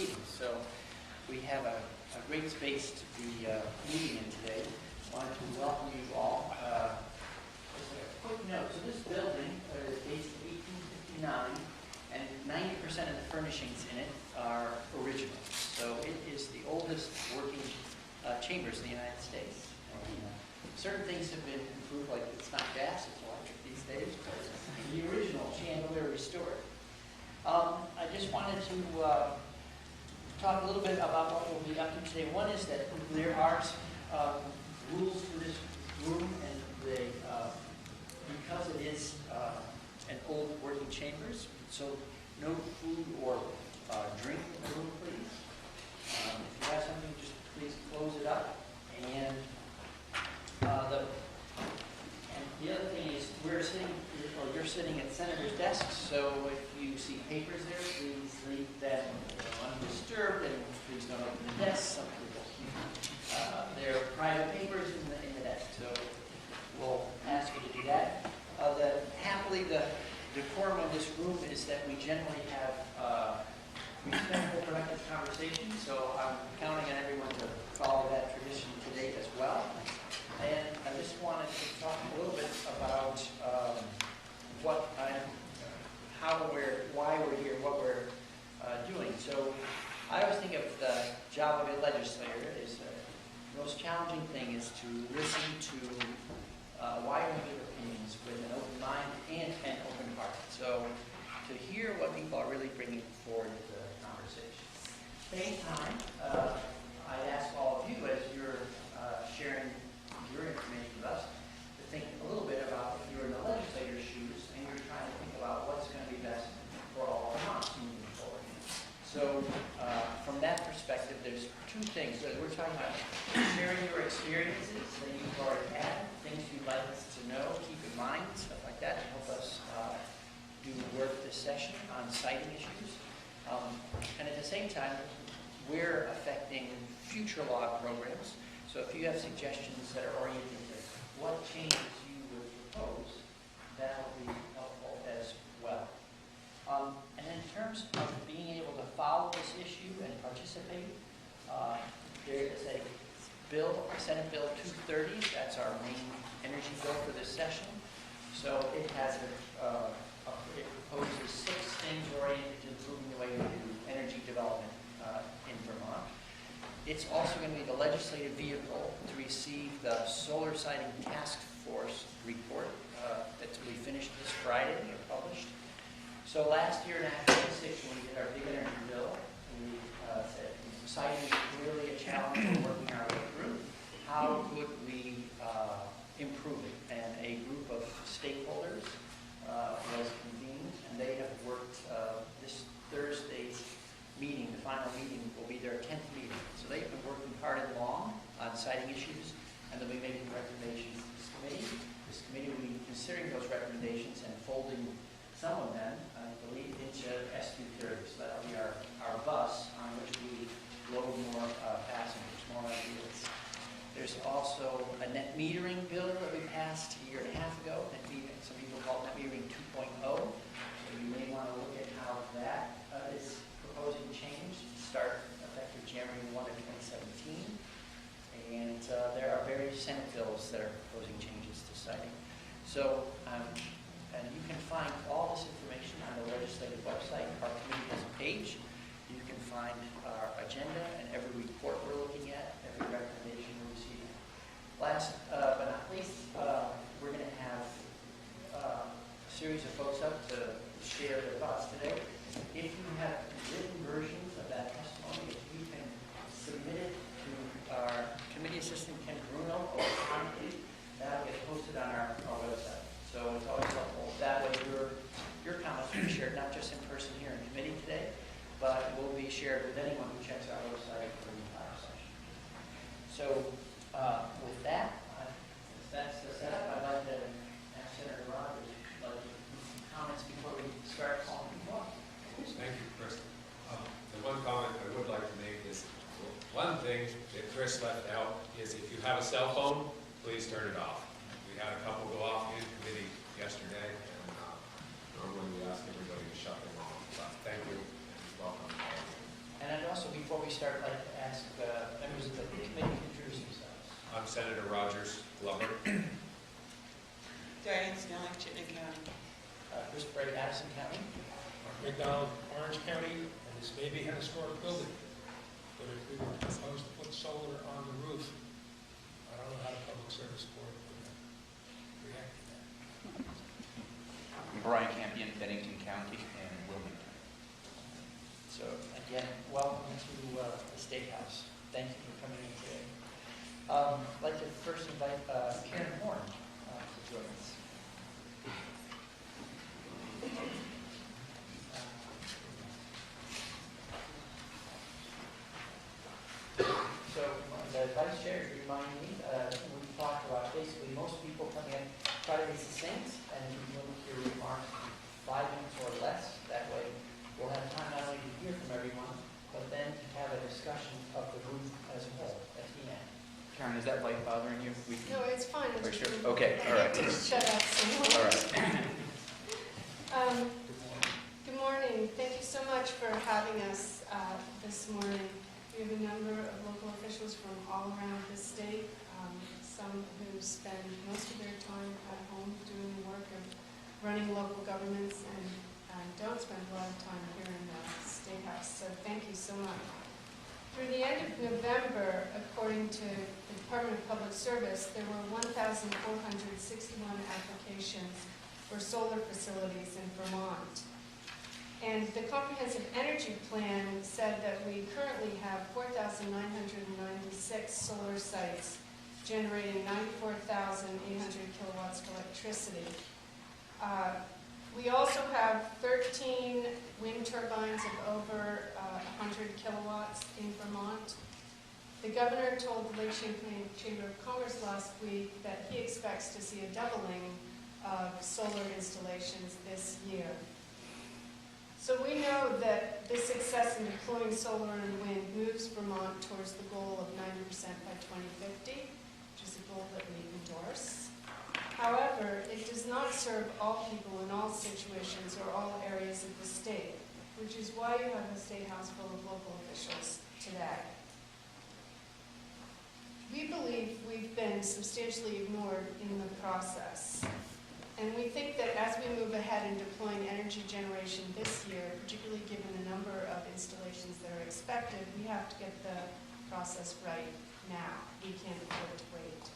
meeting. So we have a great space to be meeting in today. I wanted to welcome you all. Just a quick note, so this building is based in 1859, and 90% of the furnishings in it are original. So it is the oldest working chambers in the United States. Certain things have been improved, like it's not gas, it's electric these days, but the original chandelier restored. I just wanted to talk a little bit about what we'll be up to today. One is that there are rules for this room, and they, because it is an old working chambers, so no food or drink in the room, please. If you have something, just please close it up. And the other thing is, you're sitting at senator's desks, so if you see papers there, please leave them undisturbed, and please don't open the desk. Some people keep their private papers in the desk, so we'll ask you to do that. Happily, the decorum of this room is that we generally have respectful, productive conversations, so I'm counting on everyone to follow that tradition today as well. And I just wanted to talk a little bit about why we're here, what we're doing. So I always think of the job of a legislator is the most challenging thing is to listen to wide range of opinions with an open mind and an open heart. So to hear what people are really bringing forward to the conversation. At the same time, I'd ask all of you, as you're sharing your information with us, to think a little bit about if you're in the legislator's shoes and you're trying to think about what's going to be best for all of us moving forward. So from that perspective, there's two things. So we're talking about sharing your experiences that you've already had, things you'd like us to know, keep in mind, stuff like that, to help us do work this session on citing issues. And at the same time, we're affecting future law programs. So if you have suggestions that are oriented to what changes you would propose, that will be helpful as well. And in terms of being able to follow this issue and participate, there is a bill, Senate Bill 230. That's our main energy bill for this session. So it has it proposes 6 things oriented to improving the way we do energy development in Vermont. It's also going to be the legislative vehicle to receive the Solar Siting Task Force report that will be finished this Friday or published. So last year in Act 26, when we did our big energy bill, we said siting is really a challenge we're working our way through. How could we improve it? And a group of stakeholders was convened, and they have worked this Thursday's meeting, the final meeting, will be their 10th meeting. So they've been working hard and long on citing issues, and they'll be making recommendations to this committee. This committee will be considering those recommendations and folding some of them, I believe, into S230. So that'll be our bus on which we load more passengers, more ideas. There's also a net metering bill that we passed a year and a half ago. Net metering, some people call it net metering 2.0. So you may want to look at how that is proposing change, start effective January 1 of 2017. And there are various Senate bills that are proposing changes to citing. So, and you can find all this information on the legislative website. Our committee has a page. You can find our agenda and every report we're looking at, every recommendation we're receiving. Last but not least, we're going to have a series of folks up to share their thoughts today. If you have written versions of that testimony, if you can submit it to our committee assistant, Ken Bruno, electronically, that'll get posted on our website. So it's always helpful. That way your comments will be shared, not just in person here in committee today, but will be shared with anyone who checks our website for the entire session. So with that, that's the setup. I'd like to ask Senator Rogers to make some comments before we start calling people up. Thank you, Chris. The one comment I would like to make is, one thing that Chris left out is if you have a cell phone, please turn it off. We had a couple go off in committee yesterday, and normally we ask everybody to shut them off. But thank you, and welcome. And I'd also Senator Rogers Glover. Diane Snelling, Chittenden County. Chris Brady, Addison County. Mark McDonald, Orange County, and this may be an historic building, but if we were proposed to put solar on the roof, I don't know how the Public Service Board would react to that. I'm Brian Campion, Bennington County, and Wilmington. So again, welcome to the State House. Thank you for coming in today. I'd like to first invite Karen Horn to join us. So the Vice Chair reminded me, we talked about basically most people coming in try to be succinct and limit your remarks to 5 minutes or less. That way we'll have time not only to hear from everyone, but then to have a discussion of the group as a whole at the end. Karen, is that light bothering you? No, it's fine. Are you sure? Okay, all right. I need to shut up someone. All right. Good morning. Thank you so much for having us this morning. We have a number of local officials from all around the state, some who spend most of their time at home doing the work of running local governments and don't spend a lot of time here in the State House. So thank you so much. Through the end of November, according to the Department of Public Service, there were 1,461 applications for solar facilities in Vermont. And the Comprehensive Energy Plan said that we currently have 4,996 solar sites generating 94,800 kilowatts of electricity. We also have 13 wind turbines of over 100 kilowatts in Vermont. The governor told the Lake Champlain Chamber of Commerce last week that he expects to see a doubling of solar installations this year. So we know that this success in deploying solar and wind moves Vermont towards the goal of 90% by 2050, which is a goal that we endorse. However, it does not serve all people in all situations or all areas of the state, which is why you have a State House full of local officials today. We believe we've been substantially ignored in the process. And we think that as we move ahead in deploying energy generation this year, particularly given the number of installations that are expected, we have to get the process right now. We can't afford to wait.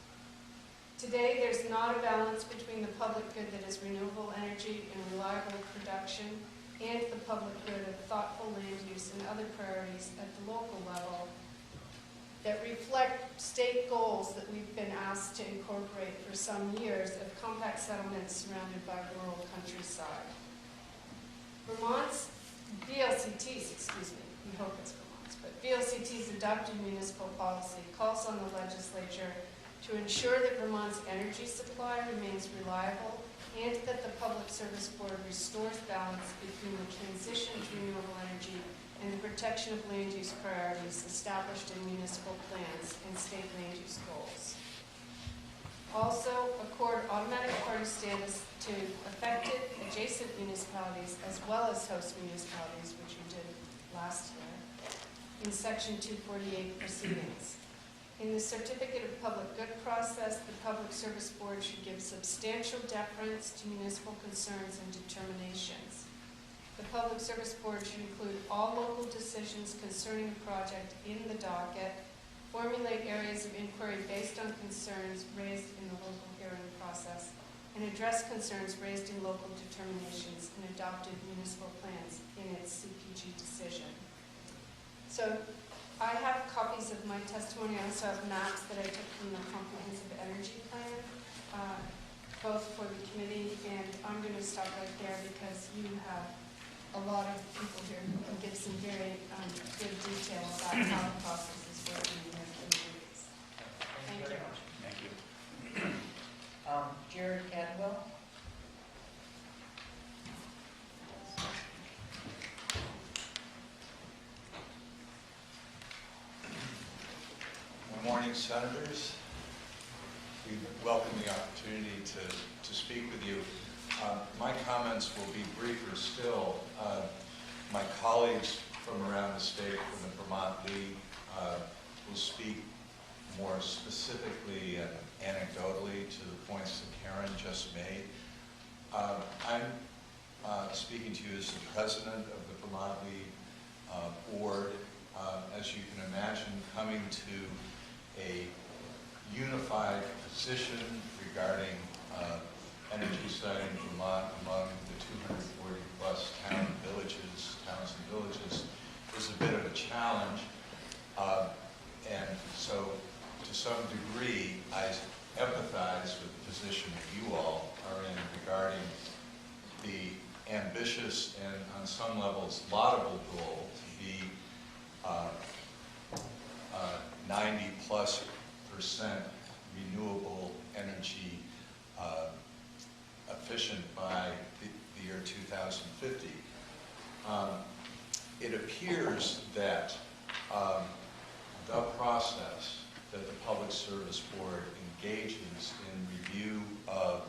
Today, there's not a balance between the public good that is renewable energy and reliable production and the public good of thoughtful land use and other priorities at the local level that reflect state goals that we've been asked to incorporate for some years of compact settlements surrounded by rural countryside. Vermont's VLCT's, we hope it's Vermont's, but VLCT's adopted municipal policy calls on the legislature to ensure that Vermont's energy supply remains reliable and that the Public Service Board restores balance between the transition to renewable energy and the protection of land use priorities established in municipal plans and state land use goals. Also, accord automatic party status to affected adjacent municipalities as well as host municipalities, which you did last year, in Section 248 proceedings. In the Certificate of Public Good process, the Public Service Board should give substantial deference to municipal concerns and determinations. The Public Service Board should include all local decisions concerning a project in the docket, formulate areas of inquiry based on concerns raised in the local hearing process, and address concerns raised in local determinations and adopted municipal plans in its CPG decision. So I have copies of my testimony. I also have maps that I took from the Comprehensive Energy Plan, both for the committee, and I'm going to stop right there because you have a lot of people here who can give some very good detail about how the process is working in their communities. Thank you very much. Thank you. Jared Cadwell. Good morning, Senators. We welcome the opportunity to speak with you. My comments will be briefer still. My colleagues from around the state, from the Vermont League, will speak more specifically and anecdotally to the points that Karen just made. I'm speaking to you as the president of the Vermont League board. As you can imagine, coming to a unified position regarding energy siting in Vermont among the 240 plus towns and villages is a bit of a challenge. And so to some degree, I empathize with the position that you all are in regarding the ambitious and on some levels laudable goal to be 90+% renewable energy efficient by the year 2050. It appears that the process that the Public Service Board engages in review of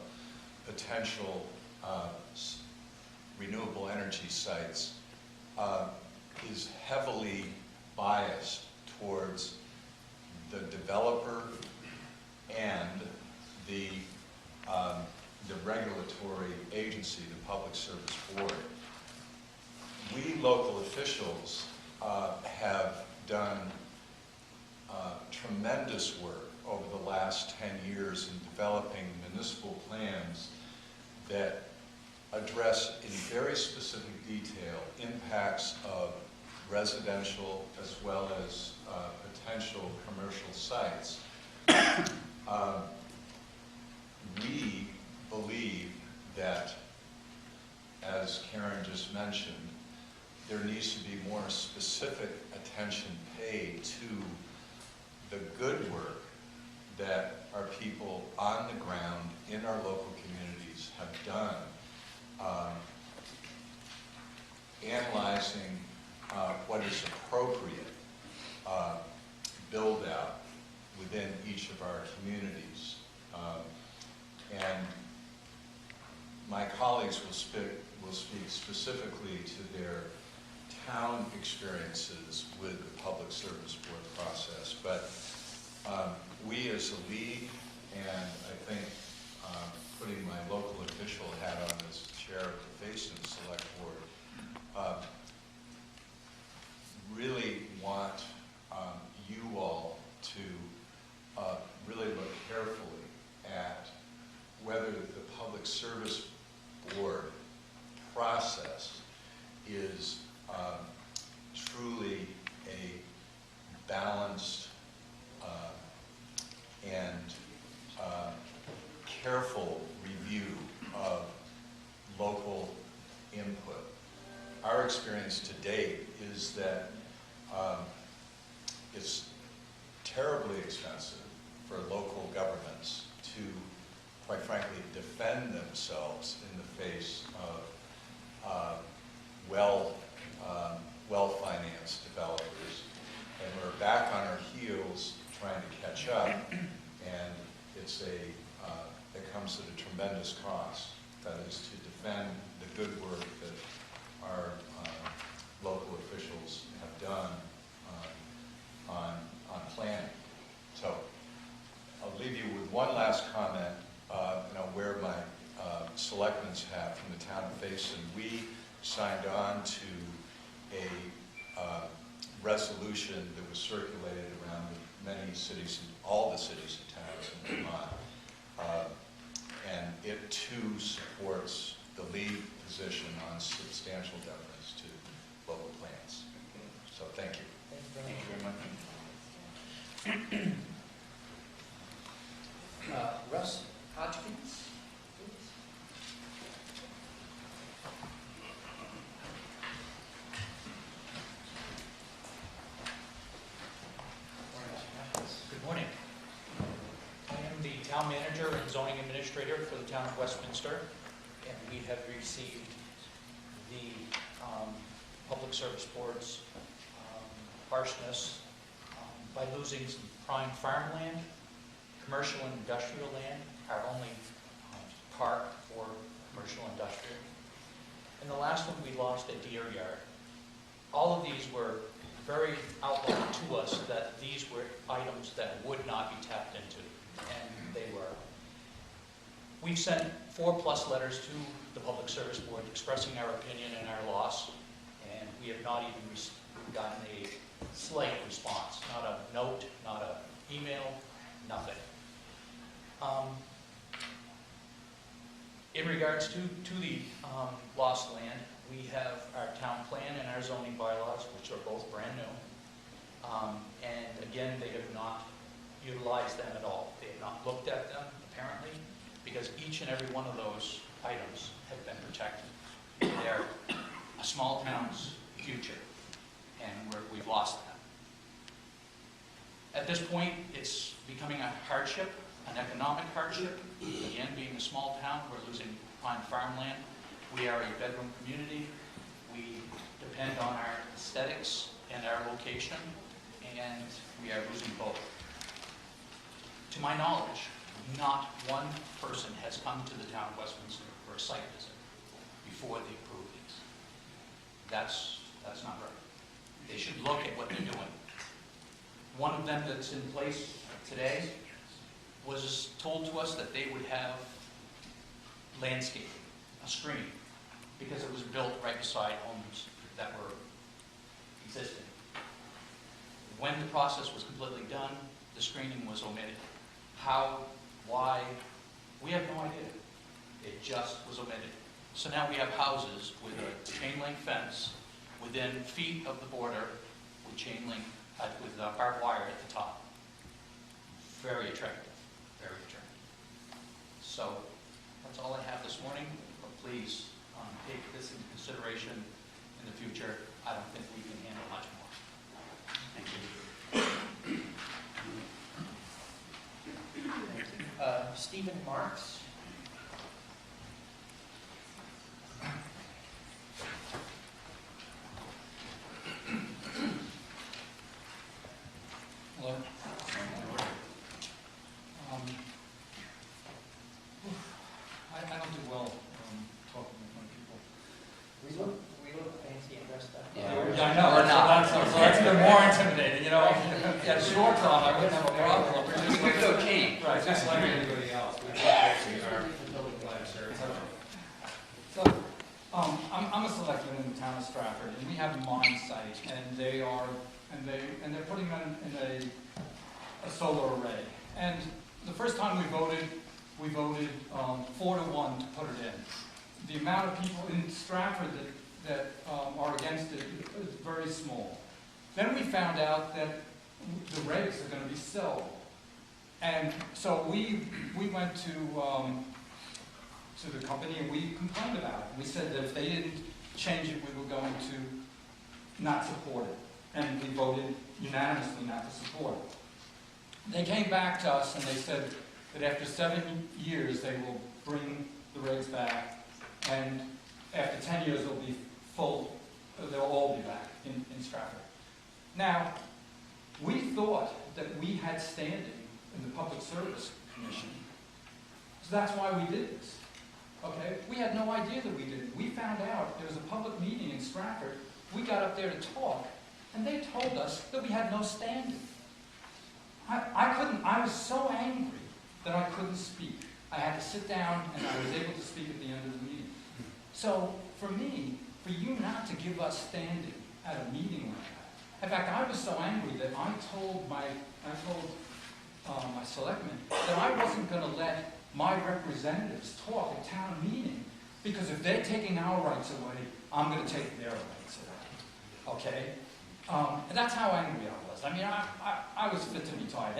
potential renewable energy sites is heavily biased towards the developer and the regulatory agency, the Public Service Board. We local officials have done tremendous work over the last 10 years in developing municipal plans that address in very specific detail impacts of residential as well as potential commercial sites. We believe that, as Karen just mentioned, there needs to be more specific attention paid to the good work that our people on the ground in our local communities have done, analyzing what is appropriate build out within each of our communities. And my colleagues will speak specifically to their town experiences with the Public Service Board process, but we as a league, and I think putting my local official hat on as chair of the Facein Select Board, really want you all to really look carefully at whether the Public Service Board process is truly a balanced and careful review of local input. Our experience to date is that it's terribly expensive for local governments to, quite frankly, defend themselves in the face of well-financed developers. And we're back on our heels trying to catch up, and it comes at a tremendous cost. That is to defend the good work that our local officials have done on planning. So I'll leave you with one last comment, and I'll wear my selectman's hat from the town of Facein. We signed on to a resolution that was circulated around many cities, all the cities and towns in Vermont, and it too supports the lead position on substantial deference to local plans. So thank you. Thank you very much. Russ Hodgkins, please. Good morning. I am the town manager and zoning administrator for the town of Westminster, and we have received the Public Service Board's harshness by losing some prime farmland, commercial and industrial land, our only park for commercial industrial. And the last one we lost at Deer Yard. All of these were very outlined to us that these were items that would not be tapped into, and they were. We've sent 4+ letters to the Public Service Board expressing our opinion and our loss, and we have not even gotten a slight response, not a note, not an email, nothing. In regards to the lost land, we have our town plan and our zoning bylaws, which are both brand new. And again, they have not utilized them at all. They have not looked at them, apparently, because each and every one of those items have been protected. They're a small town's future, and we've lost them. At this point, it's becoming a hardship, an economic hardship. Again, being a small town, we're losing prime farmland. We are a bedroom community. We depend on our aesthetics and our location, and we are losing both. To my knowledge, not one person has come to the town of Westminster for a site visit before they approve these. That's not right. They should look at what they're doing. One of them that's in place today was told to us that they would have landscaping, a screen, because it was built right beside homes that were existing. When the process was completely done, the screening was omitted. How, why, we have no idea. It just was omitted. So now we have houses with a chain link fence within feet of the border with chain link, with barbed wire at the top. Very attractive, very attractive. So that's all I have this morning, but please take this into consideration in the future. I don't think we can handle much more. Thank you. Stephen Marks. Hello. I don't do well talking with my people. We look fancy and dressed up. Yeah, I know. So that's even more intimidating. You know, if you had shorts on, I wouldn't have a problem. We could go team. Right, Just like anybody else, we actually are black shirts. So, I'm a selectman in the town of Stratford, and we have a mine site, and they're putting in a solar array. And the first time we voted 4-1 to put it in. The amount of people in Stratford that are against it is very small. Then we found out that the regs are going to be sold. And so we went to the company and we complained about it. We said that if they didn't change it, we were going to not support it. And we voted unanimously not to support it. They came back to us and they said that after 7 years they will bring the regs back, and after 10 years they'll be full, they'll all be back in Stratford. Now, we thought that we had standing in the Public Service Commission, so that's why we did this. Okay? We had no idea that we did it. We found out there was a public meeting in Stratford. We got up there to talk, and they told us that we had no standing. I was so angry that I couldn't speak. I had to sit down, and I was able to speak at the end of the meeting. So, for me, for you not to give us standing at a meeting like that, in fact, I was so angry that I told my selectmen that I wasn't going to let my representatives talk at town meeting, because if they're taking our rights away, I'm going to take their rights away. Okay? And that's how angry I was. I mean, I was fit to be tied.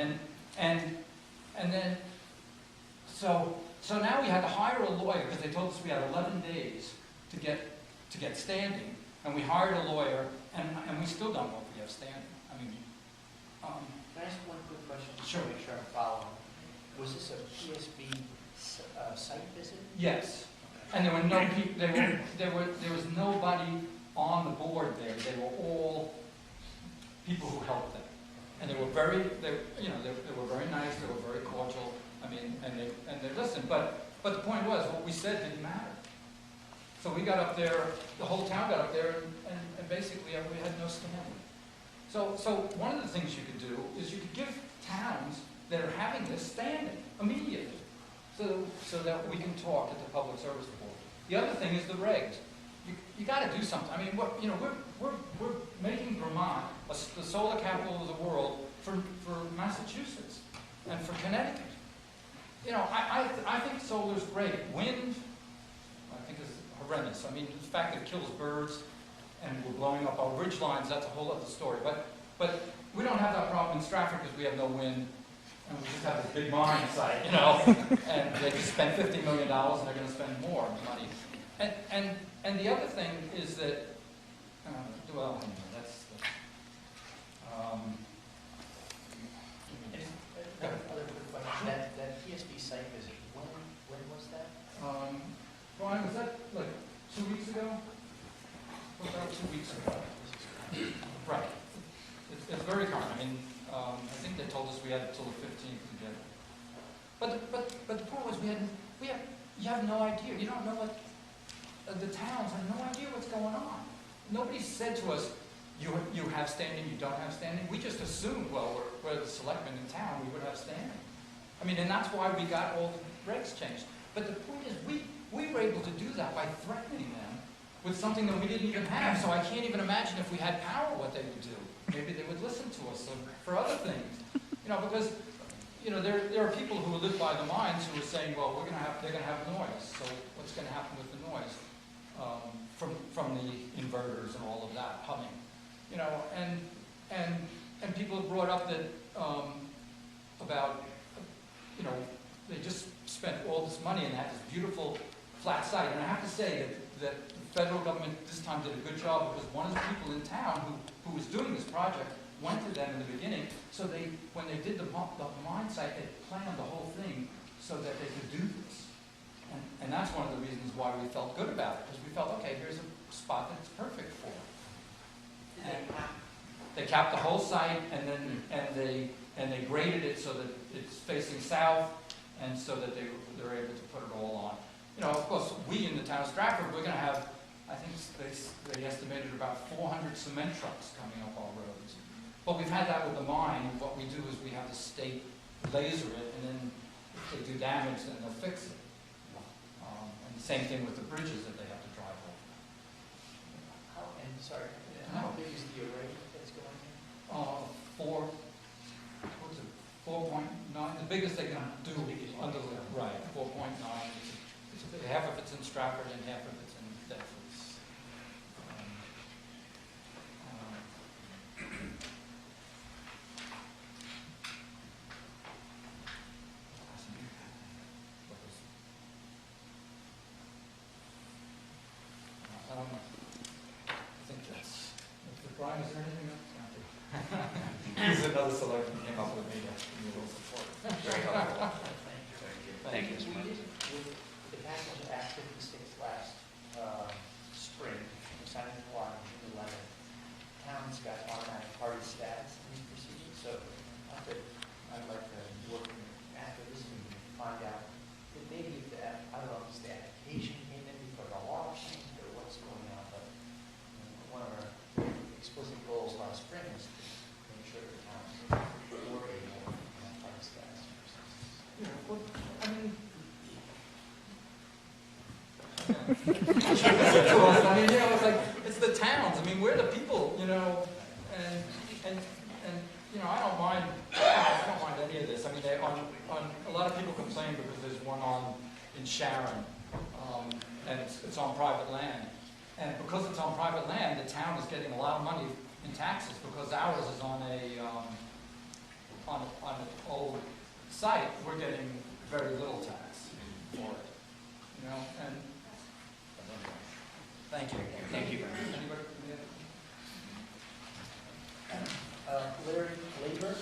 And then, so now we had to hire a lawyer, because they told us we had 11 days to get standing, and we hired a lawyer, and we still don't know if we have standing. I mean, Can I ask one quick question? Just Sure. to make sure I'm following. Was this a PSB site visit? yes. And there were no people. There was nobody on the board there. They were all people who helped them, and they were very nice. They were very cordial. I mean, and they listened. But the point was, what we said didn't matter. So we got up there. The whole town got up there, and basically we had no standing. So one of the things you could do is you could give towns that are having this standing immediately, so that we can talk at the Public Service Board. The other thing is the regs. You got to do something. I mean, we're making Vermont the solar capital of the world for Massachusetts and for Connecticut. I think solar's great. Wind, I think, is horrendous. I mean, the fact that it kills birds and we're blowing up our ridge lines, that's a whole other story. But we don't have that problem in Stratford because we have no wind and we just have this big mine site, and they just spent $50 million and they're going to spend more money. And the other thing is that, well, anyway, that's Other quick question, that PSB site visit, when was that? Brian, was that like 2 weeks ago? About 2 weeks ago. Right. It's very common. I mean, I think they told us we had until the 15th to get it. But the point was you have no idea. You don't know what, the towns have no idea what's going on. Nobody said to us, you have standing, you don't have standing. We just assumed, well, we're the selectmen in town, we would have standing. I mean, and that's why we got all the regs changed. But the point is, we were able to do that by threatening them with something that we didn't even have. So I can't even imagine if we had power what they would do. Maybe they would listen to us for other things. Because there are people who live by the mines who are saying, well, they're gonna have noise. So what's gonna happen with the noise from the inverters and all of that humming? And people have brought up that about they just spent all this money and had this beautiful flat site. And I have to say that the federal government this time did a good job because one of the people in town who was doing this project went to them in the beginning. So when they did the mine site, they planned the whole thing so that they could do this. And that's one of the reasons why we felt good about it, because we felt, okay, here's a spot that's perfect for it. And they capped the whole site, and they graded it so that it's facing south, and so that they're able to put it all on. Of course, we in the town of Stratford, we're going to have, I think they estimated about 400 cement trucks coming up our roads. But we've had that with the mine. What we do is we have the state laser it, and then if they do damage, then they'll fix it. And the same thing with the bridges that they have to drive over. How big is the array that's going in? 4.9, the biggest they can do under the, right, 4.9. Half of it's in Stratford and half of it's in Bedford. I think that's, Brian, is there anything else? He's another selectman came up with me to give me a little support. Very helpful. Thank you. We did, with the National Act 56 last spring, we signed into law on June 11th. Towns got automatic party status in these proceedings, so I'd like to work after this meeting to find out if maybe I don't know if it's the application came in before the law changed or what's going on, but one of our explicit goals last spring was to make sure the towns were able to have party status. Well, I mean, it's like, it's the towns. I mean, we're the people, and I don't mind any of this. I mean, a lot of people complain because there's one in Sharon, and it's on private land. And because it's on private land, the town is getting a lot of money in taxes because ours is on an old site. We're getting very little tax for it, and thank you. Thank you. Anybody? Larry Labor.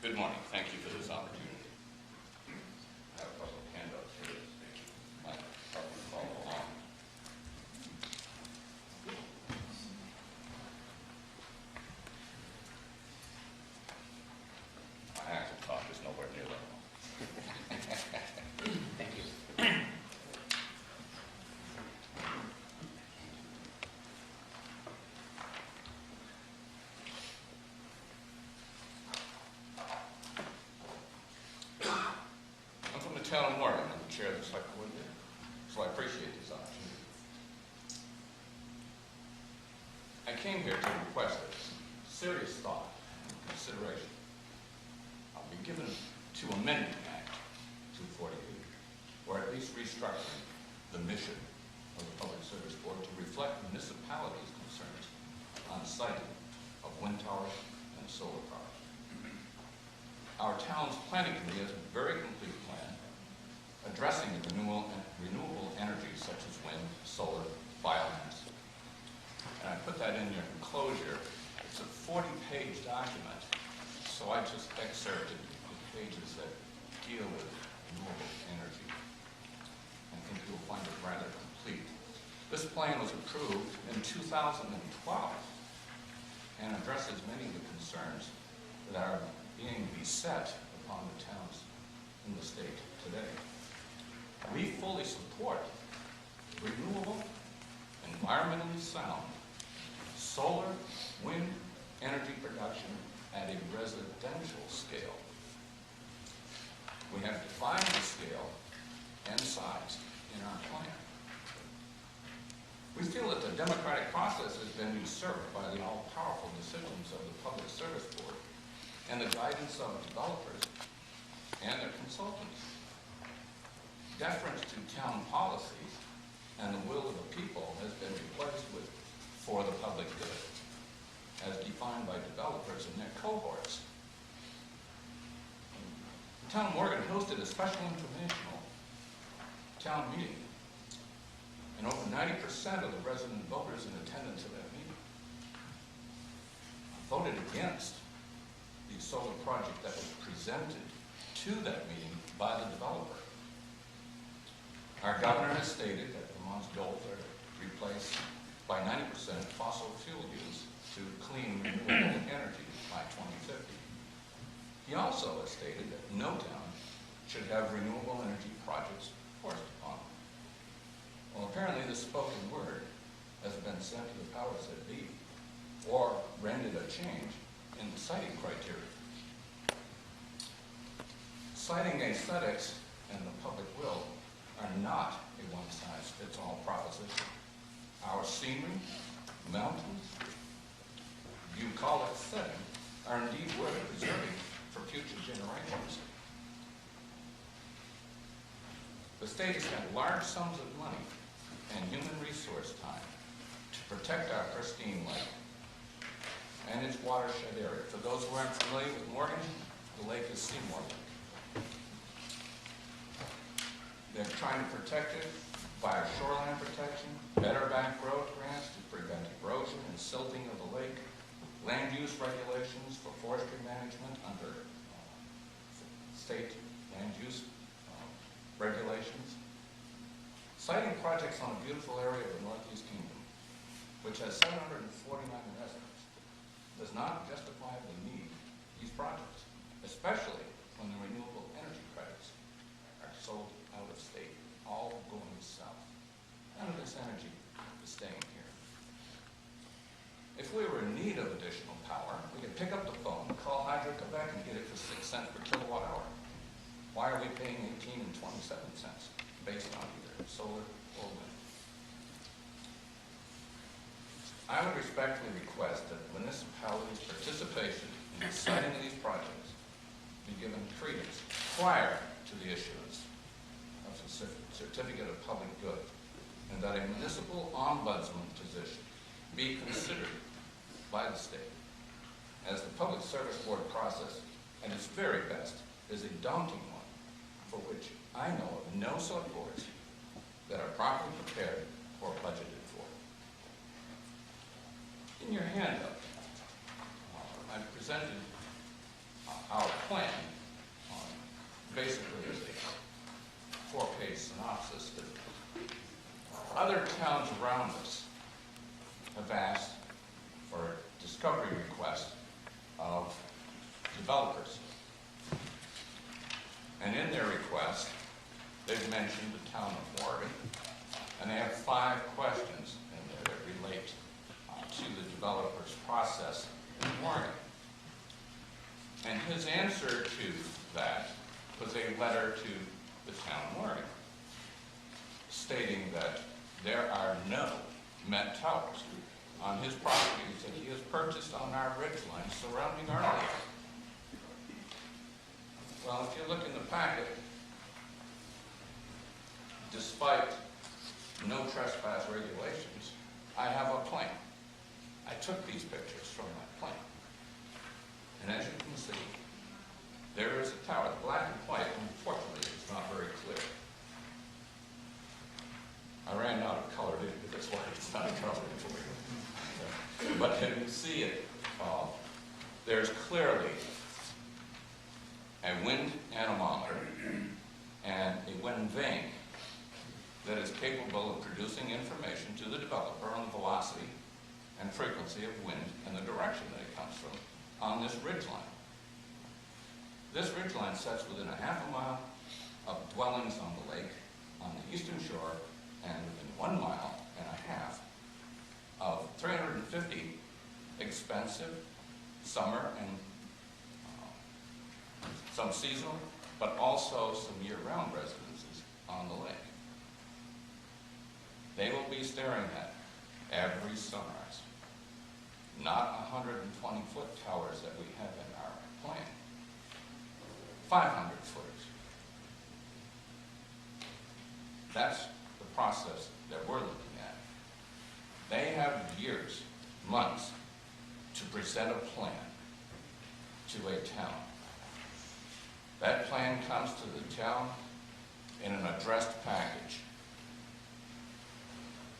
Good morning. Thank you for this opportunity. I have a couple of handouts here. My partner follow along. town of Morgan. I'm the chair of the select board there, so I appreciate this opportunity. I came here to request a serious thought and consideration. I'll be given to amending Act 248, or at least restructuring the mission of the Public Service Board to reflect municipalities' concerns on siting of wind towers and solar power. Our town's planning committee has a very complete plan addressing the renewable energy such as wind, solar, biomass. And I put that in your enclosure. It's a 40-page document, so I just excerpted the pages that deal with renewable energy. I think you'll find it rather complete. This plan was approved in 2012 and addresses many of the concerns that are being beset upon the towns in the state today. We fully support renewable, environmentally sound, solar, wind, energy production at a residential scale. We have defined the scale and size in our plan. We feel that the democratic process has been usurped by the all-powerful decisions of the Public Service Board and the guidance of developers and their consultants. Deference to town policies and the will of the people has been replaced with for the public good, as defined by developers and their cohorts. The town of Morgan hosted a special informational town meeting, and over 90% of the resident voters in attendance of that meeting voted against the solar project that was presented to that meeting by the developer. Our governor has stated that Vermont's goals are to replace by 90% fossil fuel use to clean renewable energy by 2050. He also has stated that no town should have renewable energy projects forced upon them. Well, apparently the spoken word has been sent to the powers that be, or rendered a change in the siting criteria. Siting aesthetics and the public will are not a one-size-fits-all proposition. Our scenery, mountains, bucolic setting are indeed worth preserving for future generations. The state has spent large sums of money and human resource time to protect our pristine lake and its watershed area. For those who aren't familiar with Morgan, the lake is Seymour Lake. They're trying to protect it by shoreline protection, better back road grants to prevent erosion and silting of the lake, land use regulations for forestry management under state land use regulations, siting projects on a beautiful area of the Northeast Kingdom, which has 749 residents, does not justifiably need these projects, especially when the renewable energy credits are sold out of state, all going south. None of this energy is staying here. If we were in need of additional power, we could pick up the phone, call Hydro-Quebec and get it for 6 cents per kilowatt hour. Why are we paying 18 and 27 cents based on either solar or wind? I would respectfully request that municipalities' participation in the siting of these projects be given credence prior to the issuance of a certificate of public good, and that a municipal ombudsman position be considered by the state, as the Public Service Board process, at its very best, is a daunting one, for which I know of no select boards that are properly prepared or budgeted for. In your handout, I've presented our plan basically as a 4-page synopsis that other towns around us have asked for a discovery request of developers. And in their request, they've mentioned the town of Morgan, and they have 5 questions in there that relate to the developer's process in Morgan. And his answer to that was a letter to the town learning, stating that there are no Met towers on his properties that he has purchased on our ridgeline surrounding our lake. Well, if you look in the packet, despite no trespass regulations, I have a plan. I took these pictures from my plan. And as you can see, there is a tower. The black and white, unfortunately, is not very clear. I ran out of color vision, but that's why it's not colored for you. But you can see it. There's clearly a wind anemometer and a wind vane that is capable of producing information to the developer on the velocity and frequency of wind and the direction that it comes from on this ridgeline. This ridgeline sets within a half a mile of dwellings on the lake on the eastern shore and within 1.5 miles of 350 expensive summer and some seasonal, but also some year-round residences on the lake. They will be staring at every sunrise, not 120-foot towers that we have in our plan, 500 footers. That's the process that we're looking at. They have years, months, to present a plan to a town. That plan comes to the town in an addressed package.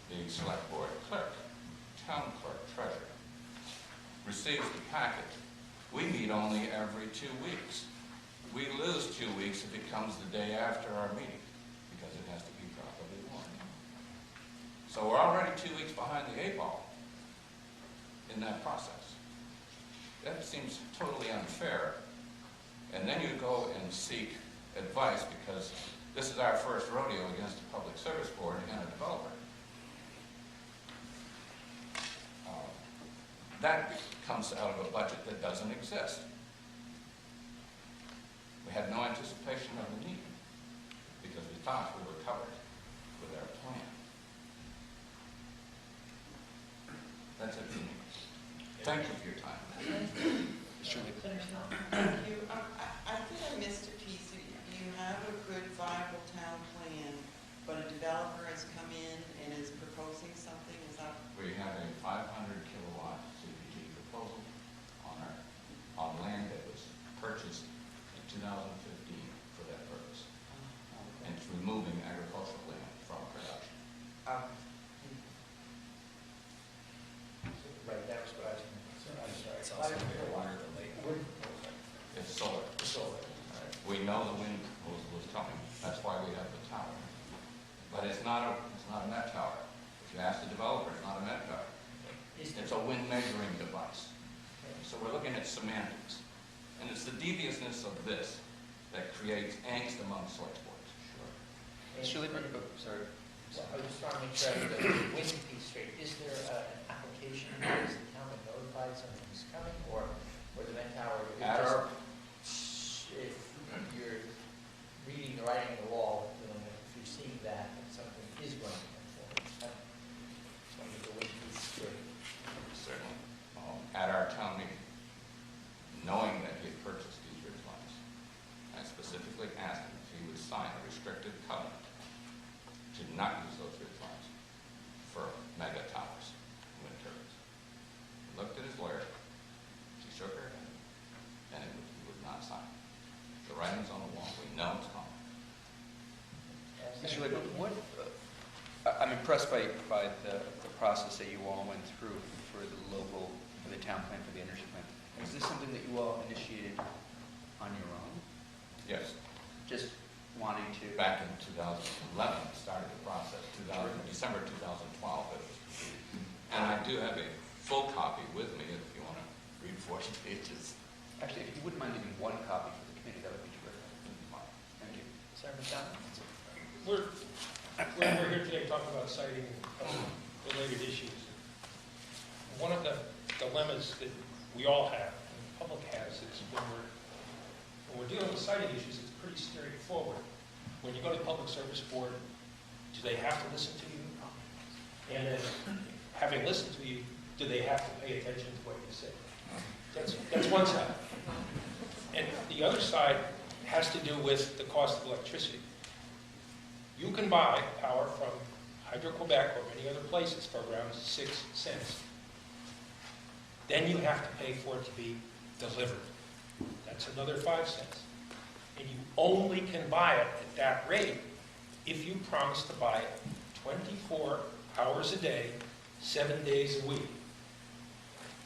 The select board clerk, town clerk, treasurer, receives the packet. We meet only every 2 weeks. We lose 2 weeks if it comes the day after our meeting, because it has to be properly warned. So we're already 2 weeks behind the 8 ball in that process. That seems totally unfair. And then you go and seek advice, because this is our first rodeo against a public service board and a developer. That comes out of a budget that doesn't exist. We had no anticipation of the need, because we thought we were covered with our plan. That's it for me. Thank you for your time. Thank you. I think I missed a piece. You have a good viable town plan, but a developer has come in and is proposing something. Is that? We have a 500 kilowatt CPG proposal on land that was purchased in 2015 for that purpose. And it's removing agricultural land from production. Right, that was what I was going to say. I'm sorry. It's also clear water the lake. It's solar. Solar. We know the wind proposal is coming. That's why we have the tower. But it's not a Met tower. If you ask the developer, it's not a Met tower. It's a wind measuring device. So we're looking at semantics. And it's the deviousness of this that creates angst among select boards. Mr. Lieber, oh, sorry. Well, I was just trying to make sure I got the wind piece straight. Is there an application, is the town notified something's coming, or the Met Tower? If you're reading the writing on the wall, if you're seeing that something is going to come forward. I just want to get the wind piece straight. Certainly. At our town meeting, knowing that he had purchased these ridge lines, I specifically asked him if he would sign a restricted covenant to not use those ridge lines for mega towers, wind turbines. He looked at his lawyer, she shook her head, and he would not sign. The writing's on the wall, we know it's coming. Mr. Lieber, I'm impressed by the process that you all went through for the town plan, for the energy plan. Is this something that you all initiated on your own? Yes. Just wanting to? Back in 2011, started the process. December 2012 it was completed. And I do have a full copy with me if you want to read 40 pages. Actually, if you wouldn't mind giving one copy for the committee, that would be terrific. Thank you. Sir, Ms. Dunn? We're here today talking about citing related issues. One of the dilemmas that we all have, and the public has, is when we're dealing with citing issues, it's pretty straightforward. when you go to public service board, do they have to listen to you? And then, having listened to you, do they have to pay attention to what you say? That's one side. And the other side has to do with the cost of electricity. You can buy power from Hydro-Quebec or many other places for around 6 cents. Then you have to pay for it to be delivered. That's another 5 cents. And you only can buy it at that rate if you promise to buy it 24 hours a day, 7 days a week,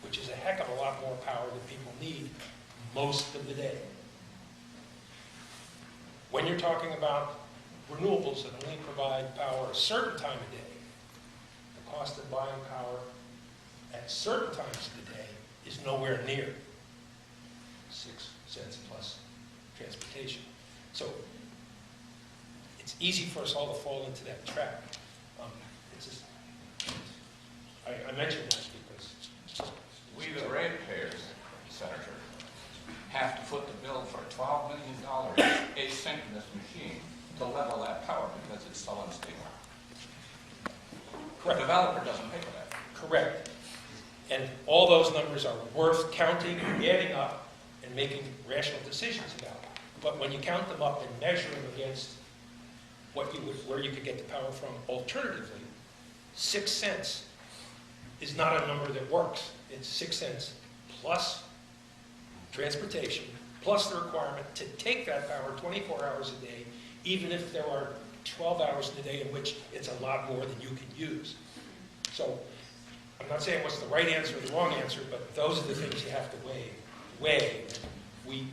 which is a heck of a lot more power than people need most of the day. When you're talking about renewables that only provide power a certain time of day, the cost of buying power at certain times of the day is nowhere near 6 cents plus transportation. So it's easy for us all to fall into that trap. It's just, I mention that because We, the ratepayers, Senator, have to foot the bill for $12 million asynchronous machine to level that power because it's so unstable. The correct. developer doesn't pay for that. Correct. And all those numbers are worth counting and adding up and making rational decisions about. But when you count them up and measure them against what you would, where you could get the power from alternatively, 6 cents is not a number that works. It's 6 cents plus transportation, plus the requirement to take that power 24 hours a day, even if there are 12 hours in a day in which it's a lot more than you can use. So I'm not saying what's the right answer or the wrong answer, but those are the things you have to weigh. We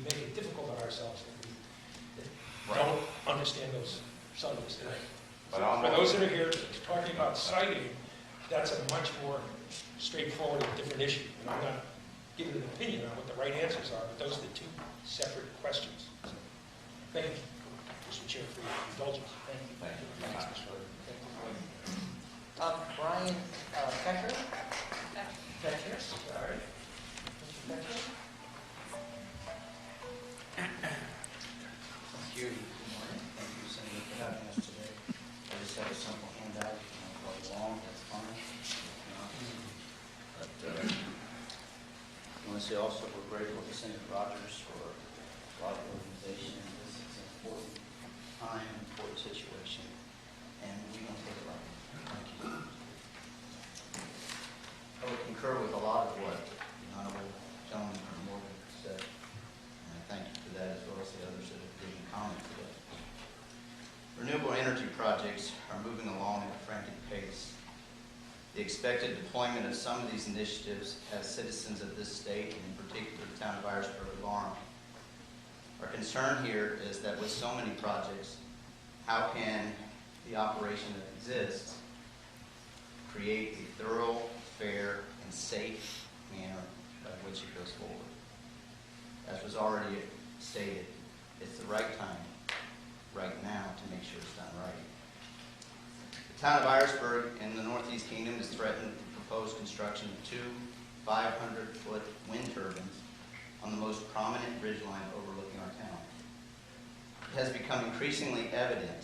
make it difficult on ourselves that we don't understand those subtleties. But on For those that are here talking about siting, that's a much more straightforward and different issue. And I'm not giving an opinion on what the right answers are, but those are the two separate questions. So, thank you, Mr. Chair, for your indulgence. Thank you. Thank you. Thanks, Mr. Wood. Brian Pecker? Pecker, sorry. Mr. Pecker? Thank you. Good morning. Thank you, Senator, for having us today. I just have a simple handout, quite long, that's fine. But I want to say also we're grateful to Senator Rogers for a lot of organization. This is an important time, important situation, and we don't take it lightly. Thank you. I would concur with a lot of what the Honorable Gentleman from Morgan said, and I thank you for that as well as the others that have given comment today. Renewable energy projects are moving along at a frantic pace. The expected deployment of some of these initiatives has citizens of this state, and in particular the town of Irisburg, alarmed. Our concern here is that with so many projects, how can the operation that exists create a thorough, fair, and safe manner by which it goes forward? As was already stated, it's the right time, right now, to make sure it's done right. The town of Irisburg in the Northeast Kingdom has threatened the proposed construction of 2 500-foot wind turbines on the most prominent ridgeline overlooking our town. It has become increasingly evident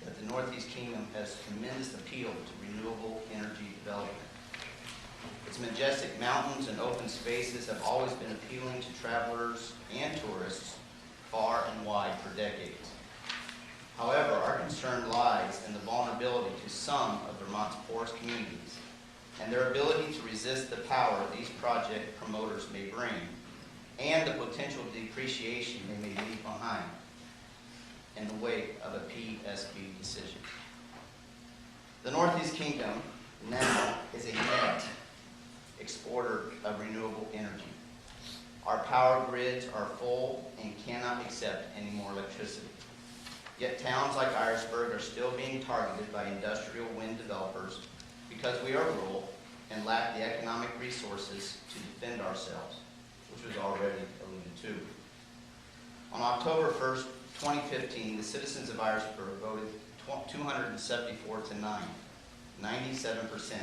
that the Northeast Kingdom has tremendous appeal to renewable energy development. Its majestic mountains and open spaces have always been appealing to travelers and tourists far and wide for decades. However, our concern lies in the vulnerability to some of Vermont's poorest communities and their ability to resist the power these project promoters may bring and the potential depreciation they may leave behind in the wake of a PSB decision. The Northeast Kingdom now is a net exporter of renewable energy. Our power grids are full and cannot accept any more electricity. Yet towns like Irisburg are still being targeted by industrial wind developers because we are rural and lack the economic resources to defend ourselves, which was already alluded to. On October 1st, 2015, the citizens of Irisburg voted 274 to 9, 97%,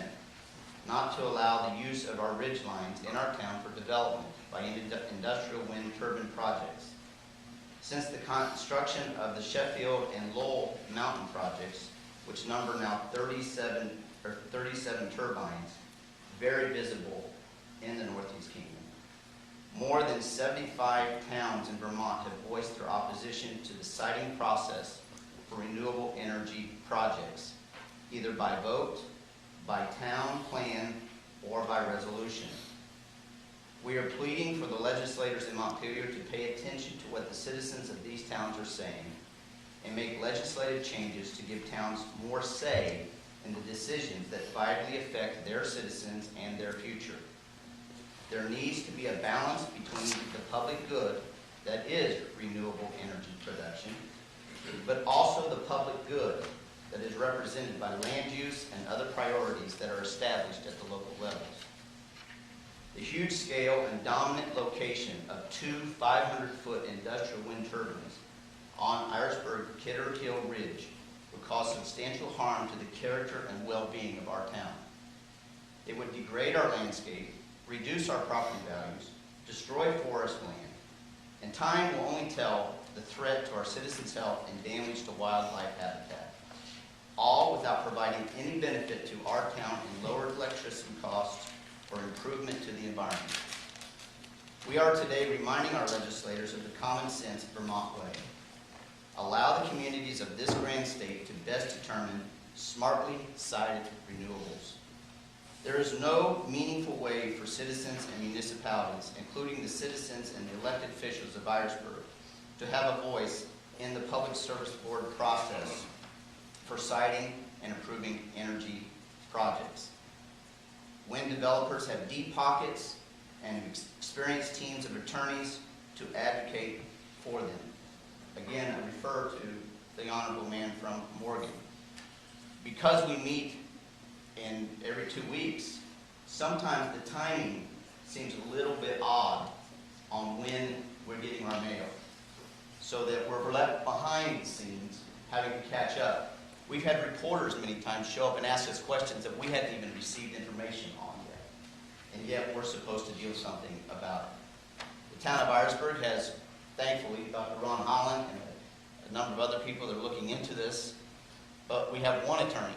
not to allow the use of our ridge lines in our town for development by industrial wind turbine projects. Since the construction of the Sheffield and Lowell Mountain projects, which number now 37 turbines, very visible in the Northeast Kingdom. More than 75 towns in Vermont have voiced their opposition to the siting process for renewable energy projects, either by vote, by town plan, or by resolution. We are pleading for the legislators in Montpelier to pay attention to what the citizens of these towns are saying and make legislative changes to give towns more say in the decisions that vitally affect their citizens and their future. There needs to be a balance between the public good, that is renewable energy production, but also the public good that is represented by land use and other priorities that are established at the local levels. The huge scale and dominant location of two 500-foot industrial wind turbines on Irishburg-Kittery Ridge would cause substantial harm to the character and well-being of our town. It would degrade our landscape, reduce our property values, destroy forest land, and time will only tell the threat to our citizens' health and damage to wildlife habitat, all without providing any benefit to our town in lowered electricity costs or improvement to the environment. We are today reminding our legislators of the common sense Vermont way. Allow the communities of this grand state to best determine smartly sited renewables. There is no meaningful way for citizens and municipalities, including the citizens and the elected officials of Irishburg, to have a voice in the Public Service Board process for siting and approving energy projects. When developers have deep pockets and experienced teams of attorneys to advocate for them. Again, I refer to the honorable man from Morgan. Because we meet in every 2 weeks, sometimes the timing seems a little bit odd on when we're getting our mail, so that we're left behind the scenes having to catch up. We've had reporters many times show up and ask us questions that we hadn't even received information on yet, and yet we're supposed to do something about it. The town of Irishburg has, thankfully, Dr. Ron Holland and a number of other people that are looking into this, but we have one attorney.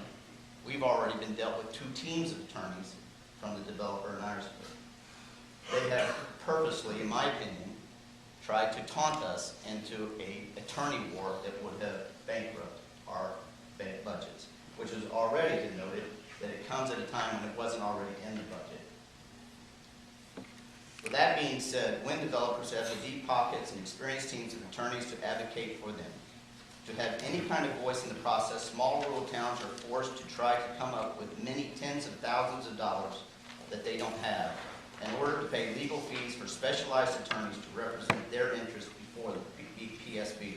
We've already been dealt with 2 teams of attorneys from the developer in Irishburg. They have purposely, in my opinion, tried to taunt us into an attorney war that would have bankrupted our budgets, which has already been noted that it comes at a time when it wasn't already in the budget. With that being said, when developers have the deep pockets and experienced teams of attorneys to advocate for them, to have any kind of voice in the process, small rural towns are forced to try to come up with many tens of thousands of dollars that they don't have in order to pay legal fees for specialized attorneys to represent their interests before the PSB.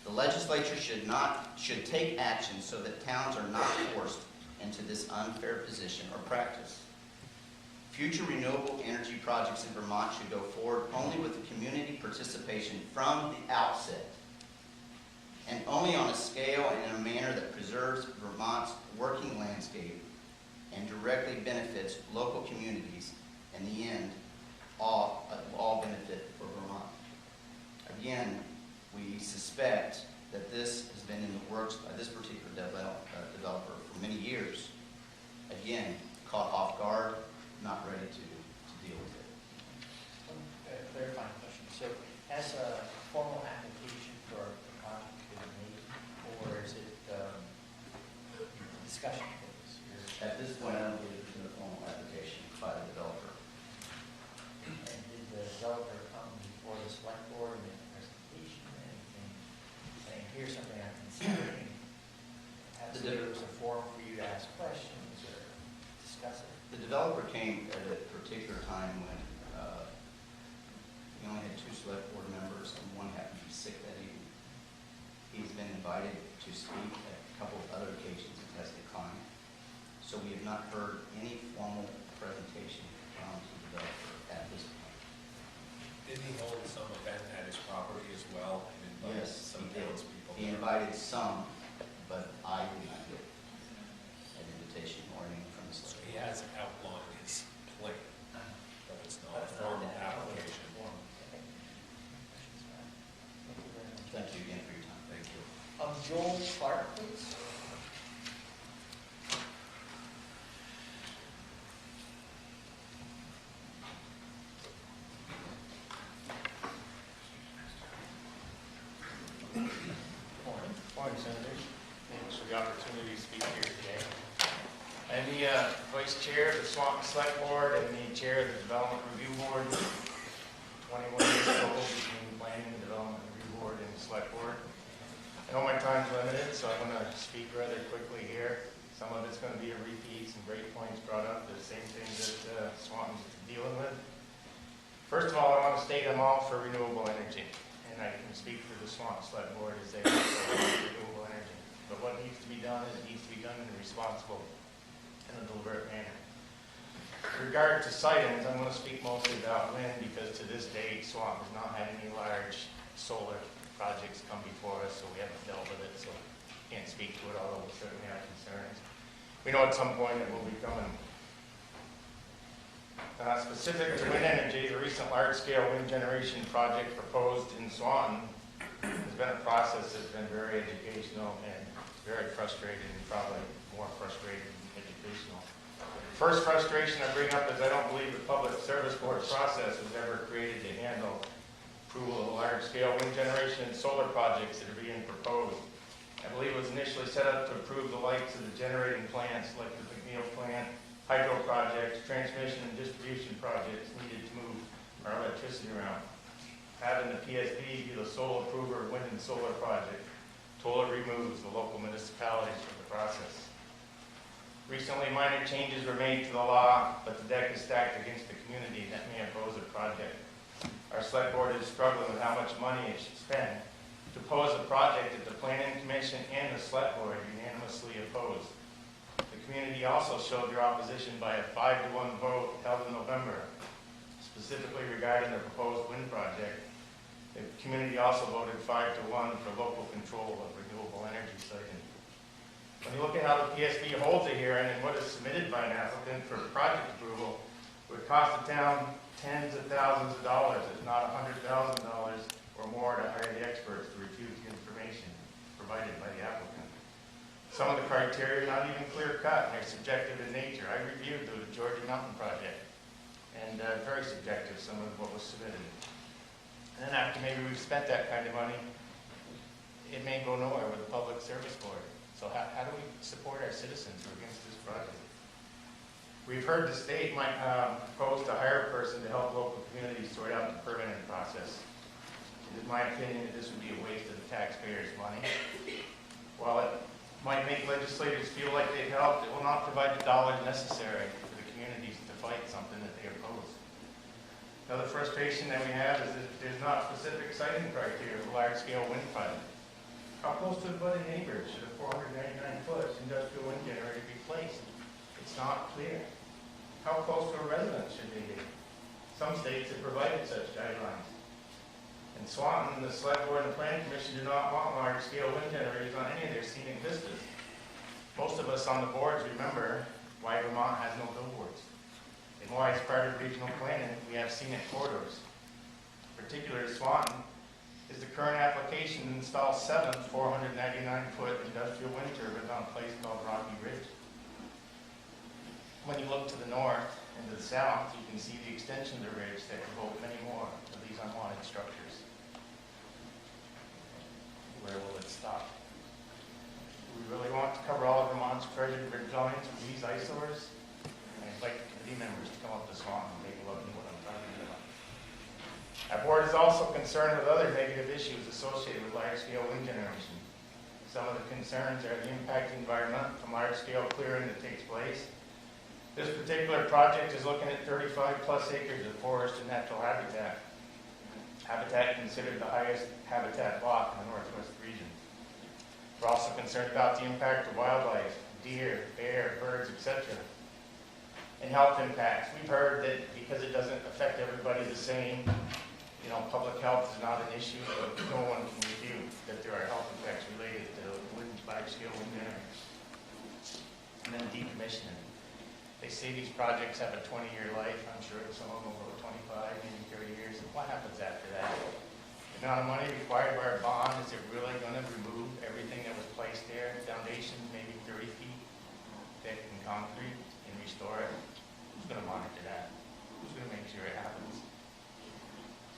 The legislature should take action so that towns are not forced into this unfair position or practice. Future renewable energy projects in Vermont should go forward only with the community participation from the outset, and only on a scale and in a manner that preserves Vermont's working landscape and directly benefits local communities. In the end, all benefit for Vermont. Again, we suspect that this has been in the works by this particular developer for many years. Again, caught off guard, not ready to deal with it. Clarifying question. So has a formal application for a project been made, or is it discussion phase? At this point, I don't believe there's been a formal application by the developer. And did the developer come before the select board and make a presentation or anything, saying, here's something I'm considering? There was a forum for you to ask questions or discuss it? The developer came at a particular time when we only had 2 select board members and one happened to be sick that evening. He's been invited to speak at a couple of other occasions and has declined. So we have not heard any formal presentation from the developer at this point. Did he hold some event at his property as well? And invite Yes, some he did. townspeople? He invited some, but I did not get an invitation or anything from the So select he board. has outlined his plan, but it's not a formal application. Joel Clark, please. Morning, Senators. Thanks for the opportunity to speak here today. I'm the Vice Chair of the Swanton Select Board and the Chair of the Development Review Board. 21 years ago between Planning and Development Review Board and Select Board. I know my time's limited, so I'm going to speak rather quickly here. Some of it's going to be a repeat, some great points brought up, the same things that Swanton's dealing with. First of all, I want to state I'm all for renewable energy. And I can speak for the Swanton Select Board as they want renewable energy. But what needs to be done is it needs to be done in a responsible and a deliberate manner. In regard to sightings, I'm going to speak mostly about wind because to this date, Swanton has not had any large solar projects come before us, so we haven't dealt with it, so can't speak to it, although we certainly have concerns. We know at some point it will be coming. Specific to wind energy, the recent large-scale wind generation project proposed in Swanton has been a process that's been very educational and very frustrating, and probably more frustrating than educational. First frustration I bring up is I don't believe the Public Service Board process was ever created to handle approval of large-scale wind generation and solar projects that are being proposed. I believe it was initially set up to approve the likes of the generating plants, like the McNeil plant, hydro projects, transmission and distribution projects needed to move our electricity around. Having the PSB be the sole approver of wind and solar project totally removes the local municipalities from the process. Recently, minor changes were made to the law, but the deck is stacked against the community that may oppose a project. Our select board is struggling with how much money it should spend to oppose a project that the Planning Commission and the select board unanimously opposed. The community also showed their opposition by a 5-to-1 vote held in November, specifically regarding the proposed wind project. The community also voted 5-to-1 for local control of renewable energy siting. When you look at how the PSB holds a hearing and what is submitted by an applicant for project approval, it would cost the town tens of thousands of dollars, if not $100,000 or more, to hire the experts to refute the information provided by the applicant. Some of the criteria are not even clear-cut and they're subjective in nature. I reviewed the Georgia Mountain Project, and very subjective, some of what was submitted. And then after maybe we've spent that kind of money, it may go nowhere with the Public Service Board. So how do we support our citizens who are against this project? We've heard the state might propose to hire a person to help local communities sort out the permitting process. In my opinion, this would be a waste of the taxpayers' money. While it might make legislators feel like they've helped, it will not provide the dollars necessary for the communities to fight something that they oppose. Another frustration that we have is that there's not specific siting criteria for large-scale wind projects. How close to the budding neighbors should a 499-foot industrial wind generator be placed? It's not clear. How close to a residence should they be? Some states have provided such guidelines. In Swanton, the Select Board and the Planning Commission do not want large-scale wind generators on any of their scenic vistas. Most of us on the boards remember why Vermont has no billboards, and why, as part of regional planning, we have scenic corridors. In particular, Swanton is the current application to install 7 499-foot industrial wind turbines on a place called Rocky Ridge. When you look to the north and to the south, you can see the extension of the ridge that could hold many more of these unwanted structures. Where will it stop? Do we really want to cover all of Vermont's treasured ridge lines with these eyesores? I invite the committee members to come up to Swanton and take a look at what I'm talking about. Our board is also concerned with other negative issues associated with large-scale wind generation. Some of the concerns are the impact to the environment from large-scale clearing that takes place. This particular project is looking at 35-plus acres of forest and natural habitat. Habitat considered the highest habitat block in the Northwest region. We're also concerned about the impact to wildlife, deer, bear, birds, etc. And health impacts. We've heard that because it doesn't affect everybody the same, public health is not an issue, but no one can refute that there are health effects related to large-scale wind generators. And then decommissioning. They say these projects have a 20-year life. I'm sure some of them will go 25, maybe 30 years. What happens after that? If amount of money required by our bond, is it really gonna remove everything that was placed there? Foundations, maybe 30 feet thick in concrete, and restore it? Who's gonna monitor that? Who's gonna make sure it happens?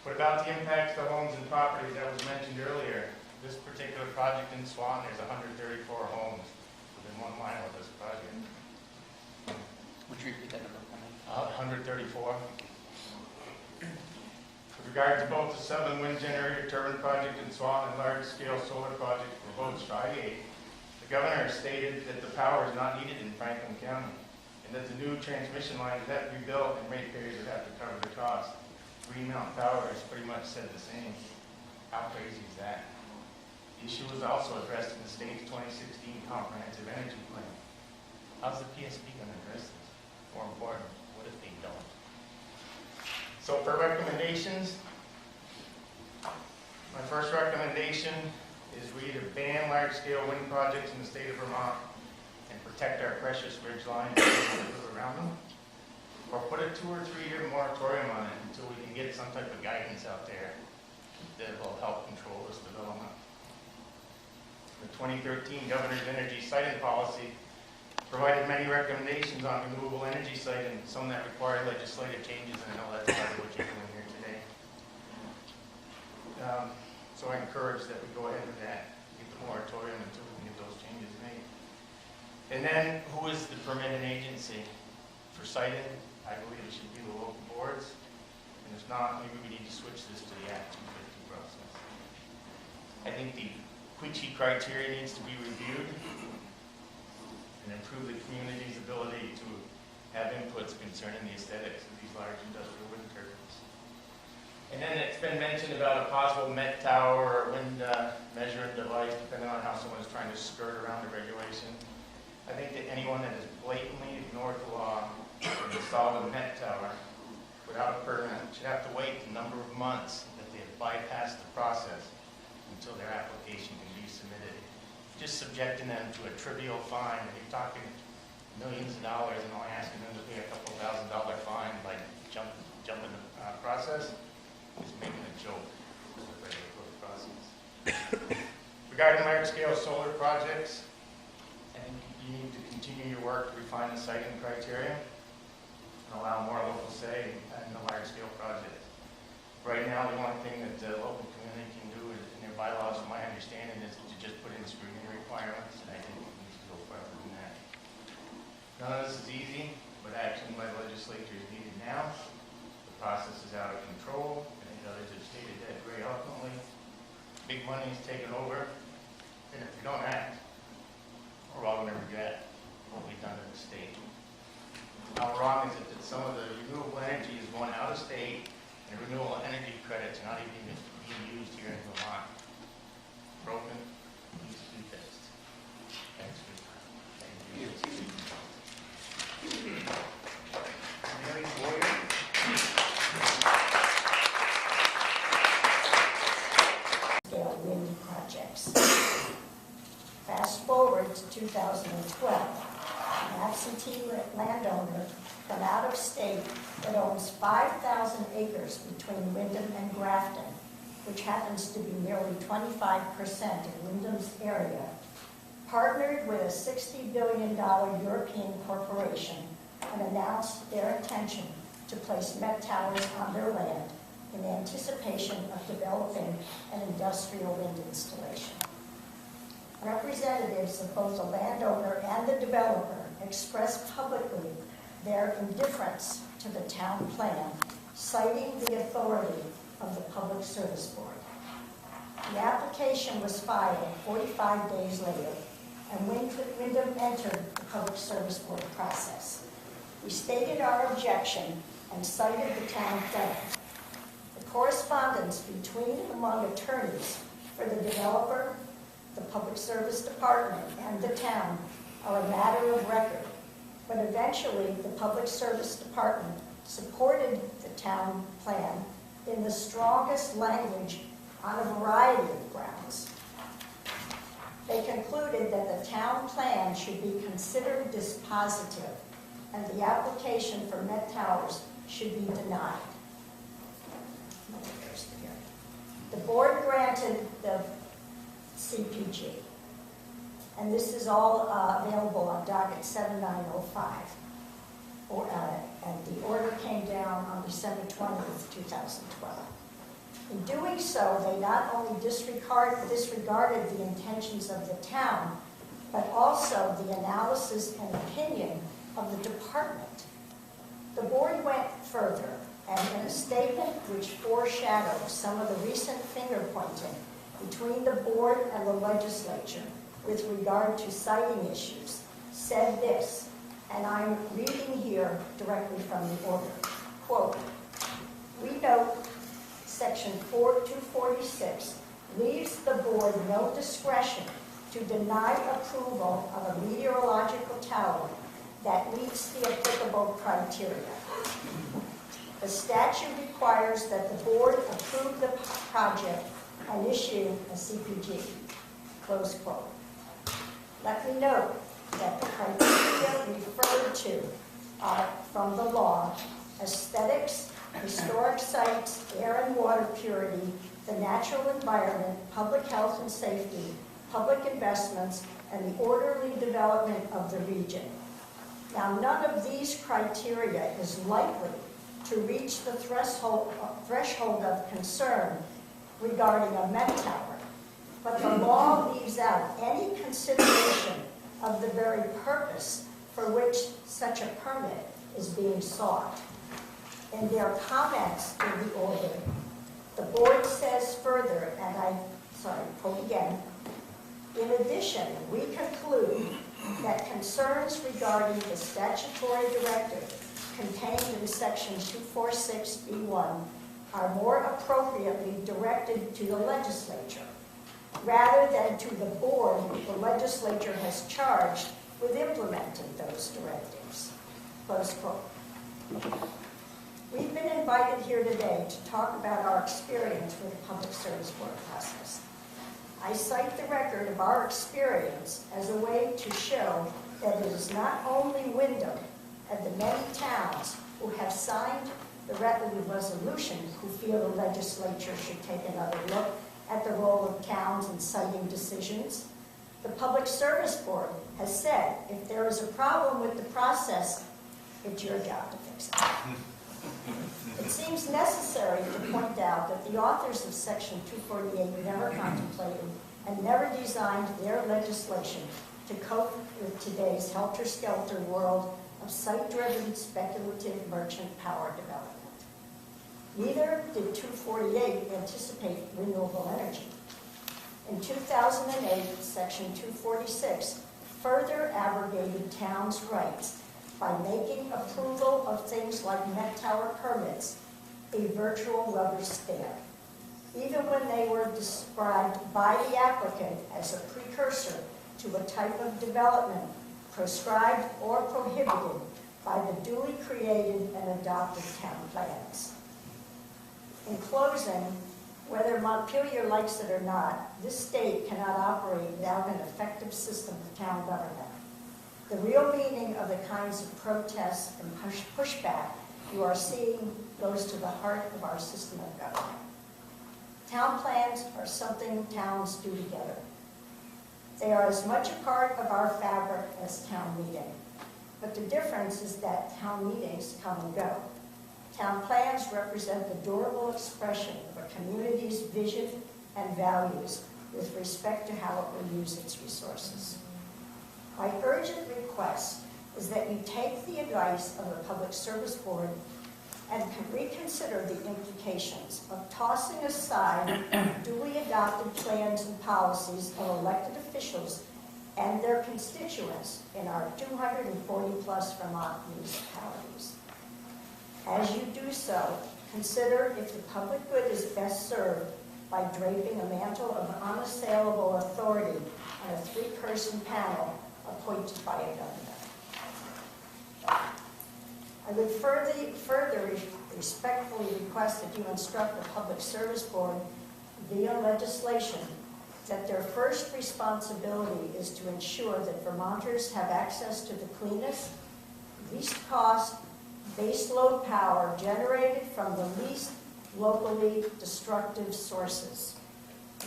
What about the impacts to homes and properties that was mentioned earlier? This particular project in Swan, there's 134 homes within 1 mile of this project. Would you repeat that number for me? 134. With regard to both the Southern Wind Generator Turbine Project in Swan and large-scale solar project for both Tri-8, the governor stated that the power is not needed in Franklin County, and that the new transmission lines would have to be built and ratepayers would have to cover the cost. Green Mountain Power has pretty much said the same. How crazy is that? The issue was also addressed in the state's 2016 Comprehensive Energy Plan. How's the PSP going to address this? More important, what if they don't? So for recommendations, my first recommendation is we either ban large-scale wind projects in the state of Vermont and protect our precious ridge lines and live around them, or put a 2 or 3 year moratorium on it until we can get some type of guidance out there that will help control this development. The 2013 Governor's Energy Siting Policy provided many recommendations on renewable energy siting, some that require legislative changes, and I know that's part of what you're doing here today. So I encourage that we go ahead with that, get the moratorium until we can get those changes made. And then, who is the permitting agency for siting? I believe it should be the local boards, and if not, maybe we need to switch this to the Act 250 process. I think the Quickie criteria needs to be reviewed and improve the community's ability to have inputs concerning the aesthetics of these large industrial wind turbines. And then it's been mentioned about a possible Met tower or wind measuring device, depending on how someone is trying to skirt around the regulation. I think that anyone that has blatantly ignored the law and installed a Met tower without a permit should have to wait a number of months that they have bypassed the process until their application can be submitted. Just subjecting them to a trivial fine, and you're talking millions of dollars and only asking them to pay a couple $1,000 fine by jumping the process is making a joke of the regulatory process. Regarding large-scale solar projects, I think you need to continue your work to refine the siting criteria and allow more local say in the large-scale projects. Right now, the only thing that the local community can do is, in their bylaws, from my understanding, is to just put in scrutiny requirements, and I think we need to go further than that. None of this is easy, but action by the legislature is needed now. The process is out of control, and as others have stated that very eloquently, big money is taking over, and if we don't act, we're all going to regret what we've done in the state. How wrong is it that some of the renewable energy is going out of state, and renewable energy credits are not even being used here in Vermont? Broken, needs to be fixed. Thanks for your time. Thank you. Mary Boyer. Scale wind projects. Fast forward to 2012. An absentee landowner from out of state that owns 5,000 acres between Windham and Grafton, which happens to be nearly 25% of Windham's area, partnered with a $60 billion European corporation and announced their intention to place Met towers on their land in anticipation of developing an industrial wind installation. Representatives of both the landowner and the developer expressed publicly their indifference to the town plan, citing the authority of the Public Service Board. The application was filed 45 days later, and Windham entered the Public Service Board process. We stated our objection and cited the town plan. The correspondence between and among attorneys for the developer, the Public Service Department, and the town are a matter of record, but eventually the Public Service Department supported the town plan in the strongest language on a variety of grounds. They concluded that the town plan should be considered dispositive and the application for Met towers should be denied. There's the hearing. The board granted the CPG, and this is all available on docket 7905. And the order came down on December 20th, 2012. In doing so, they not only disregarded the intentions of the town, but also the analysis and opinion of the department. The board went further, and in a statement which foreshadows some of the recent finger-pointing between the board and the legislature with regard to siting issues, said this, and I'm reading here directly from the order, quote, "We note Section 246 leaves the board no discretion to deny approval of a meteorological tower that meets the applicable criteria. The statute requires that the board approve the project and issue a CPG." Close quote. Let me note that the criteria referred to are from the law: aesthetics, historic sites, air and water purity, the natural environment, public health and safety, public investments, and the orderly development of the region. Now, none of these criteria is likely to reach the threshold of concern regarding a Met Tower, but the law leaves out any consideration of the very purpose for which such a permit is being sought. In their comments in the order, the board says further, and quote again, "In addition, we conclude that concerns regarding the statutory directive contained in section 246B1 are more appropriately directed to the legislature, rather than to the board the legislature has charged with implementing those directives." Close quote. We've been invited here today to talk about our experience with the Public Service Board process. I cite the record of our experience as a way to show that it is not only Wyndham and the many towns who have signed the resolution who feel the legislature should take another look at the role of towns in siting decisions. The Public Service Board has said if there is a problem with the process, it's your job to fix it. It seems necessary to point out that the authors of Section 248 never contemplated and never designed their legislation to cope with today's helter-skelter world of site-driven, speculative merchant power development. Neither did 248 anticipate renewable energy. In 2008, Section 246 further abrogated towns' rights by making approval of things like Met Tower permits a virtual rubber stamp, even when they were described by the applicant as a precursor to a type of development prescribed or prohibited by the duly created and adopted town plans. In closing, whether Montpelier likes it or not, this state cannot operate without an effective system of town government. The real meaning of the kinds of protests and pushback you are seeing goes to the heart of our system of government. Town plans are something towns do together. They are as much a part of our fabric as town meeting. But the difference is that town meetings come and go. Town plans represent the durable expression of a community's vision and values with respect to how it will use its resources. My urgent request is that you take the advice of the Public Service Board and reconsider the implications of tossing aside duly adopted plans and policies of elected officials and their constituents in our 240-plus Vermont municipalities. As you do so, consider if the public good is best served by draping a mantle of unassailable authority on a three-person panel appointed by a governor. I would further respectfully request that you instruct the Public Service Board via legislation that their first responsibility is to ensure that Vermonters have access to the cleanest, least cost, base load power generated from the least locally destructive sources.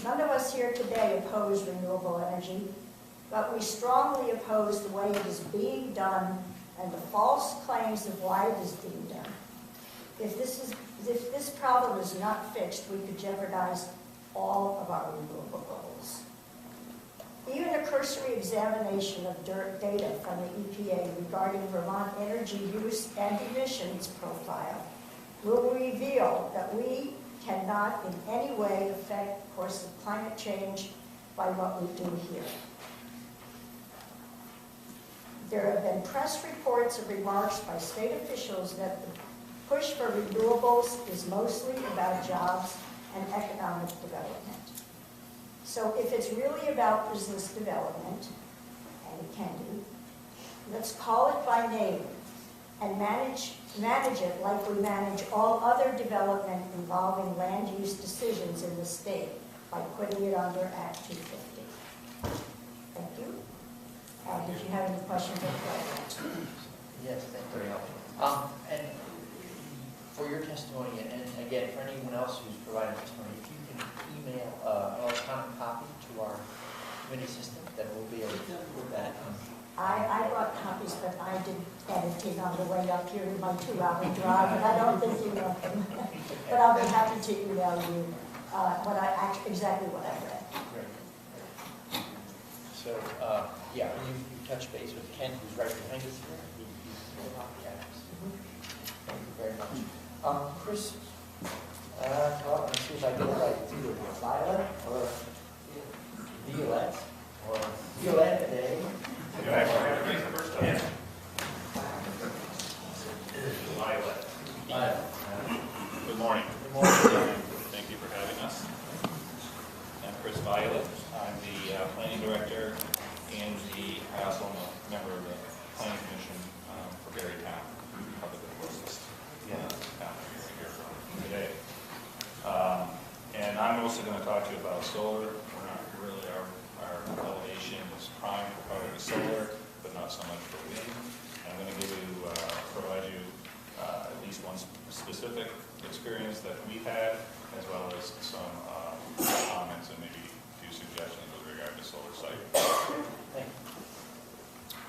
None of us here today oppose renewable energy, but we strongly oppose the way it is being done and the false claims of why it is being done. If this problem is not fixed, we could jeopardize all of our renewable goals. Even a cursory examination of data from the EPA regarding Vermont energy use and emissions profile will reveal that we cannot in any way affect the course of climate change by what we do here. There have been press reports and remarks by state officials that the push for renewables is mostly about jobs and economic development. So if it's really about business development, and it can be, let's call it by name and manage it like we manage all other development involving land use decisions in the state by putting it under Act 250. Thank you. Did you have any questions or comments? Yes, that's very helpful. And for your testimony, and again, for anyone else who's provided testimony, if you can email an electronic copy to our committee system, then we'll be able to put that on. I brought copies, but I did editing on the way up here in my 2-hour drive, and I don't think you want them. But I'll be happy to email you exactly what I read. Great. So, yeah, you touch base with Ken, who's right behind us here. He's full of copies. Thank you very much. Chris, well, let's see if I get it right. It's either Violet or Violette, or Violette today. Violet. Good morning. Good morning. Thank you for having us. I'm Chris Violet. I'm the planning director and I also am a member of the planning commission for Berrytown, probably the closest town here today. And I'm also going to talk to you about solar. We're not really, our elevation is prime for probably solar, but not so much for wind. And I'm going to provide you at least one specific experience that we've had, as well as some comments and maybe a few suggestions with regard to solar site.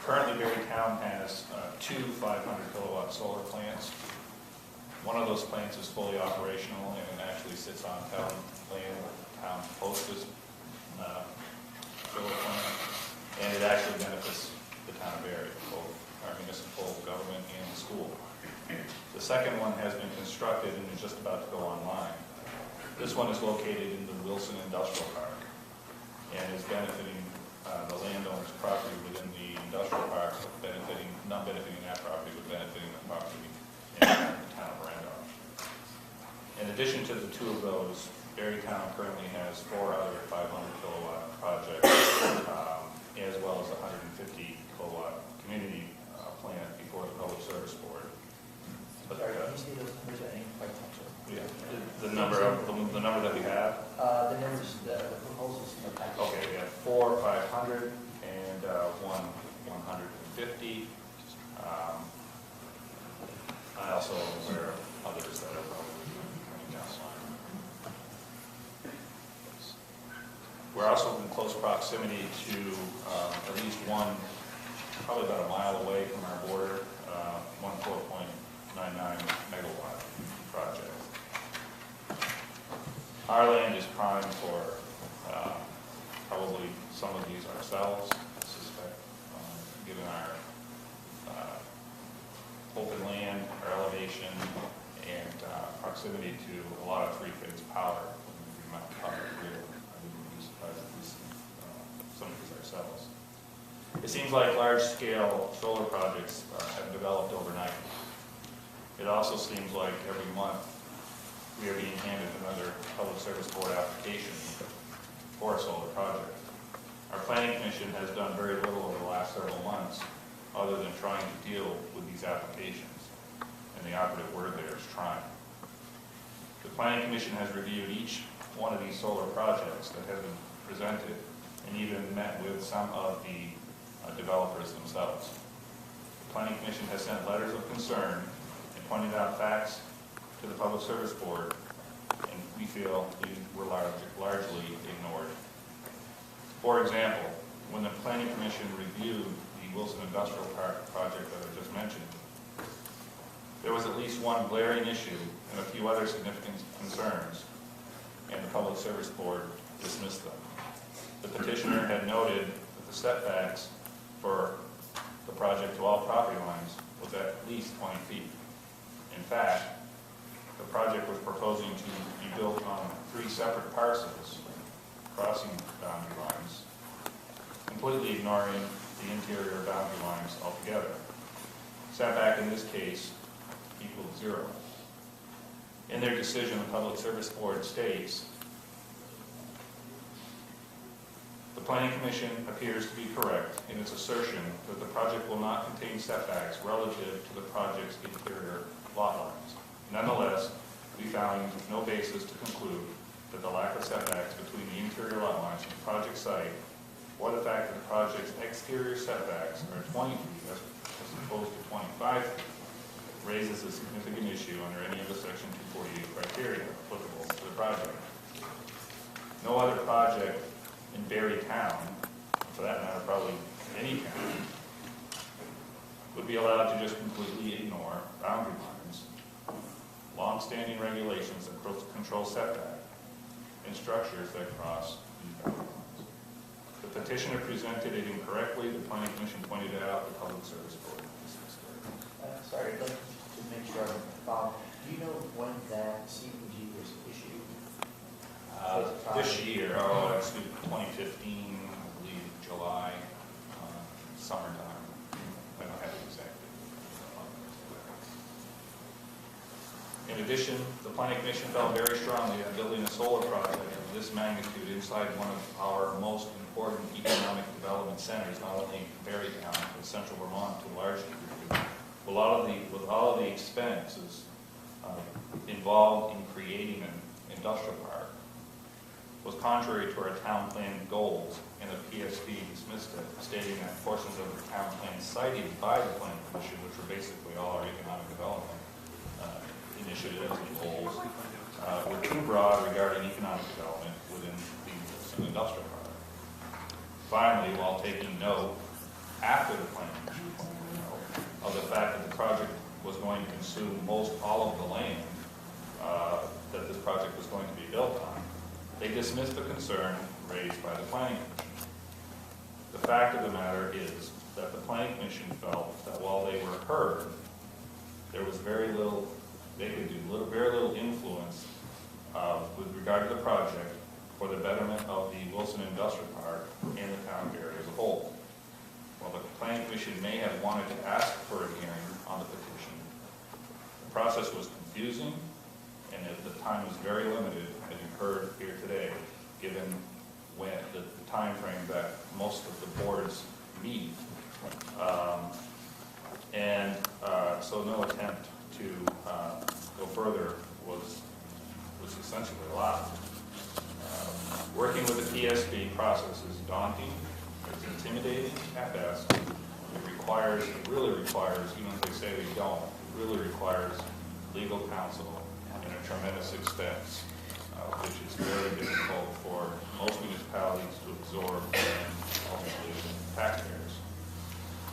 Currently, Berrytown has two 500-kilowatt solar plants. One of those plants is fully operational and it actually sits on town land, town closest solar plant, and it actually benefits the town of Berry, both our municipal government and the school. The second one has been constructed and is just about to go online. This one is located in the Wilson Industrial Park and is benefiting the landowner's property within the industrial park, not benefiting that property, but benefiting the property in the town of Randolph. In addition to the two of those, Berrytown currently has 4 other 500-kilowatt projects, as well as a 150-kilowatt community plant before the Public Service Board. But Sorry, can you say those numbers? I didn't quite catch it. yeah, the number that we have. The numbers, the proposals in the package. Okay, we have 4 500 and 1 150. I also am aware of others that are coming down the line. We're also in close proximity to at least one, probably about a mile away from our border, 4.99 megawatt project. Our land is primed for probably some of these ourselves, I suspect, given our open land, our elevation, and proximity to a lot of three-phase power. The amount of power here, I wouldn't be surprised if we see some of these ourselves. It seems like large-scale solar projects have developed overnight. It also seems like every month we are being handed another Public Service Board application for a solar project. Our Planning Commission has done very little over the last several months other than trying to deal with these applications. And the operative word there is trying. The Planning Commission has reviewed each one of these solar projects that have been presented and even met with some of the developers themselves. The Planning Commission has sent letters of concern and pointed out facts to the Public Service Board and we feel these were largely ignored. For example, when the Planning Commission reviewed the Wilson Industrial Park project that I just mentioned, there was at least one glaring issue and a few other significant concerns, and the Public Service Board dismissed them. The petitioner had noted that the setbacks for the project to all property lines was at least 20 feet. In fact, the project was proposing to be built on 3 separate parcels crossing boundary lines, completely ignoring the interior boundary lines altogether. Setback in this case equaled 0. In their decision, the Public Service Board states, the Planning Commission appears to be correct in its assertion that the project will not contain setbacks relative to the project's interior lot lines. Nonetheless, we found no basis to conclude that the lack of setbacks between the interior lot lines of the project site or the fact that the project's exterior setbacks are 20 feet as opposed to 25 feet raises a significant issue under any of the Section 248 criteria applicable to the project. No other project in Barry Town, for that matter probably any town, would be allowed to just completely ignore boundary lines, long-standing regulations that control setback, and structures that cross these boundary lines. The petitioner presented it incorrectly. The Planning Commission pointed it out. The Public Service Board dismissed it. Sorry, I'd like to make sure I'm following. Do you know when that CPG was issued? This year, 2015, I believe, July, summertime. I don't have it exactly. In addition, the Planning Commission felt very strongly that building a solar project of this magnitude inside one of our most important economic development centers, not only Barry Town, but central Vermont to a large degree, with all of the expenses involved in creating an industrial park, was contrary to our town plan goals, and the PSB dismissed it, stating that portions of the town plan cited by the Planning Commission, which were basically all our economic development initiatives and goals, were too broad regarding economic development within the industrial park. Finally, while taking note, after the Planning Commission pointed out, of the fact that the project was going to consume most all of the land that this project was going to be built on, they dismissed the concern raised by the Planning Commission. The fact of the matter is that the Planning Commission felt that while they were heard, there was very little, they could do very little influence with regard to the project for the betterment of the Wilson Industrial Park and the town area as a whole. While the Planning Commission may have wanted to ask for a hearing on the petition, the process was confusing and the time was very limited, as you've heard here today, given when the time frame that most of the boards meet. So no attempt to go further was essentially allowed. Working with the PSB process is daunting, it's intimidating at best. It really requires, even if they say they don't, it really requires legal counsel and a tremendous expense, which is very difficult for most municipalities to absorb and ultimately taxpayers.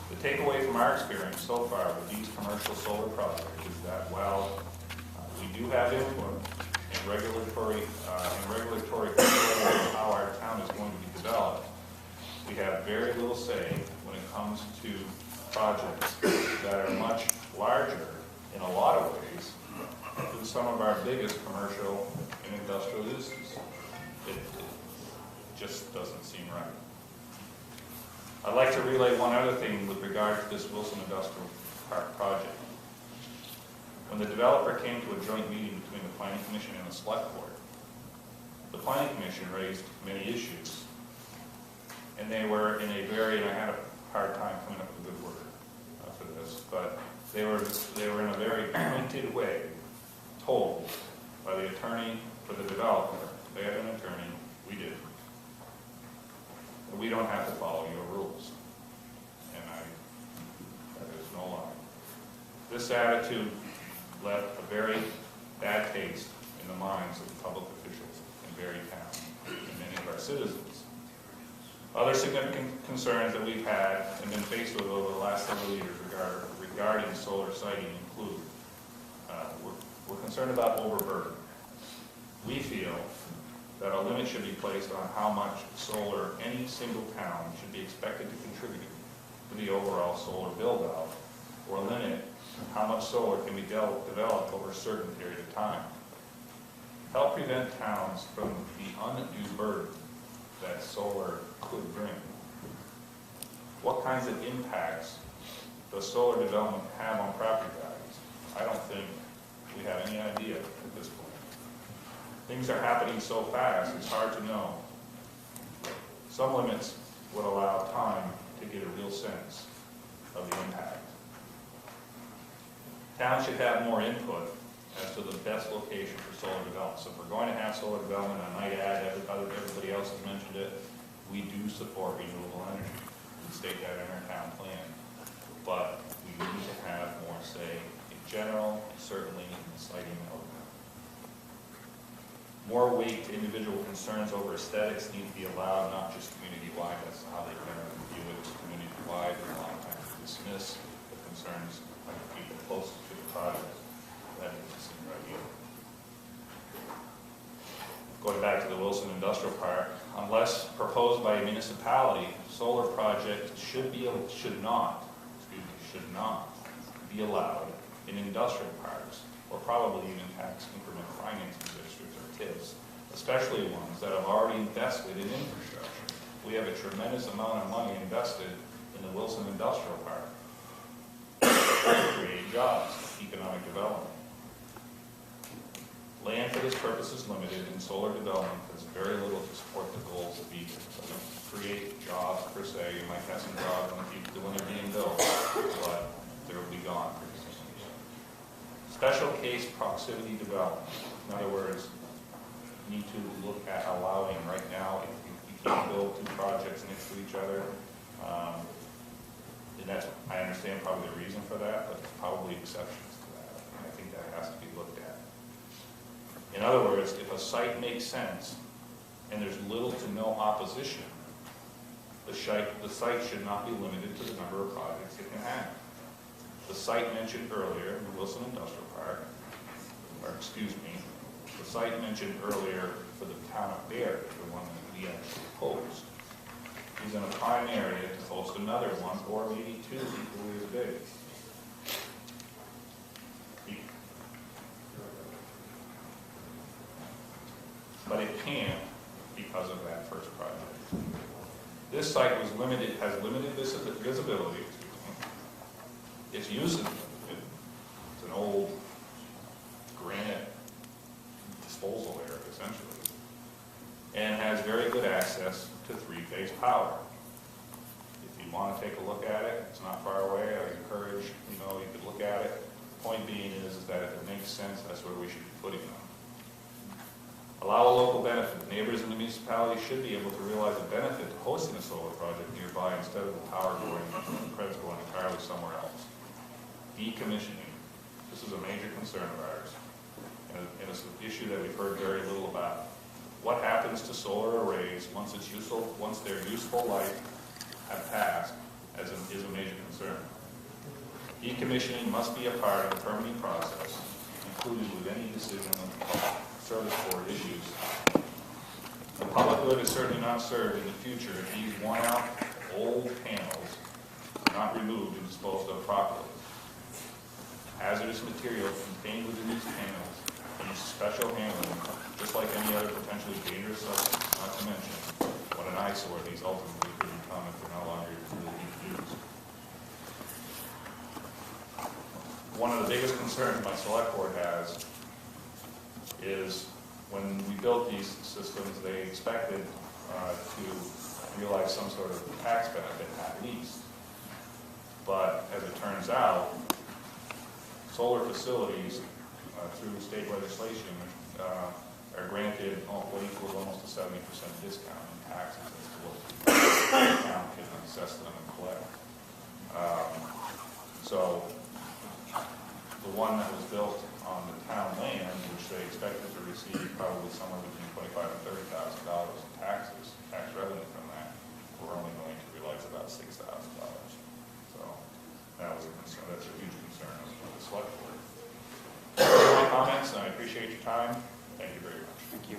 The takeaway from our experience so far with these commercial solar projects is that while we do have input in regulatory control of how our town is going to be developed, we have very little say when it comes to projects that are much larger in a lot of ways than some of our biggest commercial and industrial uses. It just doesn't seem right. I'd like to relay one other thing with regard to this Wilson Industrial Park project. When the developer came to a joint meeting between the Planning Commission and the Select Board, the Planning Commission raised many issues, and they were in a very, and I had a hard time coming up with a good word for this, but they were in a very pointed way told by the attorney for the developer, they had an attorney, we did, that we don't have to follow your rules. And that is no lie. This attitude left a very bad taste in the minds of the public officials in Berry Town and many of our citizens. Other significant concerns that we've had and been faced with over the last several years regarding solar siting include, we're concerned about overburden. We feel that a limit should be placed on how much solar any single town should be expected to contribute to the overall solar build-out, or limit how much solar can be developed over a certain period of time. Help prevent towns from the undue burden that solar could bring. What kinds of impacts does solar development have on property values? I don't think we have any idea at this point. Things are happening so fast, it's hard to know. Some limits would allow time to get a real sense of the impact. Towns should have more input as to the best location for solar development. So if we're going to have solar development, I might add, everybody else has mentioned it, we do support renewable energy. We state that in our town plan. But we need to have more say in general, certainly in the siting element. More weight to individual concerns over aesthetics need to be allowed, not just community-wide. That's how they generally view it, community-wide, and a lot of times dismiss the concerns of the people closest to the project. That is the same right here. Going back to the Wilson Industrial Park, unless proposed by a municipality, solar projects should not be allowed in industrial parks, or probably even tax increment financing districts or TIFs, especially ones that have already invested in infrastructure. We have a tremendous amount of money invested in the Wilson Industrial Park to create jobs, economic development. Land for this purpose is limited, and solar development does very little to support the goals of either. It doesn't create jobs per se. You might have some jobs when they're being built, but they will be gone pretty soon. Special case proximity development. In other words, you need to look at allowing right now, if you can't build two projects next to each other, and that's, I understand probably the reason for that, but there's probably exceptions to that, and I think that has to be looked at. In other words, if a site makes sense and there's little to no opposition, the site should not be limited to the number of projects it can have. The site mentioned earlier, the Wilson Industrial Park, or excuse me, the site mentioned earlier for the town of Berry, the one that we actually proposed, is in a prime area to host another one, or maybe two equally as big. But it can't because of that first project. This site has limited visibility. Its use is limited. It's an old granite disposal area, essentially, and has very good access to three-phase power. If you want to take a look at it, it's not far away. I encourage, you could look at it. The point being is that if it makes sense, that's where we should be putting them. Allow a local benefit. Neighbors in the municipality should be able to realize a benefit to hosting a solar project nearby instead of the power credits going entirely somewhere else. Decommissioning. This is a major concern of ours, and it's an issue that we've heard very little about. What happens to solar arrays once their useful life have passed is a major concern. Decommissioning must be a part of the permitting process, included with any decision on public service board issues. The public good is certainly not served in the future if these worn-out old panels are not removed and disposed of properly. Hazardous material contained within these panels needs special handling, just like any other potentially dangerous substance, not to mention what an eyesore these ultimately could become if they're no longer really being used. One of the biggest concerns my select board has is when we built these systems, they expected to realize some sort of tax benefit at least. But as it turns out, solar facilities through state legislation are granted what equals almost a 70% discount in taxes as to what the town can assess them and collect. So the one that was built on the town land, which they expected to receive probably somewhere between $25,000 and $30,000 in tax revenue from that, we're only going to realize about $6,000. So that was a concern, that's a huge concern for the select board. Those are my comments, and I appreciate your time. Thank you very much. Thank you.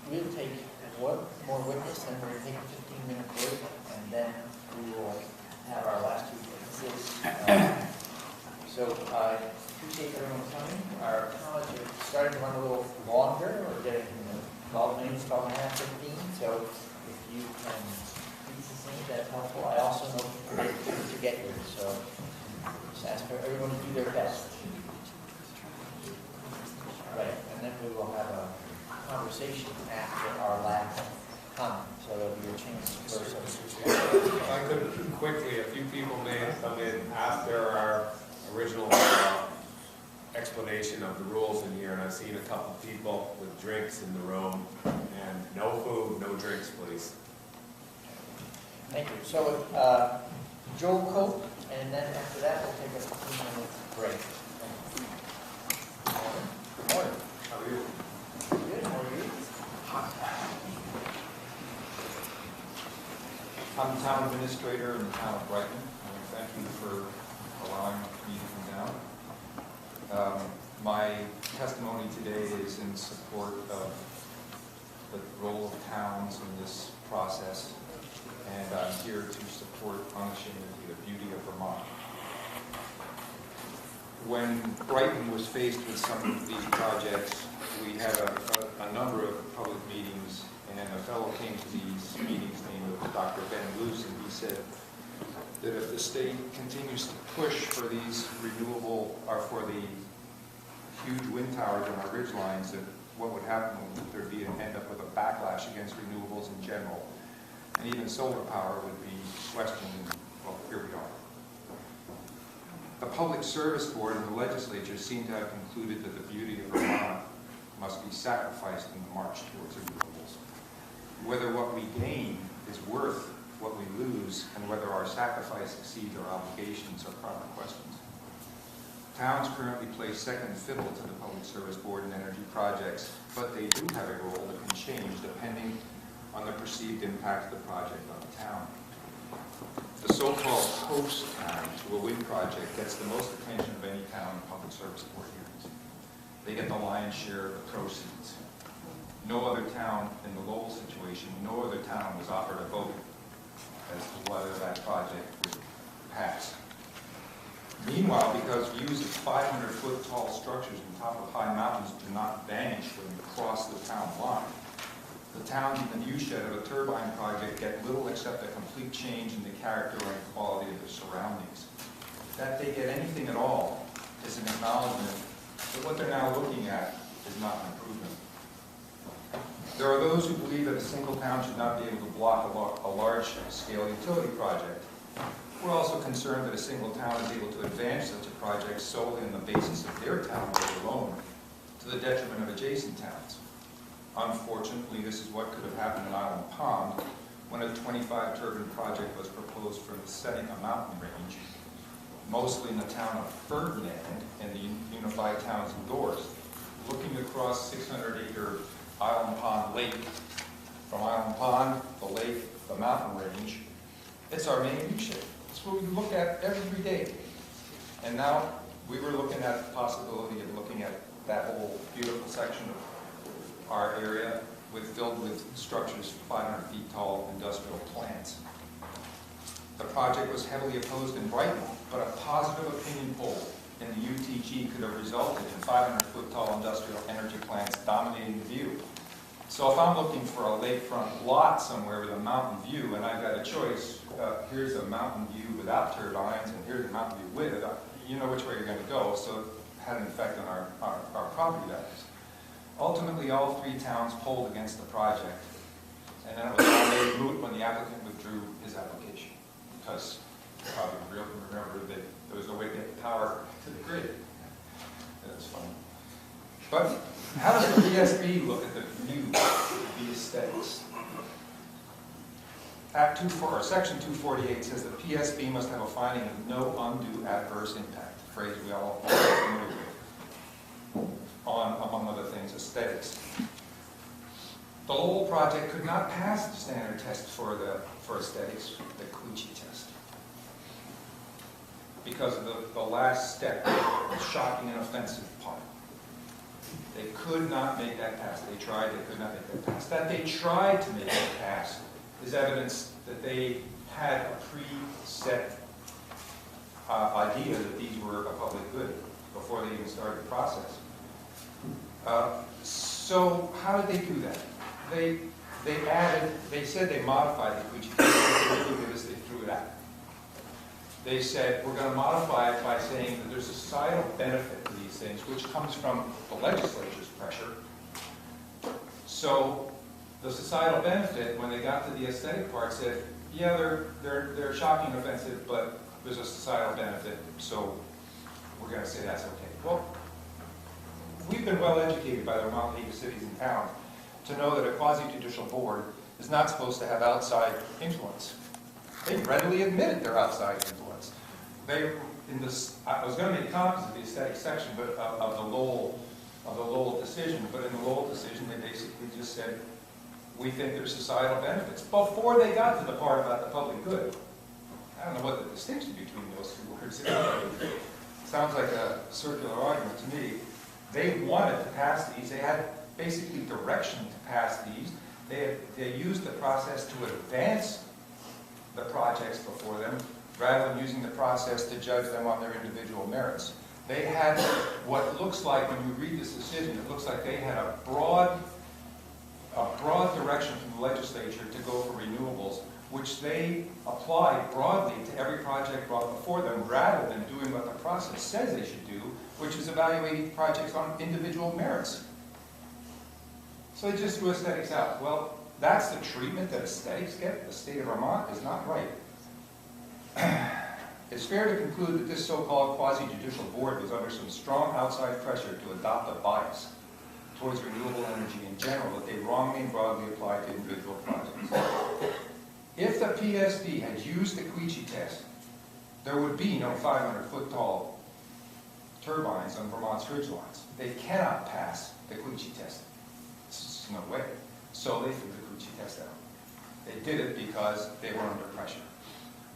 We'll take one more witness, and we'll take a 15-minute break, and then we will have our last two witnesses. So I appreciate everyone coming. Our college is starting to run a little longer. We're getting 12 minutes, 12 and a half, 15. So if you can please see, that's helpful. I also know to get here, so just ask for everyone to do their best. Right, and then we will have a conversation after our last comment, so there'll be a chance for some. If I could quickly, a few people may have come in after our original explanation of the rules in here, and I've seen a couple people with drinks in the room, and no food, no drinks, please. Thank you. So, Joel Cope, and then after that, we'll take a 15-minute break. Good morning. How are you? Good, how are you? I'm the town administrator in the town of Brighton, and thank you for allowing me to come down. My testimony today is in support of the role of towns in this process, and I'm here to support unashamedly the beauty of Vermont. When Brighton was faced with some of these projects, we had a number of public meetings, and a fellow came to these meetings named Dr. Ben Luce, and he said that if the state continues to push for these renewable, or for the huge wind towers on our ridge lines, that what would happen would there'd be an end up with a backlash against renewables in general, and even solar power would be questioned, and well, here we are. The Public Service Board and the legislature seem to have concluded that the beauty of Vermont must be sacrificed in the march towards renewables. Whether what we gain is worth what we lose, and whether our sacrifice exceeds our obligations are proper questions. Towns currently play second fiddle to the Public Service Board in energy projects, but they do have a role that can change depending on the perceived impact of the project on the town. The so-called host town to a wind project gets the most attention of any town in Public Service Board hearings. They get the lion's share of the proceeds. No other town in the Lowell situation, no other town was offered a vote as to whether that project would pass. Meanwhile, because views of 500-foot tall structures on top of high mountains do not vanish when you cross the town line, the towns in the viewshed of a turbine project get little except a complete change in the character and quality of their surroundings. That they get anything at all is an acknowledgement that what they're now looking at is not an improvement. There are those who believe that a single town should not be able to block a large-scale utility project. We're also concerned that a single town is able to advance such a project solely on the basis of their town alone, to the detriment of adjacent towns. Unfortunately, this is what could have happened in Island Pond when a 25-turbine project was proposed for the setting a mountain range, mostly in the town of Ferdinand and the Unified Towns Indoors, looking across 600-acre Island Pond Lake. From Island Pond, the lake, the mountain range, it's our main viewshed. It's what we look at every day. And now we were looking at the possibility of looking at that whole beautiful section of our area filled with structures 500 feet tall industrial plants. The project was heavily opposed in Brighton, but a positive opinion poll in the UTG could have resulted in 500-foot tall industrial energy plants dominating the view. So if I'm looking for a lakefront lot somewhere with a mountain view, and I've got a choice, here's a mountain view without turbines, and here's a mountain view with it, you know which way you're going to go, so it had an effect on our property values. Ultimately, all three towns polled against the project, and then it was all made moot when the applicant withdrew his application, because you probably remember that there was no way to get the power to the grid. That's funny. But how does the VSB look at the view, the aesthetics? Section 248 says the PSB must have a finding of no undue adverse impact, a phrase we all are familiar with, on, among other things, aesthetics. The Lowell project could not pass the standard test for aesthetics, the Cucci test, because of the last step, the shocking and offensive part. They could not make that pass. They tried, they could not make that pass. That they tried to make it pass is evidence that they had a preset idea that these were a public good before they even started the process. So how did they do that? They said they modified the Cucci test, they threw it out. They said, we're going to modify it by saying that there's a societal benefit to these things, which comes from the legislature's pressure. So the societal benefit, when they got to the aesthetic part, said, yeah, they're shocking and offensive, but there's a societal benefit, so we're going to say that's okay. Well, we've been well educated by the Vermont League of Cities and Towns to know that a quasi-judicial board is not supposed to have outside influence. They readily admitted their outside influence. I was going to make copies of the aesthetic section, but of the Lowell decision. But in the Lowell decision, they basically just said, we think there's societal benefits before they got to the part about the public good. I don't know what the distinction between those two words is. Sounds like a circular argument to me. They wanted to pass these. They had basically direction to pass these. They used the process to advance the projects before them, rather than using the process to judge them on their individual merits. They had what looks like, when you read this decision, it looks like they had a broad direction from the legislature to go for renewables, which they applied broadly to every project brought before them, rather than doing what the process says they should do, which is evaluating projects on individual merits. So they just threw aesthetics out. Well, that's the treatment that aesthetics get. The state of Vermont is not right. It's fair to conclude that this so-called quasi-judicial board was under some strong outside pressure to adopt a bias towards renewable energy in general that they wrongly and broadly applied to individual projects. If the PSB had used the Cucci test, there would be no 500-foot tall turbines on Vermont's ridge lines. They cannot pass the Cucci test. There's no way. So they threw the Cucci test out. They did it because they were under pressure.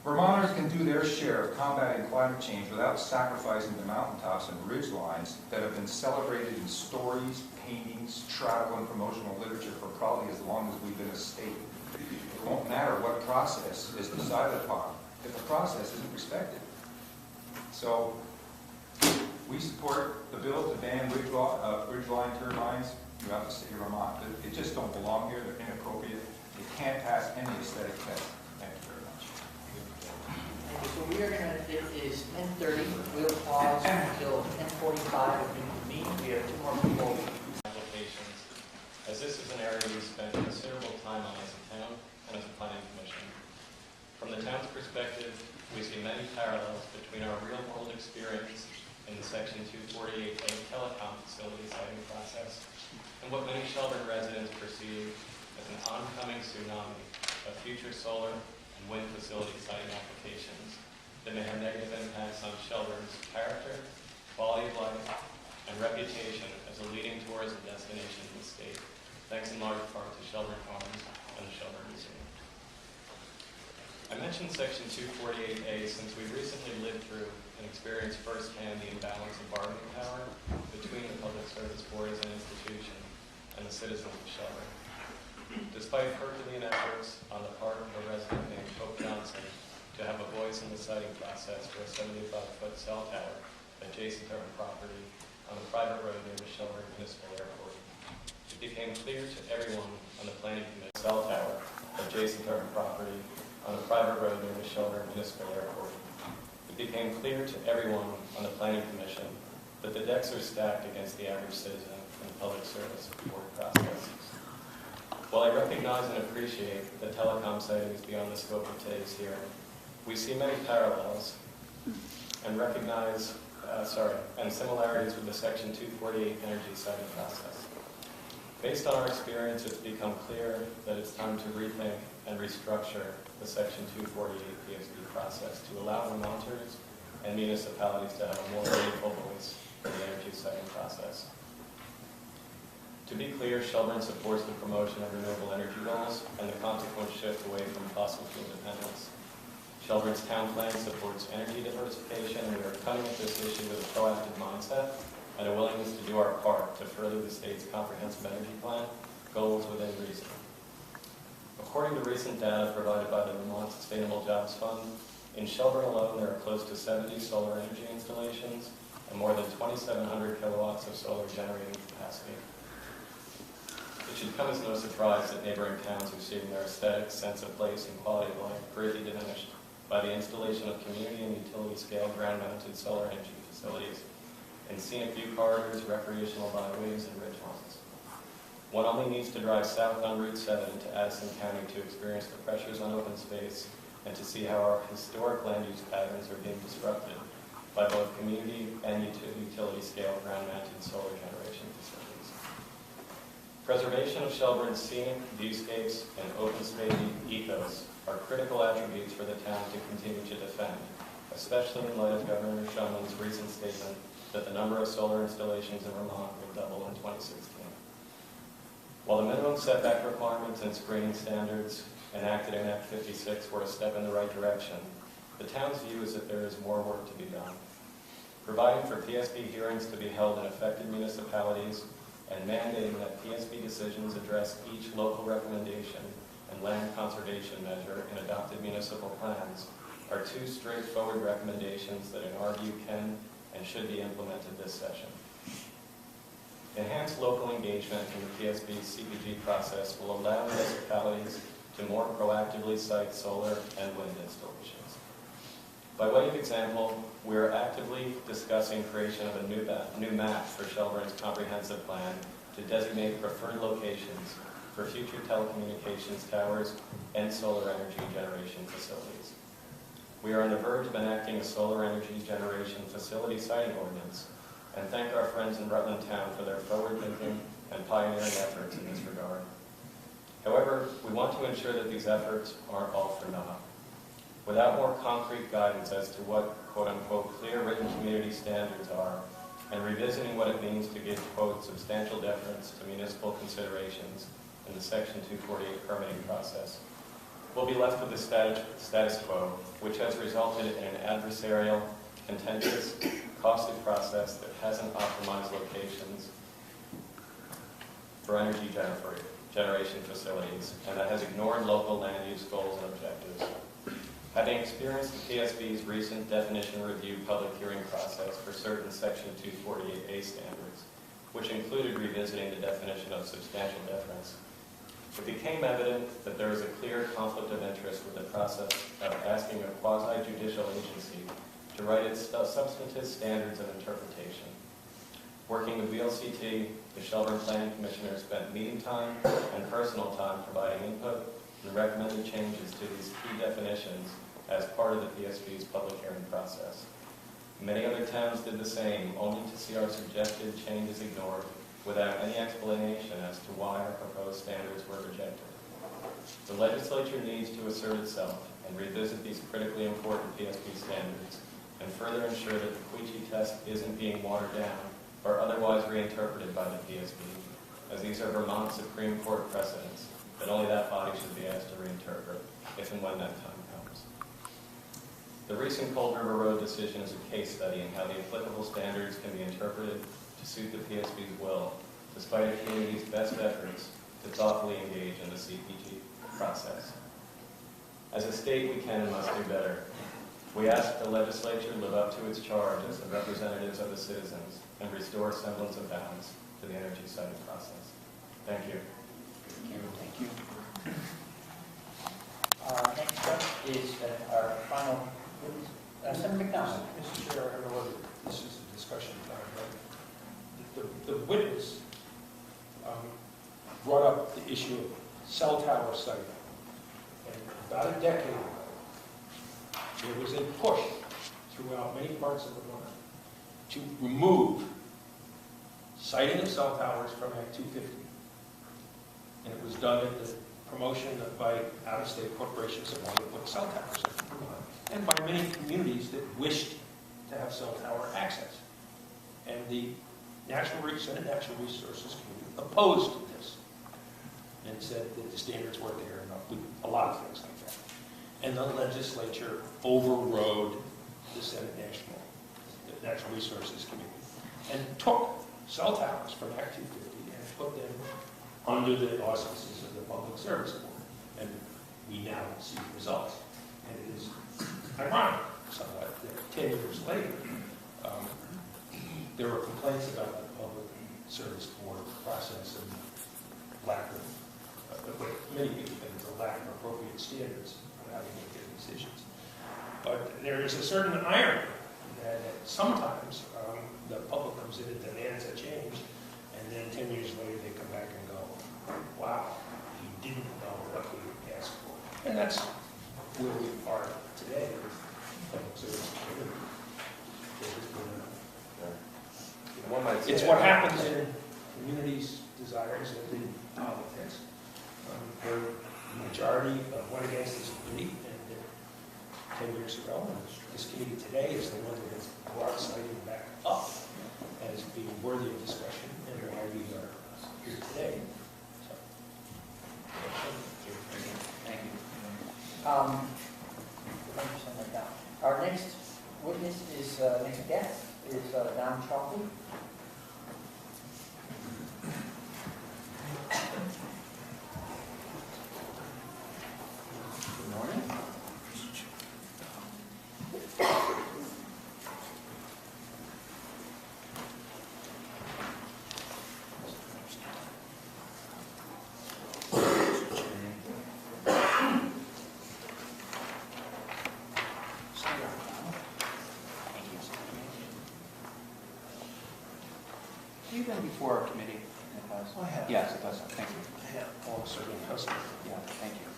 Vermonters can do their share of combating climate change without sacrificing the mountaintops and ridge lines that have been celebrated in stories, paintings, travel, and promotional literature for probably as long as we've been a state. It won't matter what process is decided upon if the process isn't respected. So we support the bill to ban ridgeline turbines throughout the state of Vermont. They just don't belong here. They're inappropriate. They can't pass any aesthetic test. Thank you very much. So we are gonna, it is 10:30, we'll pause until 10:45 if we meet. We have 2 more people. Applications, as this is an area we spend considerable time on as a town and as a planning commission. From the town's perspective, we see many parallels between our real-world experience in the Section 248A telecom facility siting process and what many Shelburne residents perceive as an oncoming tsunami of future solar and wind facility siting applications that may have negative impacts on Shelburne's character, quality of life, and reputation as a leading tourism destination in the state, thanks in large part to Shelburne Farms and the Shelburne Museum. I mentioned Section 248A since we recently lived through and experienced firsthand the imbalance of bargaining power between the Public Service Board as an institution and the citizens of Shelburne. Despite Herculean efforts on the part of a resident named Hope Johnson to have a voice in the siting process for a 75-foot cell tower adjacent to her property on a private road near the Shelburne Municipal Airport, it became clear to everyone on the planning commission cell tower adjacent to her property on a private road near the Shelburne Municipal Airport. It became clear to everyone on the planning commission that the decks are stacked against the average citizen in the public service board process. While I recognize and appreciate that telecom siting is beyond the scope of today's hearing, we see many parallels and and similarities with the Section 248 energy siting process. Based on our experience, it's become clear that it's time to rethink and restructure the Section 248 PSB process to allow Vermonters and municipalities to have a more meaningful voice in the energy siting process. To be clear, Shelburne supports the promotion of renewable energy goals and the consequent shift away from fossil fuel dependence. Shelburne's town plan supports energy diversification, and we are coming at this issue with a proactive mindset and a willingness to do our part to further the state's comprehensive energy plan goals within reason. According to recent data provided by the Vermont Sustainable Jobs Fund, in Shelburne alone there are close to 70 solar energy installations and more than 2,700 kilowatts of solar generating capacity. It should come as no surprise that neighboring towns are seeing their aesthetic, sense of place, and quality of life greatly diminished by the installation of community and utility-scale ground-mounted solar energy facilities in scenic view corridors, recreational byways, and ridgelines. One only needs to drive south on Route 7 to Addison County to experience the pressures on open space and to see how our historic land use patterns are being disrupted by both community and utility-scale ground-mounted solar generation facilities. Preservation of Shelburne's scenic viewscapes and open space ethos are critical attributes for the town to continue to defend, especially in light of Governor Shumlin's recent statement that the number of solar installations in Vermont will double in 2016. While the minimum setback requirements and screening standards enacted in Act 56 were a step in the right direction, the town's view is that there is more work to be done. Providing for PSB hearings to be held in affected municipalities and mandating that PSB decisions address each local recommendation and land conservation measure in adopted municipal plans are two straightforward recommendations that in our view can and should be implemented this session. Enhanced local engagement in the PSB CPG process will allow municipalities to more proactively site solar and wind installations. By way of example, we are actively discussing creation of a new map for Shelburne's comprehensive plan to designate preferred locations for future telecommunications towers and solar energy generation facilities. We are on the verge of enacting a solar energy generation facility siting ordinance and thank our friends in Rutland Town for their forward-thinking and pioneering efforts in this regard. However, we want to ensure that these efforts aren't all for naught. Without more concrete guidance as to what, quote-unquote, clear written community standards are, and revisiting what it means to give, quote, substantial deference to municipal considerations in the Section 248 permitting process, we'll be left with the status quo, which has resulted in an adversarial, contentious, costly process that hasn't optimized locations for energy generation facilities and that has ignored local land use goals and objectives. Having experienced the PSB's recent definition review public hearing process for certain Section 248A standards, which included revisiting the definition of substantial deference, it became evident that there is a clear conflict of interest with the process of asking a quasi-judicial agency to write its substantive standards of interpretation. Working with VLCT, the Shelburne Planning Commissioner spent meeting time and personal time providing input and recommended changes to these key definitions as part of the PSB's public hearing process. Many other towns did the same, only to see our suggested changes ignored without any explanation as to why our proposed standards were rejected. The legislature needs to assert itself and revisit these critically important PSB standards and further ensure that the Queechee test isn't being watered down or otherwise reinterpreted by the PSB, as these are Vermont Supreme Court precedents that only that body should be asked to reinterpret if and when that time comes. The recent Cold River Road decision is a case study in how the applicable standards can be interpreted to suit the PSB's will, despite a community's best efforts to thoughtfully engage in the CPG process. As a state, we can and must do better. We ask the legislature live up to its charge as the representatives of the citizens and restore semblance of balance to the energy siting process. Thank you. Thank you. Next up is our final witness, Senator McDonald. Mr. Chair, I don't know whether this is a discussion time, but the witness brought up the issue of cell tower siting. And about a decade ago, there was a push throughout many parts of Vermont to remove siting of cell towers from Act 250 And it was done at the promotion by out-of-state corporations that wanted to put cell towers in Vermont, and by many communities that wished to have cell tower access. And the Senate Natural Resources Committee opposed this and said that the standards weren't there enough, a lot of things like that. And the legislature overrode the Senate Natural Resources Committee and took cell towers from Act 250 and put them under the auspices of the Public Service Board. And we now see the results. And it is ironic, somewhat, that 10 years later, there were complaints about the Public Service Board process and lack of, what many people think is a lack of appropriate standards for how to make their decisions. But there is a certain irony that sometimes the public comes in and demands a change, and then 10 years later they come back and go, wow, you didn't know what we asked for. And that's where we are today with public service community. It's what happens in communities' desires and in politics. Where the majority went against this committee 10 years ago, and this committee today is the one that has brought citing back up as being worthy of discussion and why we are here today. So, Thank you. Our next witness is, next guest is Don Chalky. Good morning. You've been before our committee in the past? I have. Yes, it does. Thank you. I have also been Yeah, thank you.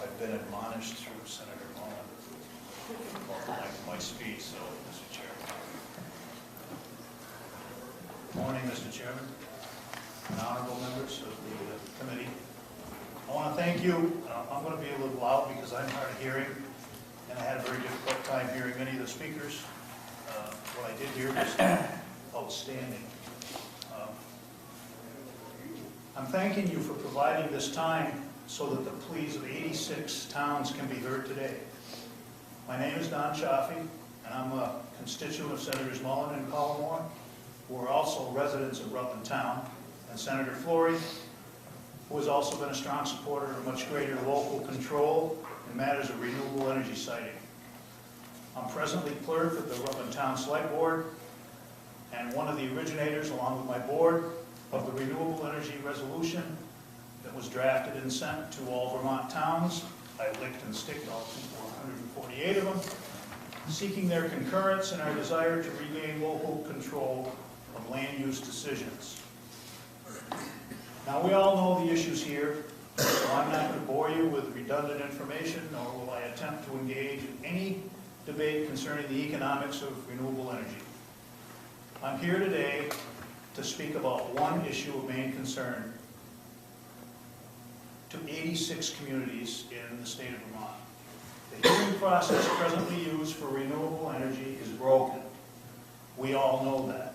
I've been admonished through Senator Mullen about my speech, so, Mr. Chairman. Morning, Mr. Chairman, and honorable members of the committee. I want to thank you. I'm going to be a little loud because I'm hard of hearing, and I had a very difficult time hearing many of the speakers. What I did hear was outstanding. I'm thanking you for providing this time so that the pleas of 86 towns can be heard today. My name is Don Chaffee, and I'm a constituent of Senators Mullen and Collmore, who are also residents of Rutland Town, and Senator Flory, who has also been a strong supporter of much greater local control in matters of renewable energy siting. I'm presently clerk of the Rutland Town Select Board, and one of the originators, along with my board, of the renewable energy resolution that was drafted and sent to all Vermont towns. I licked and sticked all 148 of them, seeking their concurrence in our desire to regain local control of land use decisions. Now, we all know the issues here, so I'm not going to bore you with redundant information, nor will I attempt to engage in any debate concerning the economics of renewable energy. I'm here today to speak about one issue of main concern to 86 communities in the state of Vermont. The hearing process presently used for renewable energy is broken. We all know that.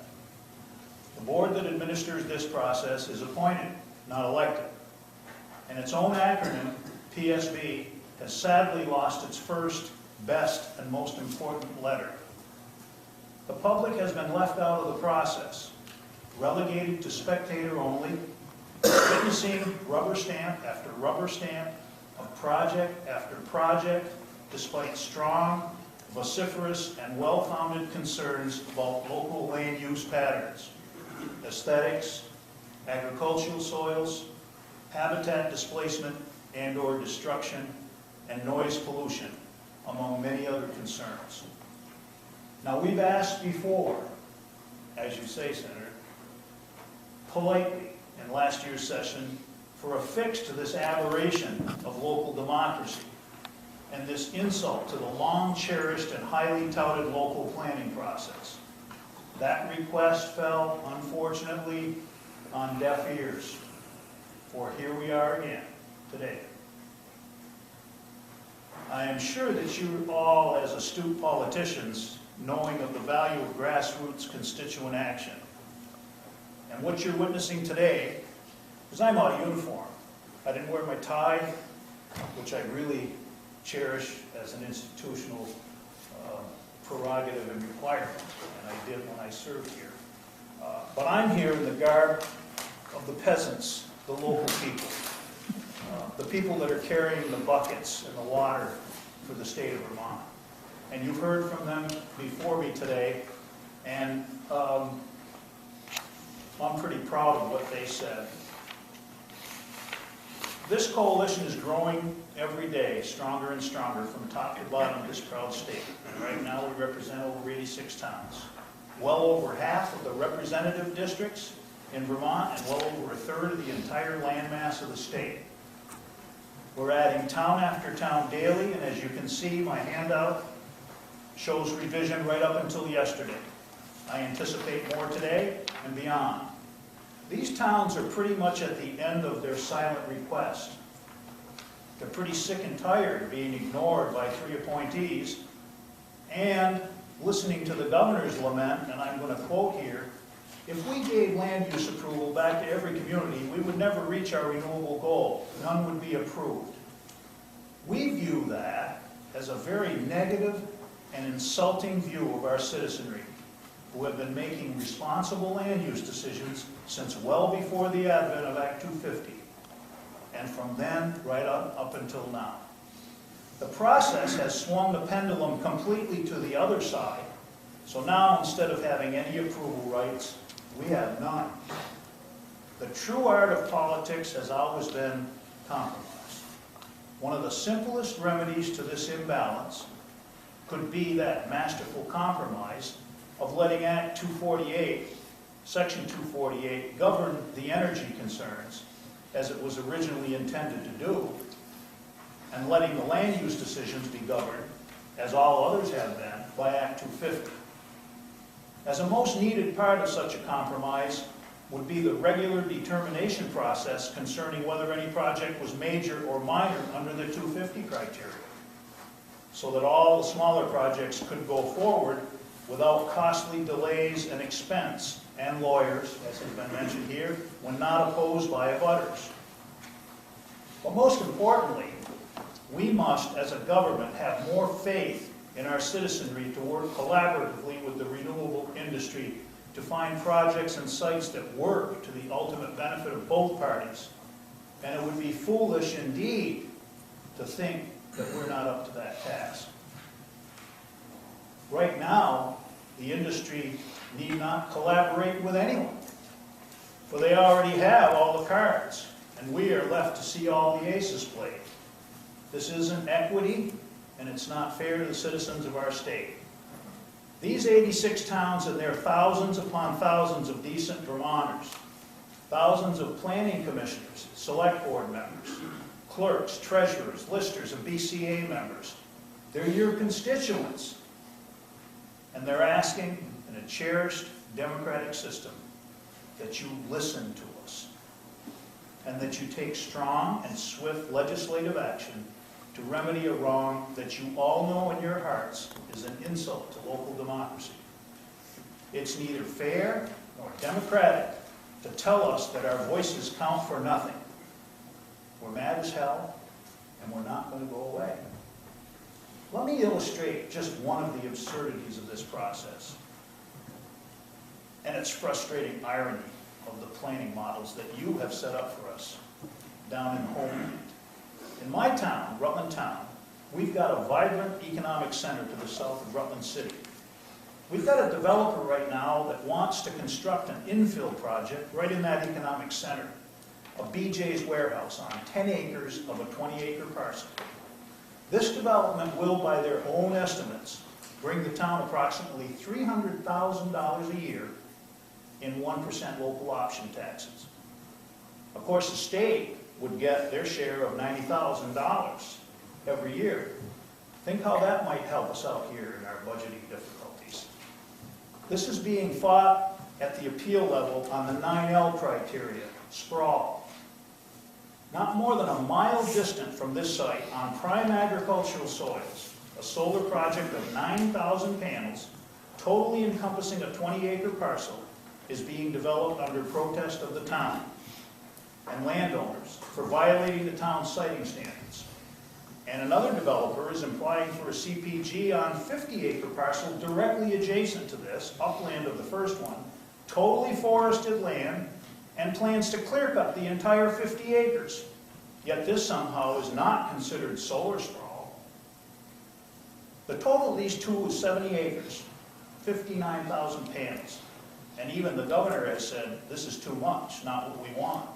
The board that administers this process is appointed, not elected. And its own acronym, PSB, has sadly lost its first, best, and most important letter. The public has been left out of the process, relegated to spectator only, witnessing rubber stamp after rubber stamp of project after project, despite strong, vociferous, and well-founded concerns about local land use patterns, aesthetics, agricultural soils, habitat displacement and/or destruction, and noise pollution, among many other concerns. Now, we've asked before, as you say, Senator, politely in last year's session for a fix to this aberration of local democracy and this insult to the long-cherished and highly touted local planning process. That request fell, unfortunately, on deaf ears. for here we are again, today. I am sure that you all, as astute politicians, knowing of the value of grassroots constituent action, and what you're witnessing today, because I'm out of uniform. I didn't wear my tie, which I really cherish as an institutional prerogative and requirement, and I did when I served here. But I'm here in the garb of the peasants, the local people, the people that are carrying the buckets and the water for the state of Vermont. And you've heard from them before me today, and I'm pretty proud of what they said. This coalition is growing every day, stronger and stronger from top to bottom of this proud state. And right now we represent over 86 towns. Well over half of the representative districts in Vermont and well over a third of the entire landmass of the state. We're adding town after town daily, and as you can see, my handout shows revision right up until yesterday. I anticipate more today and beyond. These towns are pretty much at the end of their silent request. They're pretty sick and tired of being ignored by 3 appointees and listening to the governor's lament, and I'm going to quote here, if we gave land use approval back to every community, we would never reach our renewable goal. None would be approved. We view that as a very negative and insulting view of our citizenry, who have been making responsible land use decisions since well before the advent of Act 250, and from then right up until now. The process has swung the pendulum completely to the other side, so now instead of having any approval rights, we have none. The true art of politics has always been compromise. One of the simplest remedies to this imbalance could be that masterful compromise of letting Act 248, Section 248, govern the energy concerns as it was originally intended to do, and letting the land use decisions be governed, as all others have been, by Act 250. As a most needed part of such a compromise would be the regular determination process concerning whether any project was major or minor under the 250 criteria, so that all the smaller projects could go forward without costly delays and expense, and lawyers, as has been mentioned here, when not opposed by abutters. But most importantly, we must, as a government, have more faith in our citizenry to work collaboratively with the renewable industry to find projects and sites that work to the ultimate benefit of both parties. And it would be foolish indeed to think that we're not up to that task. Right now, the industry need not collaborate with anyone, for they already have all the cards, and we are left to see all the aces played. This isn't equity, and it's not fair to the citizens of our state. These 86 towns and their thousands upon thousands of decent Vermonters, thousands of planning commissioners, select board members, clerks, treasurers, listers, and BCA members, they're your constituents. And they're asking in a cherished democratic system that you listen to us and that you take strong and swift legislative action to remedy a wrong that you all know in your hearts is an insult to local democracy. It's neither fair nor democratic to tell us that our voices count for nothing. We're mad as hell, and we're not going to go away. Let me illustrate just one of the absurdities of this process and its frustrating irony of the planning models that you have set up for us down in Homeland. In my town, Rutland Town, we've got a vibrant economic center to the south of Rutland City. We've got a developer right now that wants to construct an infill project right in that economic center, a BJ's warehouse on 10 acres of a 20-acre parcel. This development will, by their own estimates, bring the town approximately $300,000 a year in 1% local option taxes. Of course, the state would get their share of $90,000 every year. Think how that might help us out here in our budgeting difficulties. This is being fought at the appeal level on the 9L criteria, sprawl. not more than a mile distant from this site on prime agricultural soils, a solar project of 9,000 panels, totally encompassing a 20-acre parcel, is being developed under protest of the town and landowners for violating the town's siting standards. And another developer is applying for a CPG on 50-acre parcel directly adjacent to this, upland of the first one, totally forested land, and plans to clear cut the entire 50 acres. Yet this somehow is not considered solar sprawl. The total of these two is 70 acres, 59,000 panels. And even the governor has said, this is too much, not what we want.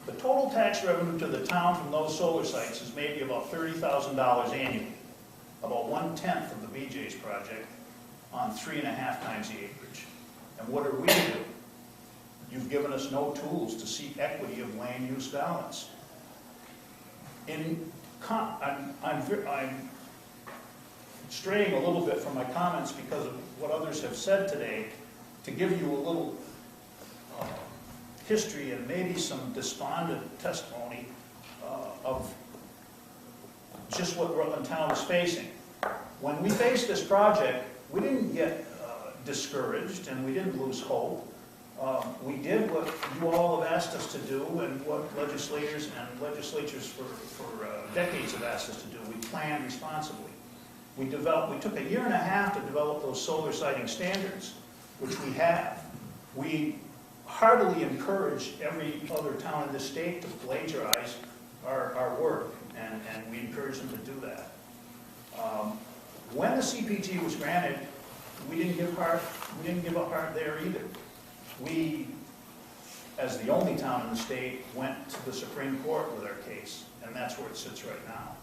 The total tax revenue to the town from those solar sites is maybe about $30,000 annually, about 1/10 of the BJ's project on 3.5 times the acreage. And what are we to do? You've given us no tools to seek equity of land use balance. I'm straying a little bit from my comments because of what others have said today, to give you a little history and maybe some despondent testimony of just what Rutland Town is facing. When we faced this project, we didn't get discouraged and we didn't lose hope. We did what you all have asked us to do and what legislators and legislatures for decades have asked us to do. We planned responsibly. We took 1.5 years to develop those solar siting standards, which we have. We heartily encourage every other town in the state to plagiarize our work, and we encourage them to do that. When the CPG was granted, we didn't give up heart there either. We, as the only town in the state, went to the Supreme Court with our case, and that's where it sits right now.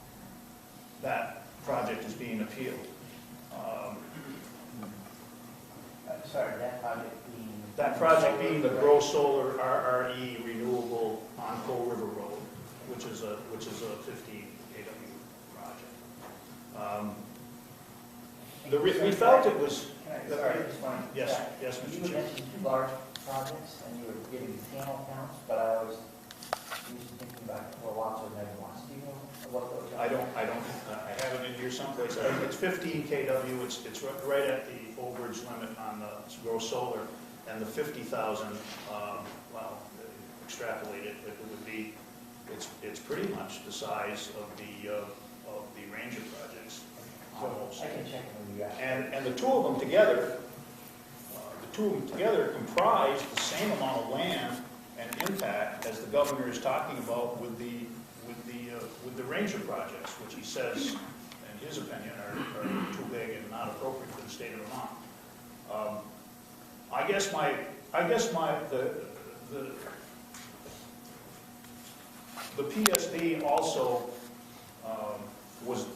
That project is being appealed. Sorry, that project being... That project being the Grow Solar RRE Renewable on Coal River Road, which is a 50 AW project. We felt it was... Yes, Mr. You Chair. mentioned 2 large projects, and you were giving panel counts, but I was thinking about, well, lots of megawatts. Do you know what those are? I have it in here someplace. It's 15 kW. It's right at the overage limit on the Grow Solar, and the 50,000. Well, extrapolate it, it would be. It's pretty much the size of the Ranger projects. Almost. I can check with you. And the two of them together, comprise the same amount of land and impact as the governor is talking about with the Ranger projects, which he says, in his opinion, are too big and not appropriate for the state of Vermont. I guess the PSB also was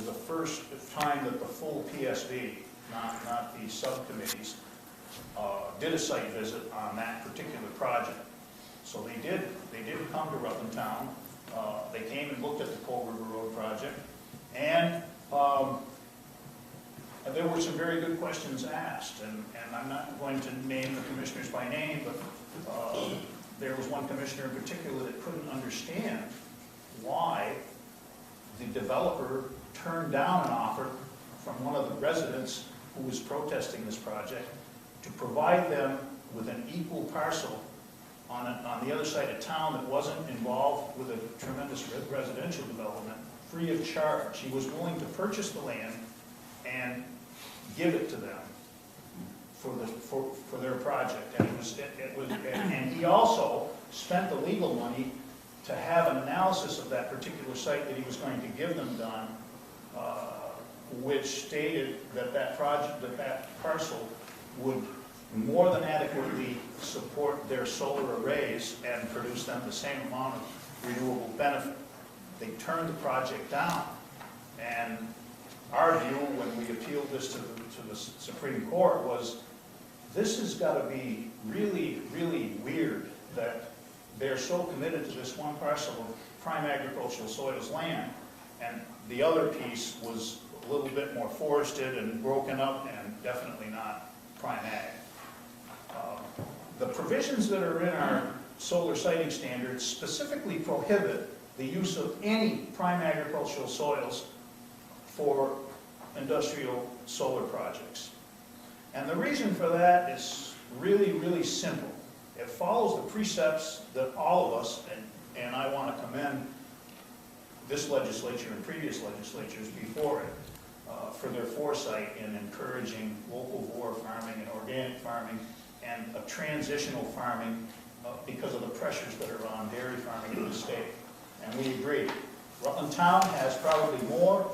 the first time that the full PSB, not the subcommittees, did a site visit on that particular project. So they did come to Rutland Town. They came and looked at the Coal River Road project, and there were some very good questions asked. And I'm not going to name the commissioners by name, but there was one commissioner in particular that couldn't understand why the developer turned down an offer from one of the residents who was protesting this project to provide them with an equal parcel on the other side of town that wasn't involved with a tremendous residential development, free of charge. He was willing to purchase the land and give it to them for their project. And he also spent the legal money to have an analysis of that particular site that he was going to give them done, which stated that that parcel would more than adequately support their solar arrays and produce them the same amount of renewable benefit. They turned the project down, and our view when we appealed this to the Supreme Court was, this has got to be really, really weird that they're so committed to this one parcel of prime agricultural soils land, and the other piece was a little bit more forested and broken up and definitely not prime ag. The provisions that are in solar siting standards specifically prohibit the use of any prime agricultural soils for industrial solar projects. And the reason for that is really, really simple. It follows the precepts that all of us, and I want to commend this legislature and previous legislatures before it, for their foresight in encouraging locavore farming and organic farming and a transitional farming because of the pressures that are on dairy farming in the state. And we agree. Rutland Town has probably more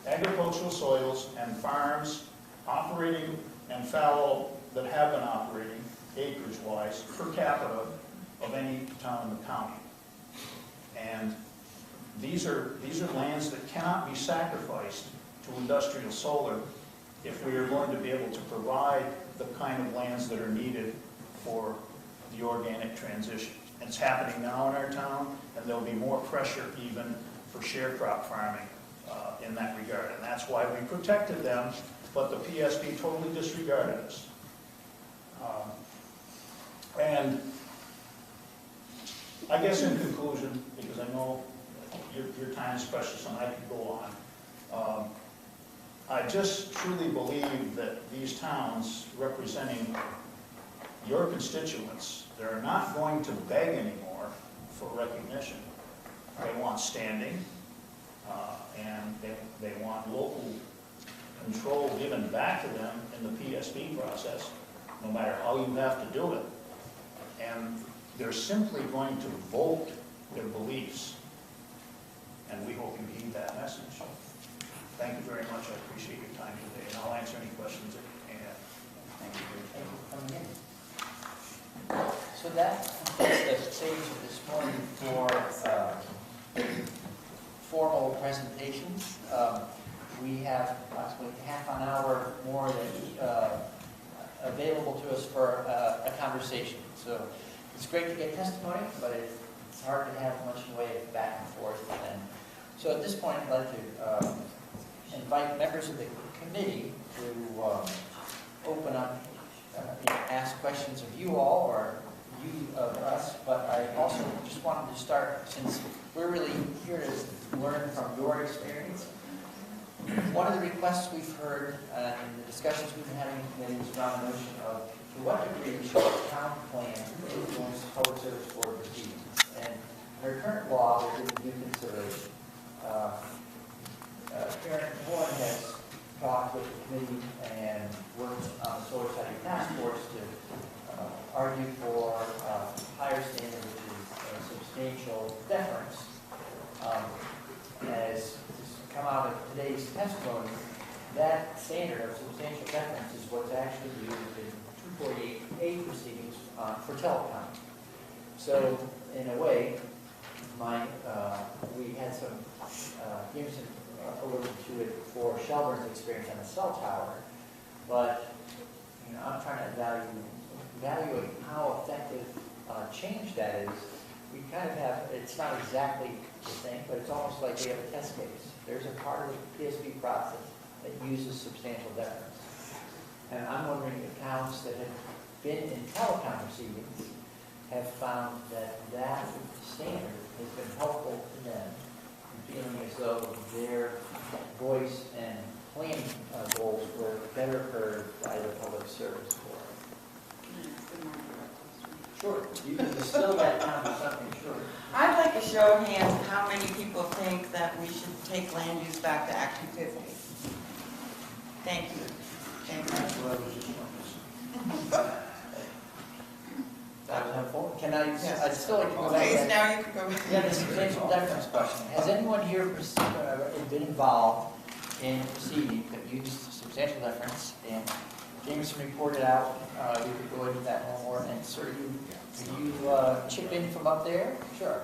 agricultural soils and farms operating and fallow that have been operating acreage-wise per capita of any town in the county. And these are lands that cannot be sacrificed to industrial solar if we are going to be able to provide the kind of lands that are needed for the organic transition. And it's happening now in our town, and there'll be more pressure even for sharecrop farming in that regard. And that's why we protected them, but the PSB totally disregarded us. And I guess in conclusion, because I know your time is precious and I could go on, I just truly believe that these towns representing your constituents, they're not going to beg anymore for recognition. They want standing, and they want local control given back to them in the PSB process, no matter how you have to do it. And they're simply going to vote their beliefs. And we hope you heed that message. Thank you very much. I appreciate your time today, and I'll answer any questions that you may have. Thank you for coming in. So that completes the stage of this morning for formal presentations. We have approximately half an hour more available to us for a conversation. So it's great to get testimony, but it's hard to have much in the way of back and forth. And so at this point, I'd like to invite members of the committee to open up, ask questions of you all or you of us. But I also just wanted to start, since we're really here to learn from your experience. One of the requests we've heard in the discussions we've been having in committee is around the notion of to what degree should the town plan influence public service board proceedings. And under current law, we're giving due consideration. Karen Bowen has talked with the committee and worked on the solar siting task force to argue for a higher standard, which is substantial deference. As come out of today's testimony, that standard of substantial deference is what's actually used in 248A proceedings for telecom. So, in a way, we had some, Jameson alluded to it for Shelburne's experience on the cell tower, but I'm trying to evaluate how effective change that is. We kind of have, it's not exactly the same, but it's almost like we have a test case. There's a part of the PSB process that uses substantial deference. And I'm wondering if towns that have been in telecom proceedings have found that that standard has been helpful to them in feeling as though their voice and planning goals were better heard by the public service board. Sure, you can distill that down to something short. I'd like a show of hands how many people think that we should take land use back to Act 250. Thank you. Thank you. That was helpful. Can I, Yes. I'd still like to go back Please, to now you can go. yeah, the substantial deference question. Has anyone here been involved in proceeding that used substantial deference? And Jameson reported out, we could go into that one more. And sir, could you chip in from up there? Sure.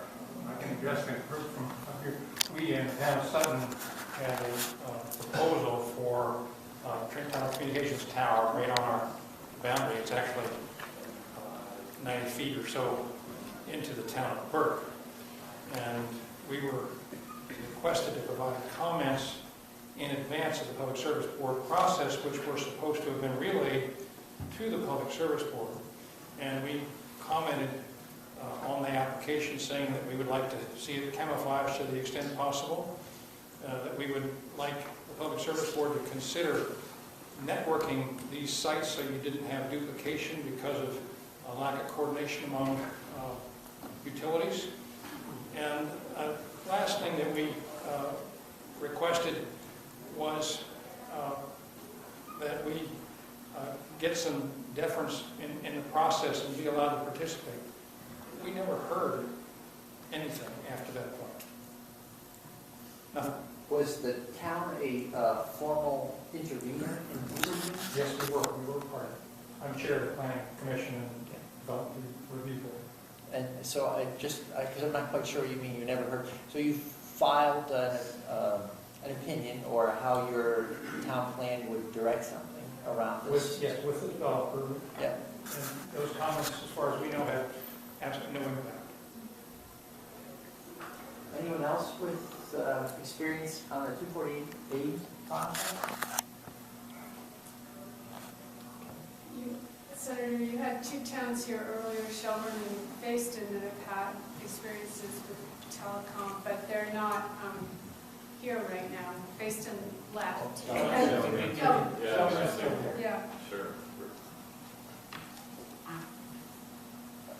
I can address that first from up here. We have Sutton had a proposal for a communications tower right on our boundary. It's actually 90 feet or so into the town of Burke. And we were requested to provide comments in advance of the Public Service Board process, which were supposed to have been relayed to the Public Service Board. And we commented on the application saying that we would like to see it camouflaged to the extent possible, that we would like the Public Service Board to consider networking these sites so you didn't have duplication because of a lack of coordination among utilities. And last thing that we requested was that we get some deference in the process and be allowed to participate. We never heard anything after that point. Nothing. Was the town a formal intervener in this? Yes, we were part of it. I'm chair of the planning commission and development review board. And so because I'm not quite sure what you mean, you never heard. So you filed an opinion or how your town plan would direct something around this? Yes, with the developer. Yeah. And those comments, as far as we know, have absolutely no impact. Anyone else with experience on the 248A contract? Senator, you had two towns here earlier, Shelburne and Facein, that have had experiences with telecom, but they're not here right now. Facein left. Yeah. Sure.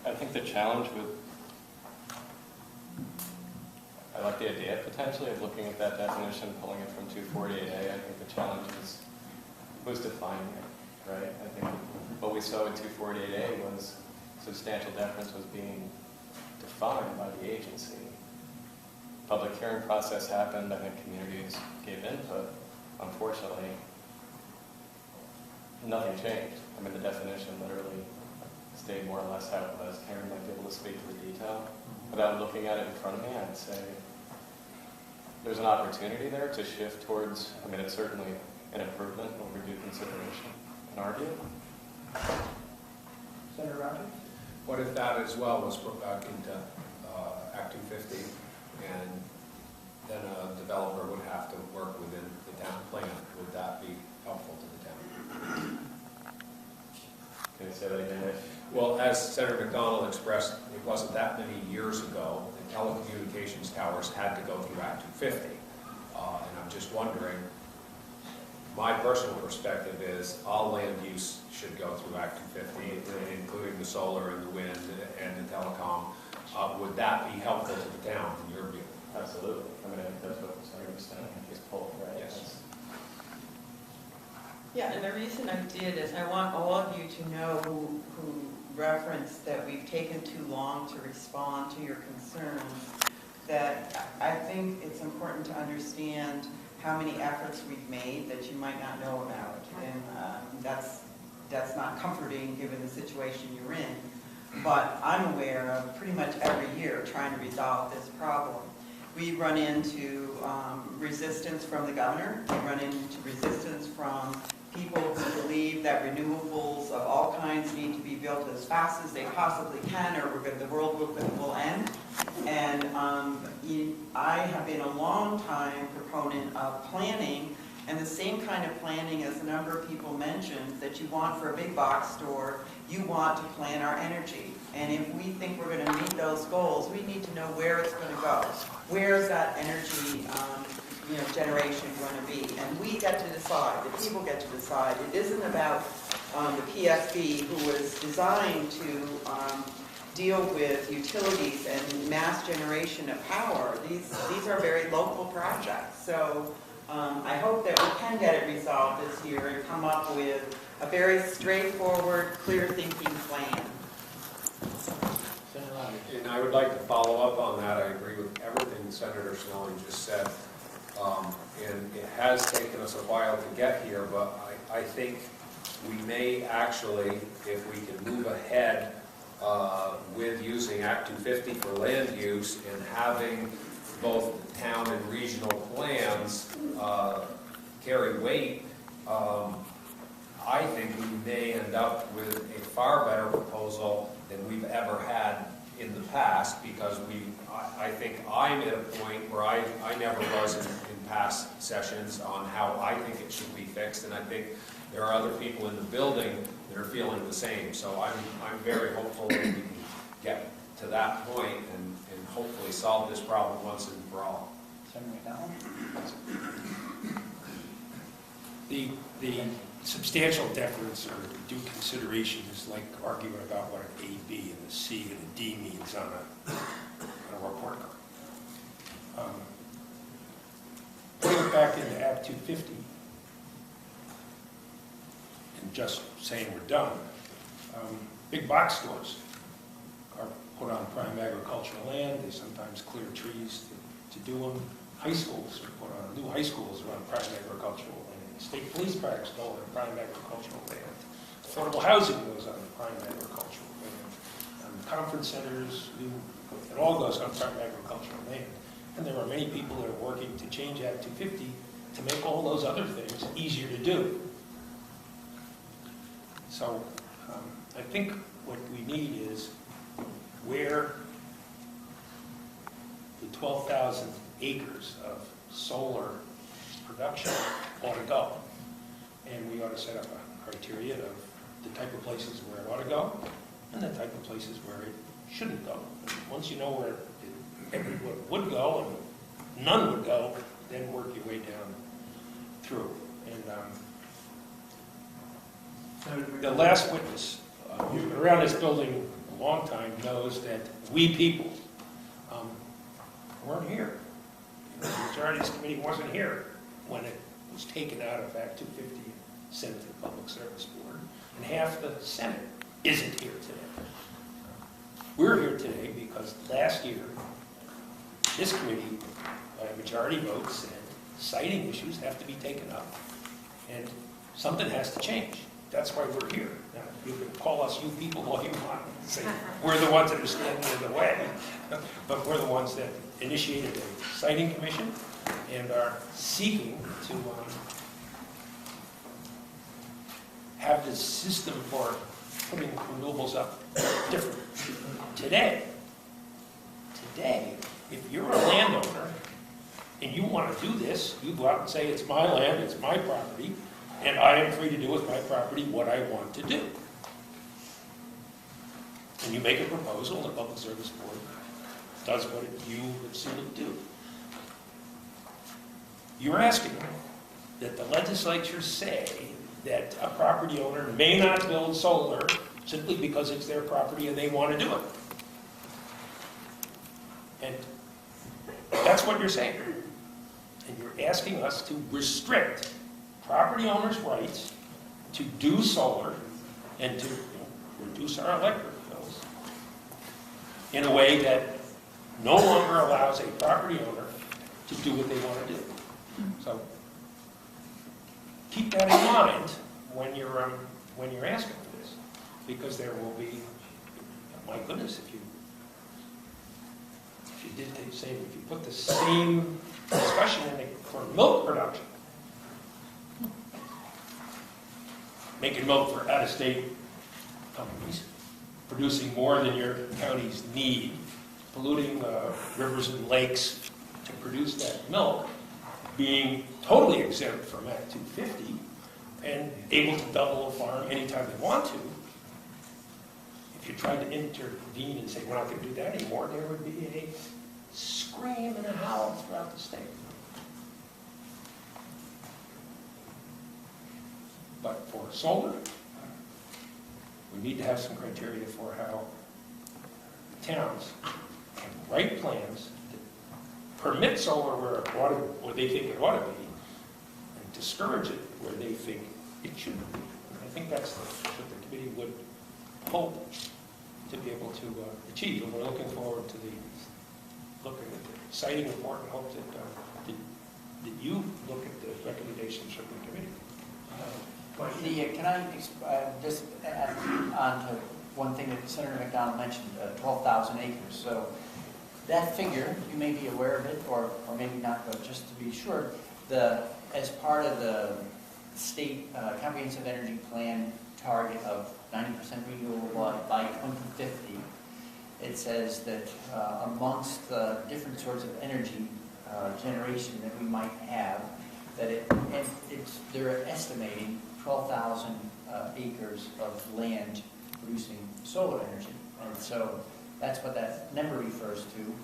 I think the challenge with, I like the idea potentially of looking at that definition, pulling it from 248A. I think the challenge is who's defining it, right? I think what we saw in 248A was substantial deference was being defined by the agency. Public hearing process happened, I think communities gave input. Unfortunately, nothing changed. I mean, the definition literally stayed more or less how it was. Karen might be able to speak to the detail. Without looking at it in front of me, I'd say there's an opportunity there to shift towards, I mean, it's certainly an improvement over due consideration in our view. Senator Rogers? What if that as well was put back into Act 250 and then a developer would have to work within the town plan? Would that be helpful to the town? Can you say that again? Well, as Senator McDonald expressed, it wasn't that many years ago the telecommunications towers had to go through Act 250. And I'm just wondering, my personal perspective is all land use should go through Act 250, including the solar and the wind and the telecom. Would that be helpful to the town, in your view? Absolutely. I mean, I think that's what Senator was saying. He's pulled, right? Yes. Yeah, and the reason I did is I want all of you to know who referenced that we've taken too long to respond to your concerns, that I think it's important to understand how many efforts we've made that you might not know about. And that's not comforting given the situation you're in. But I'm aware of pretty much every year trying to resolve this problem. We run into resistance from the governor. We run into resistance from people who believe that renewables of all kinds need to be built as fast as they possibly can, or the world will end. And I have been a long time proponent of planning, and the same kind of planning as a number of people mentioned that you want for a big box store, you want to plan our energy. And if we think we're going to meet those goals, we need to know where it's going to go. Where is that energy generation going to be? And we get to decide, the people get to decide. It isn't about the PFB, who was designed to deal with utilities and mass generation of power. These are very local projects. So I hope that we can get it resolved this year and come up with a very straightforward, clear-thinking plan. And I would like to follow up on that. I agree with everything Senator Snelling just said. And it has taken us a while to get here, but I think we may actually, if we can move ahead with using Act 250 for land use and having both town and regional plans carry weight, I think we may end up with a far better proposal than we've ever had in the past, because I think I'm at a point where I never was in past sessions on how I think it should be fixed, and I think there are other people in the building that are feeling the same. So I'm very hopeful that we can get to that point and hopefully solve this problem once and for all. Senator McDonald? The substantial deference or due consideration is like arguing about what an A, B, and a C, and a D means on a report card. Putting it back into Act 250 and just saying we're done, big box stores are put on prime agricultural land. They sometimes clear trees to do them. High schools are put on, new high schools are on prime agricultural land. State police parks go on prime agricultural land. Affordable housing goes on prime agricultural land. Conference centers, it all goes on prime agricultural land. And there are many people that are working to change Act 250 to make all those other things easier to do. So I think what we need is where the 12,000 acres of solar production ought to go. And we ought to set up a criteria of the type of places where it ought to go and the type of places where it shouldn't go. Once you know where everyone would go and none would go, then work your way down through. And the last witness who's been around this building a long time knows that we people weren't here. The majority of this committee wasn't here when it was taken out of Act 250 and sent to the Public Service Board, and half the Senate isn't here today. We're here today because last year, this committee, by a majority vote, said siting issues have to be taken up, and something has to change. That's why we're here. Now, you can call us you people all you want and say we're the ones that are standing in the way, but we're the ones that initiated a siting commission and are seeking to have the system for putting renewables up different. Today, if you're a landowner and you want to do this, you go out and say, it's my land, it's my property, and I am free to do with my property what I want to do. And you make a proposal, and the Public Service Board does what you have seen it do. You're asking that the legislature say that a property owner may not build solar simply because it's their property and they want to do it. And that's what you're saying. And you're asking us to restrict property owners' rights to do solar and to reduce our electric bills in a way that no longer allows a property owner to do what they want to do. So keep that in mind when you're asking for this, because there will be, my goodness, if you did the same, if you put the same discussion in for milk production, making milk for out-of-state companies, producing more than your counties need, polluting rivers and lakes to produce that milk, being totally exempt from Act 250 and able to double a farm anytime they want to. If you tried to intervene and say, we're not going to do that anymore, there would be a scream and a howl throughout the state. But for solar, we need to have some criteria for how towns can write plans that permit solar where they think it ought to be, and discourage it where they think it shouldn't be. And I think that's what the committee would hope to be able to achieve. And we're looking forward to looking at the siting report and hope that you look at the recommendations from the committee. Can I just add on to one thing that Senator McDonald mentioned, 12,000 acres. So that figure, you may be aware of it, or maybe not, but just to be sure, as part of the state comprehensive energy plan target of 90% renewable by 2050, it says that amongst the different sorts of energy generation that we might have, that they're estimating 12,000 acres of land producing solar energy. And so That's what that number refers to.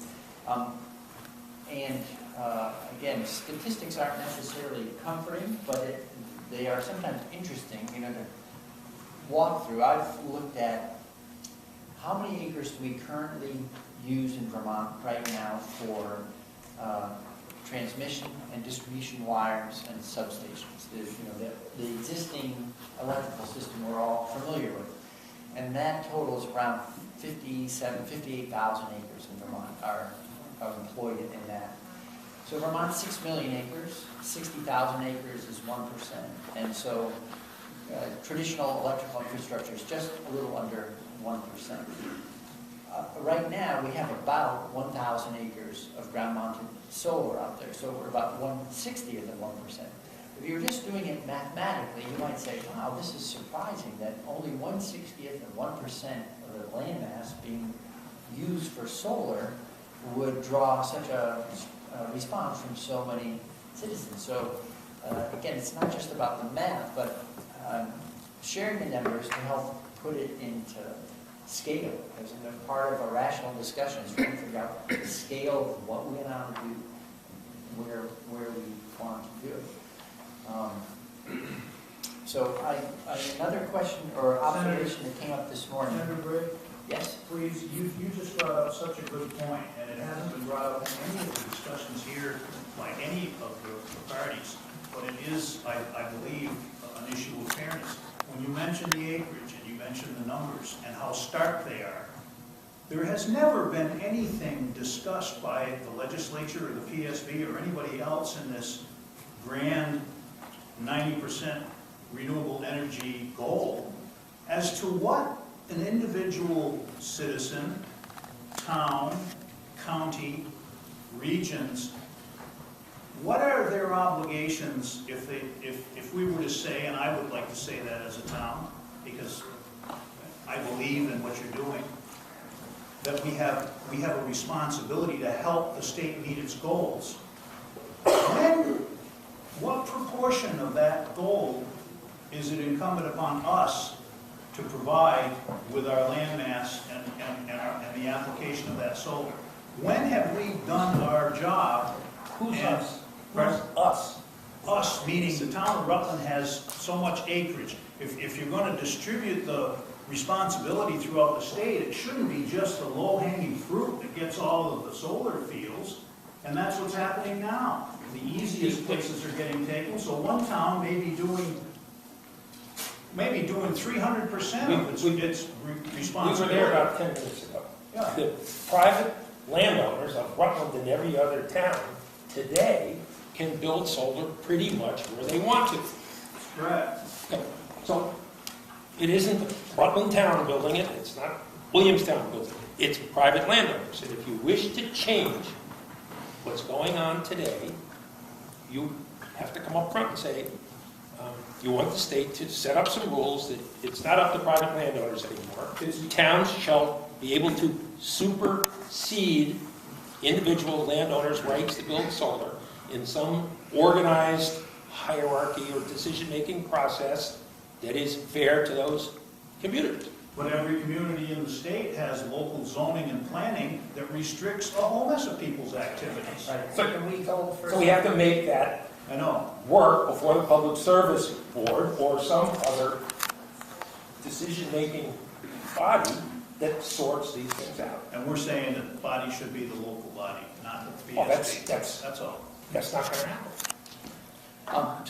Again, statistics aren't necessarily comforting, but they are sometimes interesting, to walk through. I've looked at how many acres do we currently use in Vermont right now for transmission and distribution wires and substations. The existing electrical system we're all familiar with. And that totals around 58,000 acres in Vermont are employed in that. So Vermont's 6 million acres, 60,000 acres is 1%. And so traditional electrical infrastructure is just a little under 1%. Right now, we have about 1,000 acres of ground-mounted solar out there, so we're about 1/60th of 1%. If you were just doing it mathematically, you might say, wow, this is surprising that only 1/60th of 1% of the landmass being used for solar would draw such a response from so many citizens. So again, it's not just about the math, but sharing the numbers to help put it into scale. Because part of a rational discussion is trying to figure out the scale of what we want to do, where we want to do it. So another question or observation that came up this morning. Senator Gray? Yes? Please, you just brought up such a good point, and it hasn't been brought up in any of the discussions here by any of the parties, but it is, I believe, an issue of fairness. When you mention the acreage and you mention the numbers and how stark they are, there has never been anything discussed by the legislature or the PSB or anybody else in this grand 90% renewable energy goal as to what an individual citizen, town, county, regions, what are their obligations if we were to say, and I would like to say that as a town, because I believe in what you're doing, that we have a responsibility to help the state meet its goals. What proportion of that goal is it incumbent upon us to provide with our landmass and the application of that solar? When have we done our job? Who's us? Who's us? Us, meaning the town of Rutland has so much acreage. If you're going to distribute the responsibility throughout the state, it shouldn't be just the low-hanging fruit that gets all of the solar fields, and that's what's happening now. The easiest places are getting taken, so one town may be doing 300% of its responsibility. We were there about 10 minutes ago. Yeah. The private landowners of Rutland and every other town today can build solar pretty much where they want to. Correct. Okay. So it isn't Rutland Town building it, it's not Williamstown building it, it's private landowners. And if you wish to change what's going on today, you have to come up front and say, you want the state to set up some rules that it's not up to private landowners anymore. Towns shall be able to supersede individual landowners' rights to build solar in some organized hierarchy or decision-making process that is fair to those communities. But every community in the state has local zoning and planning that restricts a whole mess of people's activities. Right. So can we go first? So we have to make that I know. work before the Public Service Board or some other decision-making body that sorts these things out. And we're saying that the body should be the local body, not the PSB. Oh, that's all. That's not going to happen. Who are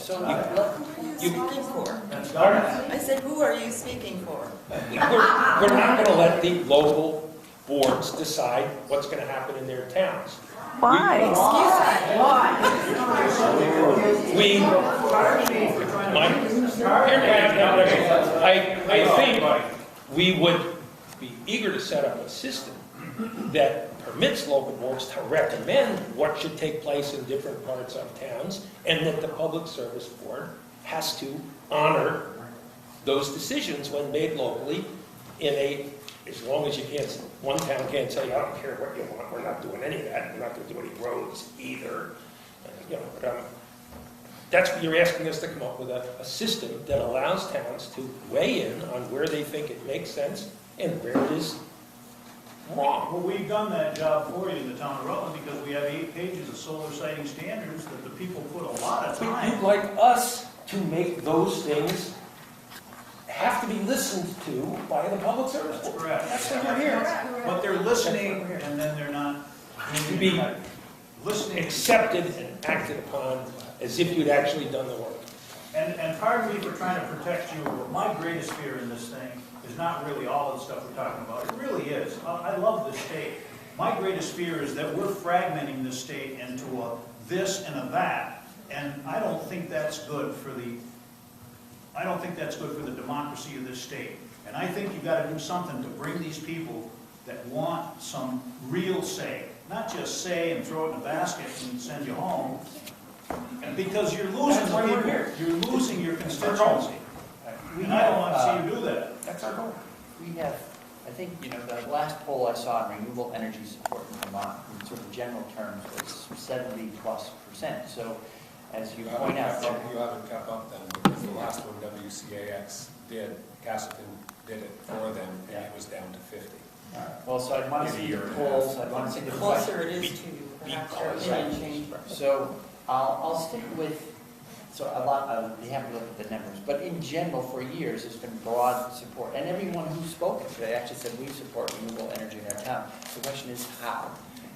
you speaking for? That's government. I said, who are you speaking for? We're not going to let the local boards decide what's going to happen in their towns. Why? I think we would be eager to set up a system that permits local boards to recommend what should take place in different parts of towns, and that the Public Service Board has to honor those decisions when made locally as long as you can't, one town can't say, I don't care what you want, we're not doing any of that, we're not going to do any roads either. That's what you're asking us to come up with a system that allows towns to weigh in on where they think it makes sense and where it is wrong. Well, we've done that job for you in the town of Rutland because we have 8 pages of solar siting standards that the people put a lot of You'd time. like us to make those things have to be listened to by the public service board. Correct. That's why we're here. But they're listening and then they're not To be listening. accepted and acted upon as if you'd actually done the work. And pardon me for trying to protect you, but my greatest fear in this thing is not really all of the stuff we're talking about. It really is. I love this state. My greatest fear is that we're fragmenting this state into a this and a that, and I don't think that's good for the democracy of this state. And I think you've got to do something to bring these people that want some real say, not just say and throw it in a basket and send you home. And because you're losing the people, you're losing your constituency. And I don't want to see you do that. That's our goal. We have, I think, the last poll I saw on renewable energy support in Vermont, in sort of general terms, was 70+%. So, as you point out, You haven't kept up then, because the last one WCAX did, Castleton did it for them, and it was down to 50. well, so I want to see the polls, I want to see the questions. Closer it is to, perhaps our opinion change. So I'll stick with, so a lot of, you have to look at the numbers, but in general, for years, there's been broad support. And everyone who's spoken today actually said we support renewable energy in our town. The question is how?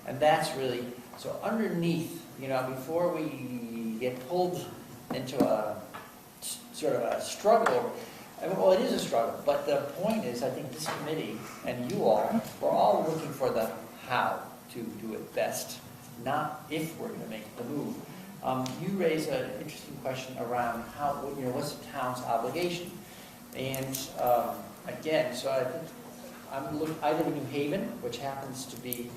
And that's really, so underneath, before we get pulled into a sort of a struggle, well, it is a struggle, but the point is, I think this committee and you all, we're all looking for the how to do it best, not if we're going to make the move. You raise an interesting question around how, what's the town's obligation? And again, so I think I live in New Haven, which happens to be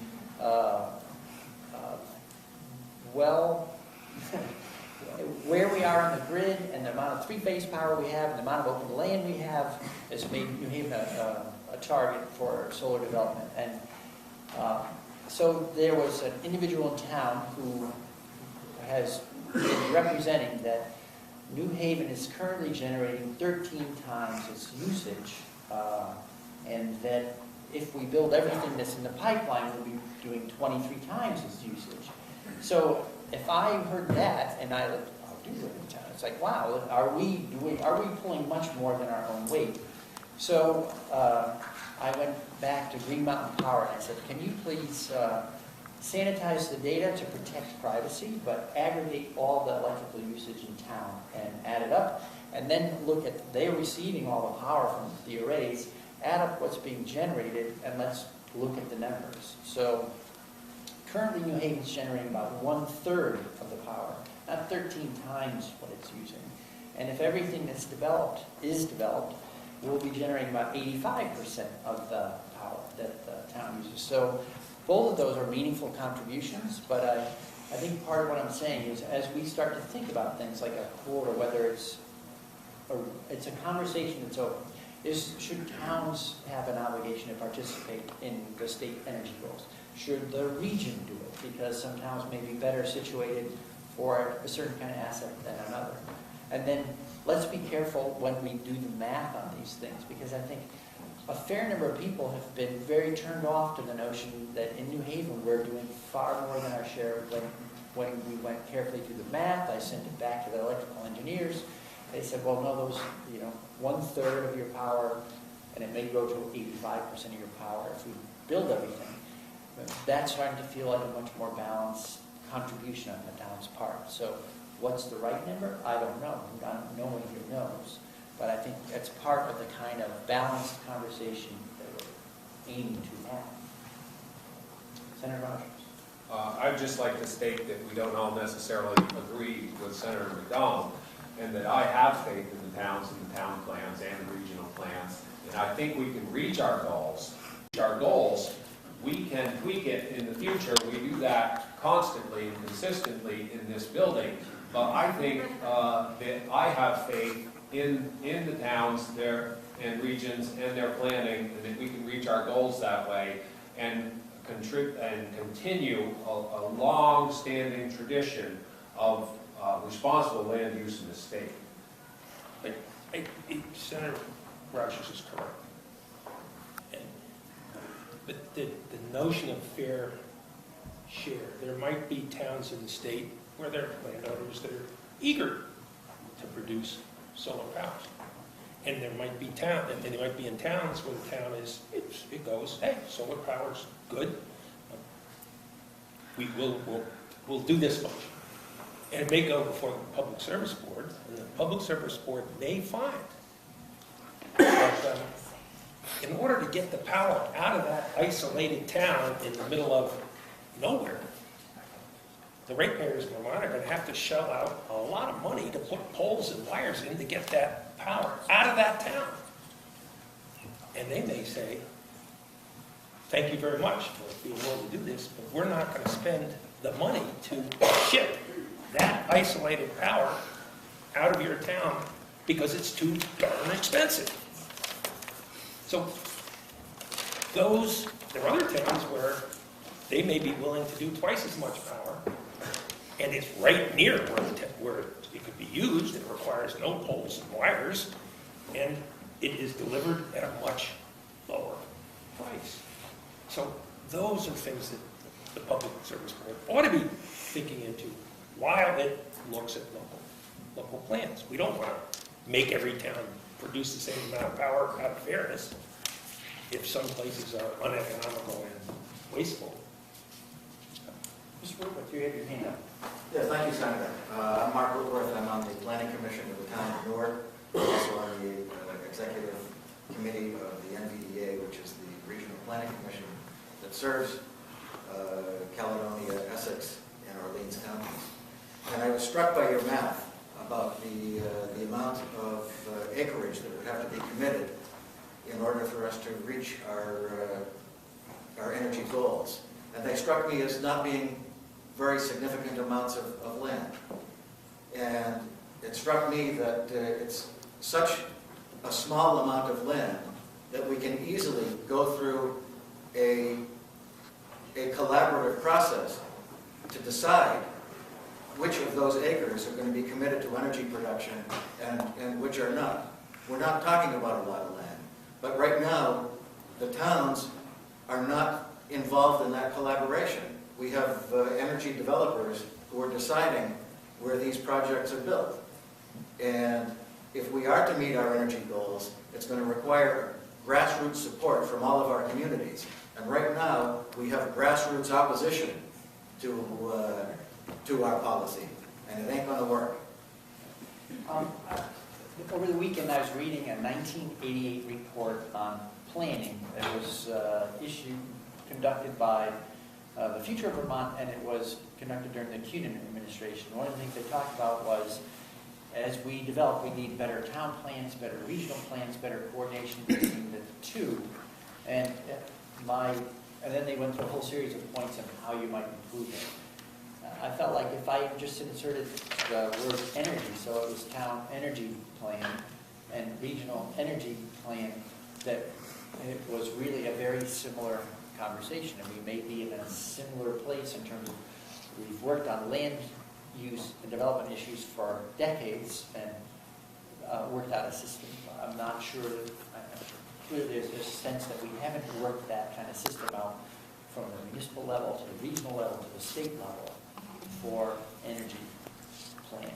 where we are on the grid and the amount of three-phase power we have and the amount of open land we have has made New Haven a target for solar development. And so there was an individual in town who has been representing that New Haven is currently generating 13 times its usage, and that if we build everything that's in the pipeline, we'll be doing 23 times its usage. So if I heard that and I looked, oh, do live in town, it's like, wow, are we pulling much more than our own weight? So I went back to Green Mountain Power and I said, can you please sanitize the data to protect privacy, but aggregate all the electrical usage in town and add it up, and then look at, they're receiving all the power from the arrays, add up what's being generated, and let's look at the numbers. So currently New Haven's generating about 1/3 of the power, not 13 times what it's using. And if everything that's developed is developed, we'll be generating about 85% of the power that the town uses. So both of those are meaningful contributions, but I think part of what I'm saying is as we start to think about things like a quota, whether it's a conversation that's open, should towns have an obligation to participate in the state energy goals? Should the region do it? Because some towns may be better situated for a certain kind of asset than another. And then let's be careful when we do the math on these things, because I think a fair number of people have been very turned off to the notion that in New Haven we're doing far more than our share. When we went carefully through the math, I sent it back to the electrical engineers. They said, well, no, those, 1/3 of your power, and it may go to 85% of your power if we build everything. But that's starting to feel like a much more balanced contribution on the town's part. So what's the right number? I don't know. No one here knows. But I think that's part of the kind of balanced conversation that we're aiming to have. Senator Rogers. I'd just like to state that we don't all necessarily agree with Senator McDonald, and that I have faith in the towns and the town plans and the regional plans, and I think we can reach our goals. We can tweak it in the future. We do that constantly and consistently in this building, but I think that I have faith in the towns and regions and their planning, and that we can reach our goals that way and continue a long-standing tradition of responsible land use in the state. Senator Rogers is correct. But the notion of fair share. There might be towns in the state where there are landowners that are eager to produce solar power. And there might be in towns where the town it goes, hey, solar power's good. We'll do this much. And it may go before the Public Service Board, and the Public Service Board may find that in order to get the power out of that isolated town in the middle of nowhere, the ratepayers in Vermont are going to have to shell out a lot of money to put poles and wires in to get that power out of that town. And they may say, thank you very much for being willing to do this, but we're not going to spend the money to ship that isolated power out of your town because it's too darn expensive. So there are other towns where they may be willing to do twice as much power, and it's right near where it could be used. It requires no poles and wires, and it is delivered at a much lower price. So those are things that the Public Service Board ought to be thinking into while it looks at local plans. We don't want to make every town produce the same amount of power out of fairness if some places are uneconomical and wasteful. Mr. Woodworth, you have your hand up. Yes, thank you, Senator. I'm Mark Woodworth. I'm on the Planning Commission of the Town of Newark, also on the Executive Committee of the NVDA, which is the Regional Planning Commission that serves Caledonia, Essex, and Orleans counties. And I was struck by your math about the amount of acreage that would have to be committed in order for us to reach our energy goals. And they struck me as not being very significant amounts of land. And it struck me that it's such a small amount of land that we can easily go through a collaborative process to decide which of those acres are going to be committed to energy production and which are not. We're not talking about a lot of land. But right now, the towns are not involved in that collaboration. We have energy developers who are deciding where these projects are built. And if we are to meet our energy goals, it's going to require grassroots support from all of our communities. And right now, we have grassroots opposition to our policy, and it ain't going to work. Over the weekend, I was reading a 1988 report on planning that was conducted by the Future of Vermont, and it was conducted during the Cunin administration. One of the things they talked about was, as we develop, we need better town plans, better regional plans, better coordination between the two. And then they went through a whole series of points on how you might improve it. I felt like if I just inserted the word energy, so it was town energy plan and regional energy plan, that it was really a very similar conversation, and we may be in a similar place in terms of we've worked on land use and development issues for decades and worked out a system. I'm not sure that clearly there's a sense that we haven't worked that kind of system out from the municipal level to the regional level to the state level for energy planning.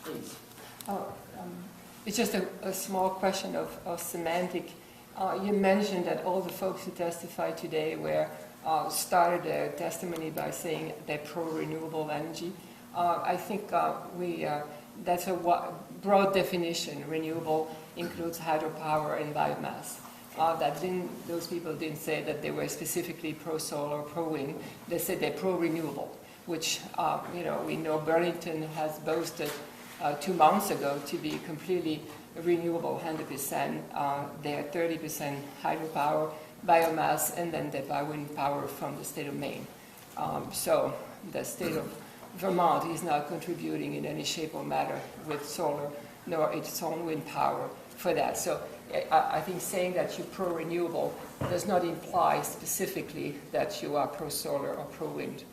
Please. It's just a small question of semantic. You mentioned that all the folks who testified today started their testimony by saying they're pro-renewable energy. I think that's a broad definition. Renewable includes hydropower and biomass. Those people didn't say that they were specifically pro-solar or pro-wind. They said they're pro-renewable, which we know Burlington has boasted 2 months ago to be completely renewable, 100%. They're 30% hydropower, biomass, and then they buy wind power from the state of Maine. So the state of Vermont is not contributing in any shape or matter with solar, nor its own wind power for that. So I think saying that you're pro-renewable does not imply specifically that you are pro-solar or pro-wind.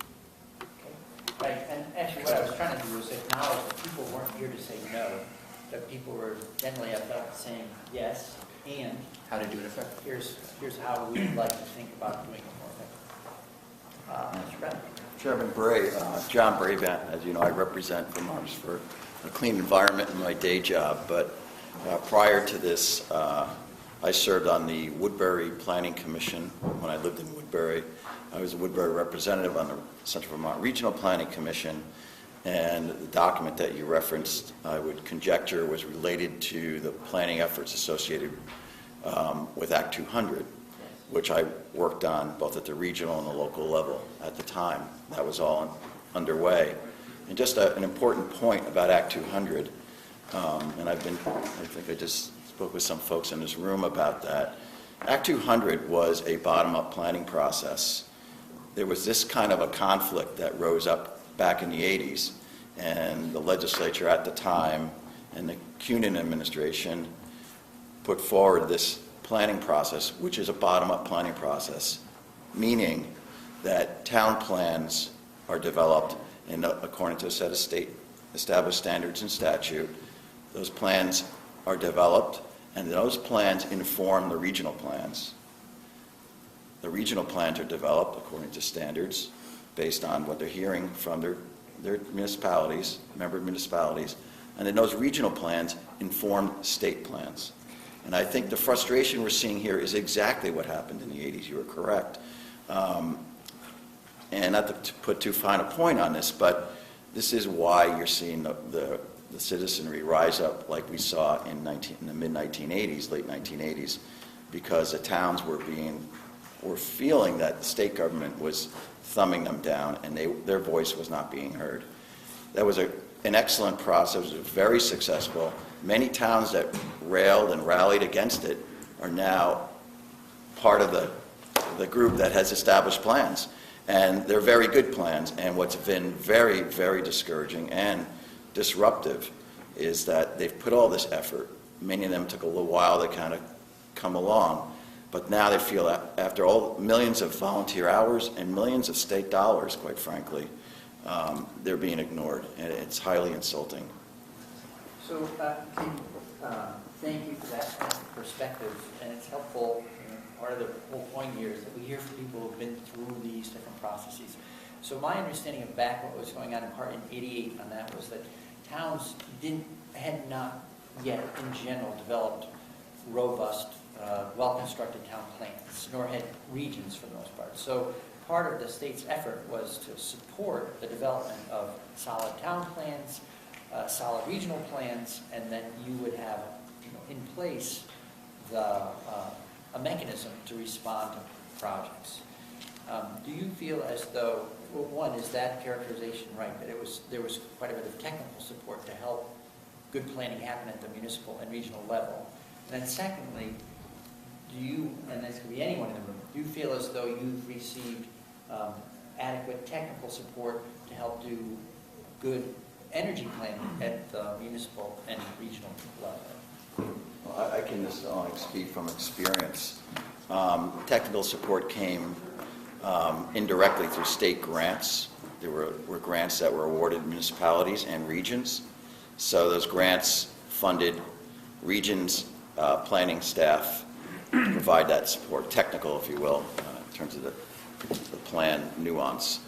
Right, and actually what I was trying to do was acknowledge that people weren't here to say no, that people were generally, I felt, saying yes, and How to do it effectively. here's how we'd like to think about doing it more effectively. Mr. Bradley? Chairman Bray, John Brabant, as you know, I represent Vermonters for a clean environment in my day job, but prior to this, I served on the Woodbury Planning Commission when I lived in Woodbury. I was a Woodbury representative on the Central Vermont Regional Planning Commission, and the document that you referenced, I would conjecture, was related to the planning efforts associated with Act 200, which I worked on both at the regional and the local level at the time. That was all underway. And just an important point about Act 200, and I think I just spoke with some folks in this room about that. Act 200 was a bottom-up planning process. There was this kind of a conflict that rose up back in the 80s, and the legislature at the time and the Cunin administration put forward this planning process, which is a bottom-up planning process, meaning that town plans are developed according to a set of state established standards and statute. Those plans are developed, and those plans inform the regional plans. The regional plans are developed according to standards based on what they're hearing from their municipalities, member municipalities, and then those regional plans inform state plans. And I think the frustration we're seeing here is exactly what happened in the 80s. You were correct. And not to put too fine a point on this, but this is why you're seeing the citizenry rise up like we saw in the mid-1980s, late 1980s, because the towns were feeling that the state government was thumbing them down, and their voice was not being heard. That was an excellent process. It was very successful. Many towns that railed and rallied against it are now part of the group that has established plans. And they're very good plans. And what's been very, very discouraging and disruptive is that they've put all this effort. Many of them took a little while to kind of come along. But now they feel that after all millions of volunteer hours and millions of state dollars, quite frankly, they're being ignored. And it's highly insulting. So, thank you for that perspective, and it's helpful. Part of the whole point here is that we hear from people who have been through these different processes. So my understanding of back what was going on in part in '88 on that was that towns had not yet, in general, developed robust, well-constructed town plans, nor had regions for the most part. So part of the state's effort was to support the development of solid town plans, solid regional plans, and then you would have, in place a mechanism to respond to projects. Do you feel as though, well, one, is that characterization right, that there was quite a bit of technical support to help good planning happen at the municipal and regional level? And then secondly, do you, and this could be anyone in the room, do you feel as though you've received adequate technical support to help do good energy planning at the municipal and regional level? Well, I can just only speak from experience. Technical support came indirectly through state grants. There were grants that were awarded municipalities and regions. So those grants funded regions' planning staff to provide that support, technical, if you will, in terms of the plan nuance.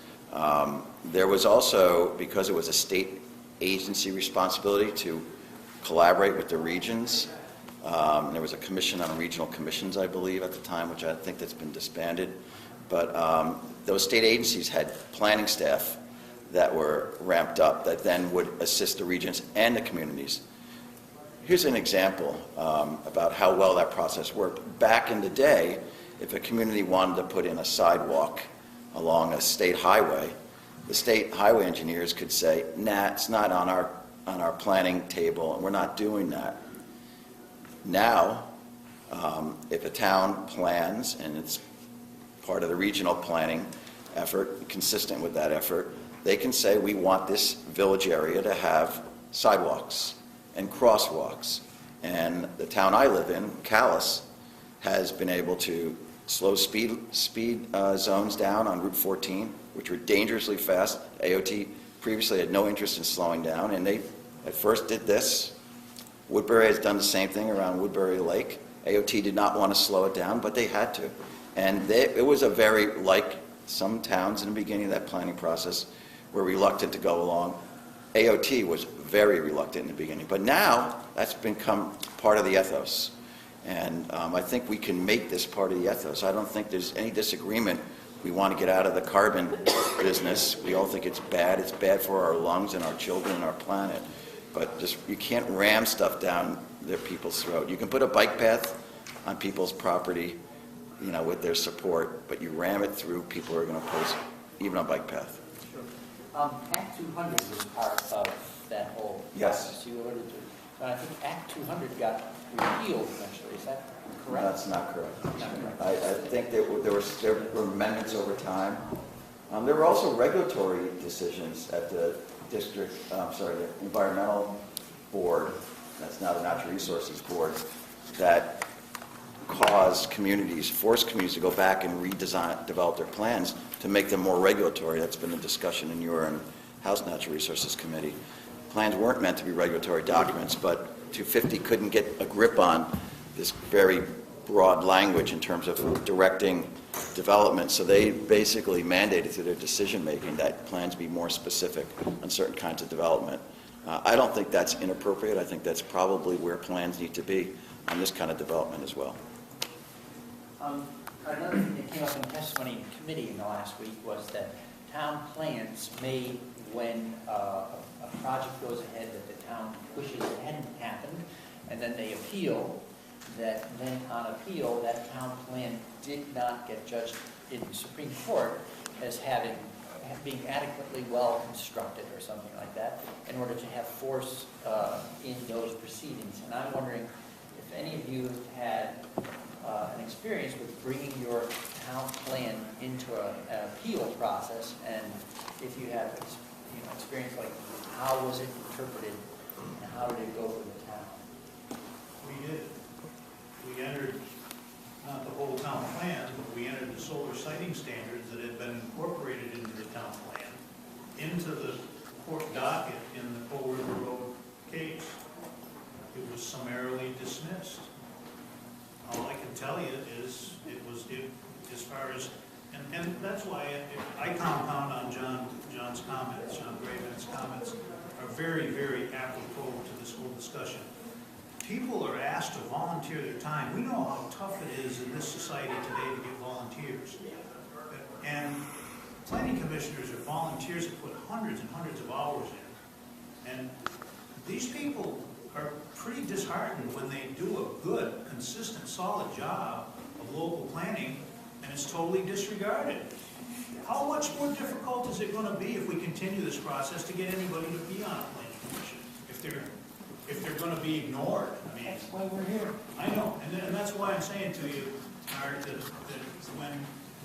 There was also, because it was a state agency responsibility to collaborate with the regions, there was a commission on regional commissions, I believe, at the time, which I think that's been disbanded. But those state agencies had planning staff that were ramped up that then would assist the regions and the communities. Here's an example about how well that process worked. Back in the day, if a community wanted to put in a sidewalk along a state highway, the state highway engineers could say, nah, it's not on our planning table, and we're not doing that. Now, if a town plans, and it's part of the regional planning effort, consistent with that effort, they can say, we want this village area to have sidewalks and crosswalks. And the town I live in, Calais, has been able to slow speed zones down on Route 14, which were dangerously fast. AOT previously had no interest in slowing down, and they at first did this. Woodbury has done the same thing around Woodbury Lake, AOT did not want to slow it down, but they had to. And it was a very, like some towns in the beginning of that planning process, were reluctant to go along. AOT was very reluctant in the beginning, but now that's become part of the ethos. And I think we can make this part of the ethos. I don't think there's any disagreement. We want to get out of the carbon business. We all think it's bad. It's bad for our lungs and our children and our planet. But just, you can't ram stuff down their people's throat. You can put a bike path on people's property, you know, with their support, but you ram it through, people are going to oppose it, even a bike path. Sure. Act 200 was part of that whole Yes. process you alluded to. And I think Act 200 got repealed eventually. Is that correct? That's not correct. Not correct. I think there were amendments over time. There were also regulatory decisions at the the environmental board, that's now the natural resources board, that caused communities, forced communities to go back and develop their plans to make them more regulatory. That's been a discussion in your House Natural Resources Committee. Plans weren't meant to be regulatory documents, but 250 couldn't get a grip on this very broad language in terms of directing development, so they basically mandated through their decision-making that plans be more specific on certain kinds of development. I don't think that's inappropriate. I think that's probably where plans need to be on this kind of development as well. Another thing that came up in testimony in committee in the last week was that town plans may, when a project goes ahead that the town wishes it hadn't happened, and then they appeal, that then on appeal, that town plan did not get judged in the Supreme Court as being adequately well constructed or something like that in order to have force in those proceedings. And I'm wondering if any of you have had an experience with bringing your town plan into an appeal process, and if you have experience, like how was it interpreted and how did it go for the town? We did. We entered, not the whole town plan, but we entered the solar siting standards that had been incorporated into the town plan, into the court docket in the Coal River Road case. It was summarily dismissed. All I can tell you is as far as, and that's why I compound on John's comments, John Graven's comments are very, very apropos to this whole discussion. People are asked to volunteer their time. We know how tough it is in this society today to get volunteers. And planning commissioners are volunteers that put hundreds and hundreds of hours in. And these people are pretty disheartened when they do a good, consistent, solid job of local planning and it's totally disregarded. How much more difficult is it going to be if we continue this process to get anybody to be on a planning commission? If they're going to be ignored. I mean, that's why we're here. I know, and that's why I'm saying to you, Art, that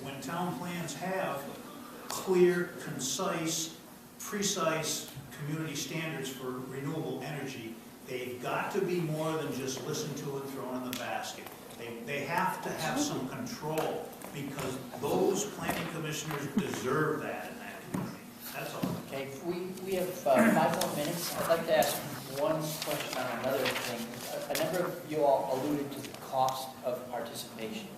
when town plans have clear, concise, precise community standards for renewable energy, they've got to be more than just listen to it, throw in the basket. They have to have some control, because those planning commissioners deserve that in that community. That's all. Okay, we have 5 more minutes. I'd like to ask one question on another thing. A number of you all alluded to the cost of participation.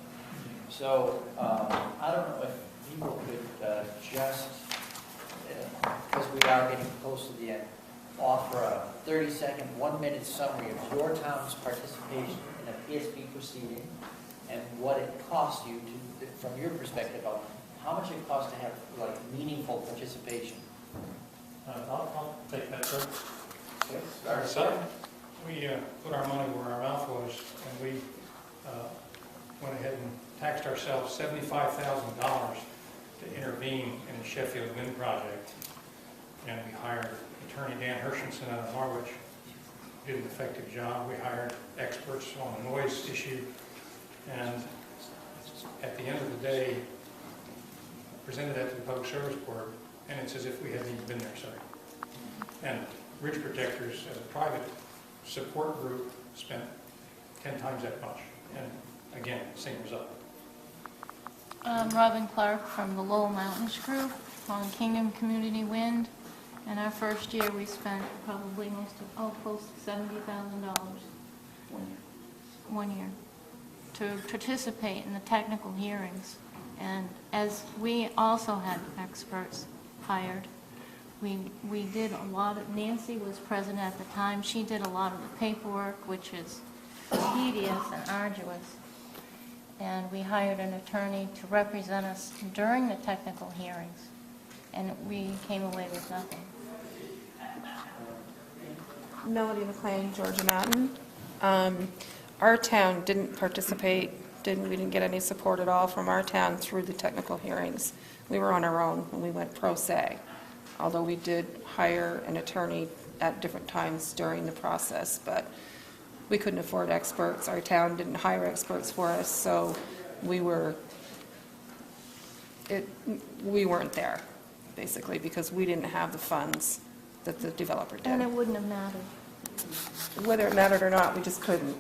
So I don't know if people could just, because we are getting close to the end, offer a 30-second, 1-minute summary of your town's participation in a PSP proceeding and what it cost you to, from your perspective, of how much it costs to have like meaningful participation. I'll take that, sir. Okay. So we put our money where our mouth was, and we went ahead and taxed ourselves $75,000 to intervene in the Sheffield Wind project. And we hired Attorney Dan Hershenson out of Norwich, did an effective job. We hired experts on the noise issue, and at the end of the day, presented that to the Public Service Board, and it's as if we hadn't even been there, sir. And Ridge Protectors, as a private support group, spent 10 times that much. And again, same result. Robin Clark from the Lowell Mountains Group on Kingdom Community Wind. And our first year we spent probably close to $70,000. 1 year. to participate in the technical hearings. And as we also had experts hired, we did a lot of, Nancy was present at the time, she did a lot of the paperwork, which is tedious and arduous. And we hired an attorney to represent us during the technical hearings, and we came away with nothing. Melody McLean, Georgia Mountain. Our town didn't participate, we didn't get any support at all from our town through the technical hearings. We were on our own when we went pro se, although we did hire an attorney at different times during the process, but we couldn't afford experts. Our town didn't hire experts for us, so we weren't there, basically, because we didn't have the funds that the developer did. And it wouldn't have mattered. Whether it mattered or not, we just couldn't.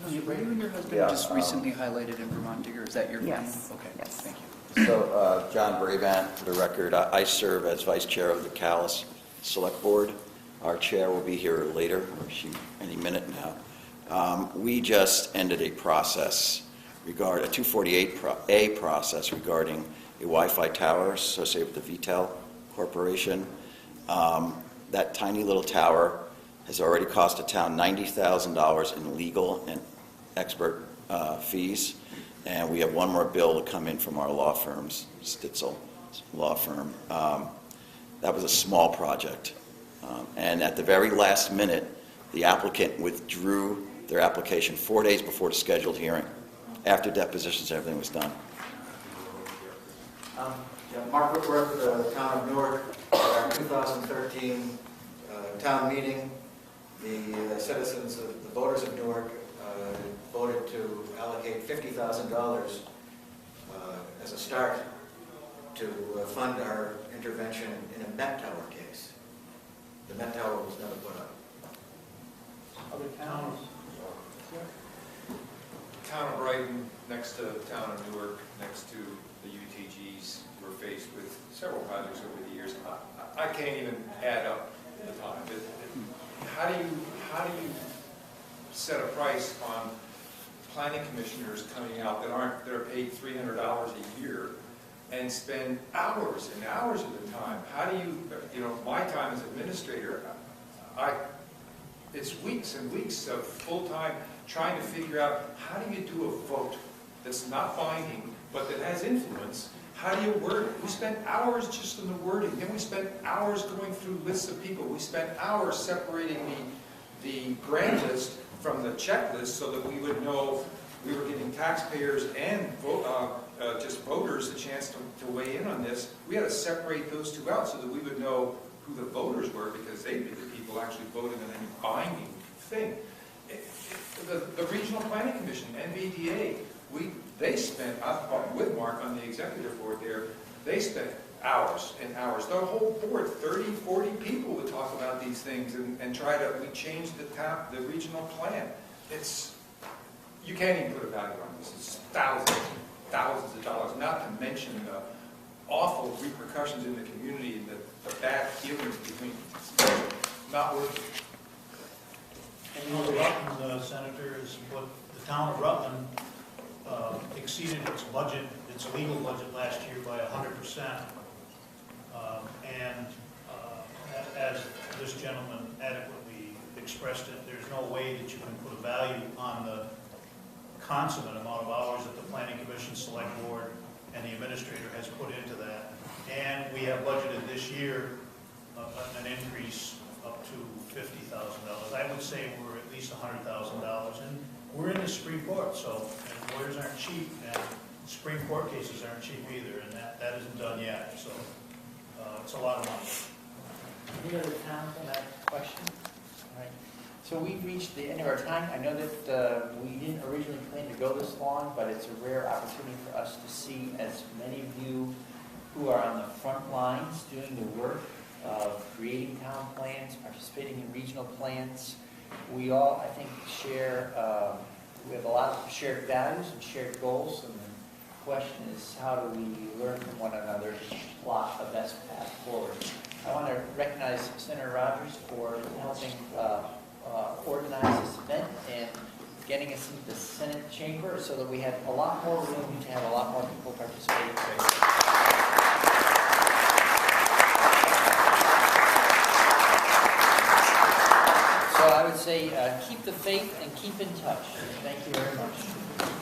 You and your husband just recently highlighted in Vermont Digger. Is that your family? Yes. Okay. Yes. Thank you. So, John Brabant, for the record, I serve as vice chair of the Callis Select Board. Our chair will be here later, or any minute now. We just ended a process a 248A process regarding a Wi-Fi tower associated with the VTEL Corporation. That tiny little tower has already cost the town $90,000 in legal and expert fees, and we have one more bill to come in from our law firms, Stitzel Law Firm. That was a small project, and at the very last minute, the applicant withdrew their application 4 days before the scheduled hearing, after depositions and everything was done. Mark Whitworth, Town of Newark, our 2013 town meeting, the citizens, the voters of Newark voted to allocate $50,000 as a start to fund our intervention in a Met Tower case. The Met Tower was never put up. Other towns? Town of Brighton, next to the town of Newark, next to the UTGs, were faced with several projects over the years. I can't even add up the time. How do you set a price on planning commissioners coming out that are paid $300 a year and spend hours and hours of the time? How do you my time as administrator, it's weeks and weeks of full-time trying to figure out how do you do a vote that's not binding but that has influence. How do you word it? We spent hours just in the wording. Then we spent hours going through lists of people. We spent hours separating the grant list from the checklist so that we would know we were giving taxpayers and just voters a chance to weigh in on this. We had to separate those two out so that we would know who the voters were, because they'd be the people actually voting on any binding thing. The Regional Planning Commission, NVDA, they spent, with Mark on the executive board there, they spent hours and hours. The whole board, 30, 40 people would talk about these things and we changed the regional plan. You can't even put a value on this. It's thousands of dollars, not to mention the awful repercussions in the community and the bad feelings between, not worth it. And the Rutland, Senator, is what the town of Rutland exceeded its budget, its legal budget last year by 100%. As this gentleman adequately expressed it, there's no way that you can put a value on the consummate amount of hours that the Planning Commission, Select Board, and the Administrator has put into that. And we have budgeted this year an increase up to $50,000. I would say we're at least $100,000. And we're in the Supreme Court, so and lawyers aren't cheap, and Supreme Court cases aren't cheap either, and that isn't done yet. So it's a lot of money. Any other towns on that question? All right. So we've reached the end of our time. I know that we didn't originally plan to go this long, but it's a rare opportunity for us to see as many of you who are on the front lines doing the work of creating town plans, participating in regional plans. We all, I think, we have a lot of shared values and shared goals, and the question is how do we learn from one another to plot a best path forward. I want to recognize Senator Rogers for helping organize this event and getting us into the Senate chamber so that we had a lot more room to have a lot more people participate. So I would say keep the faith and keep in touch. Thank you very much.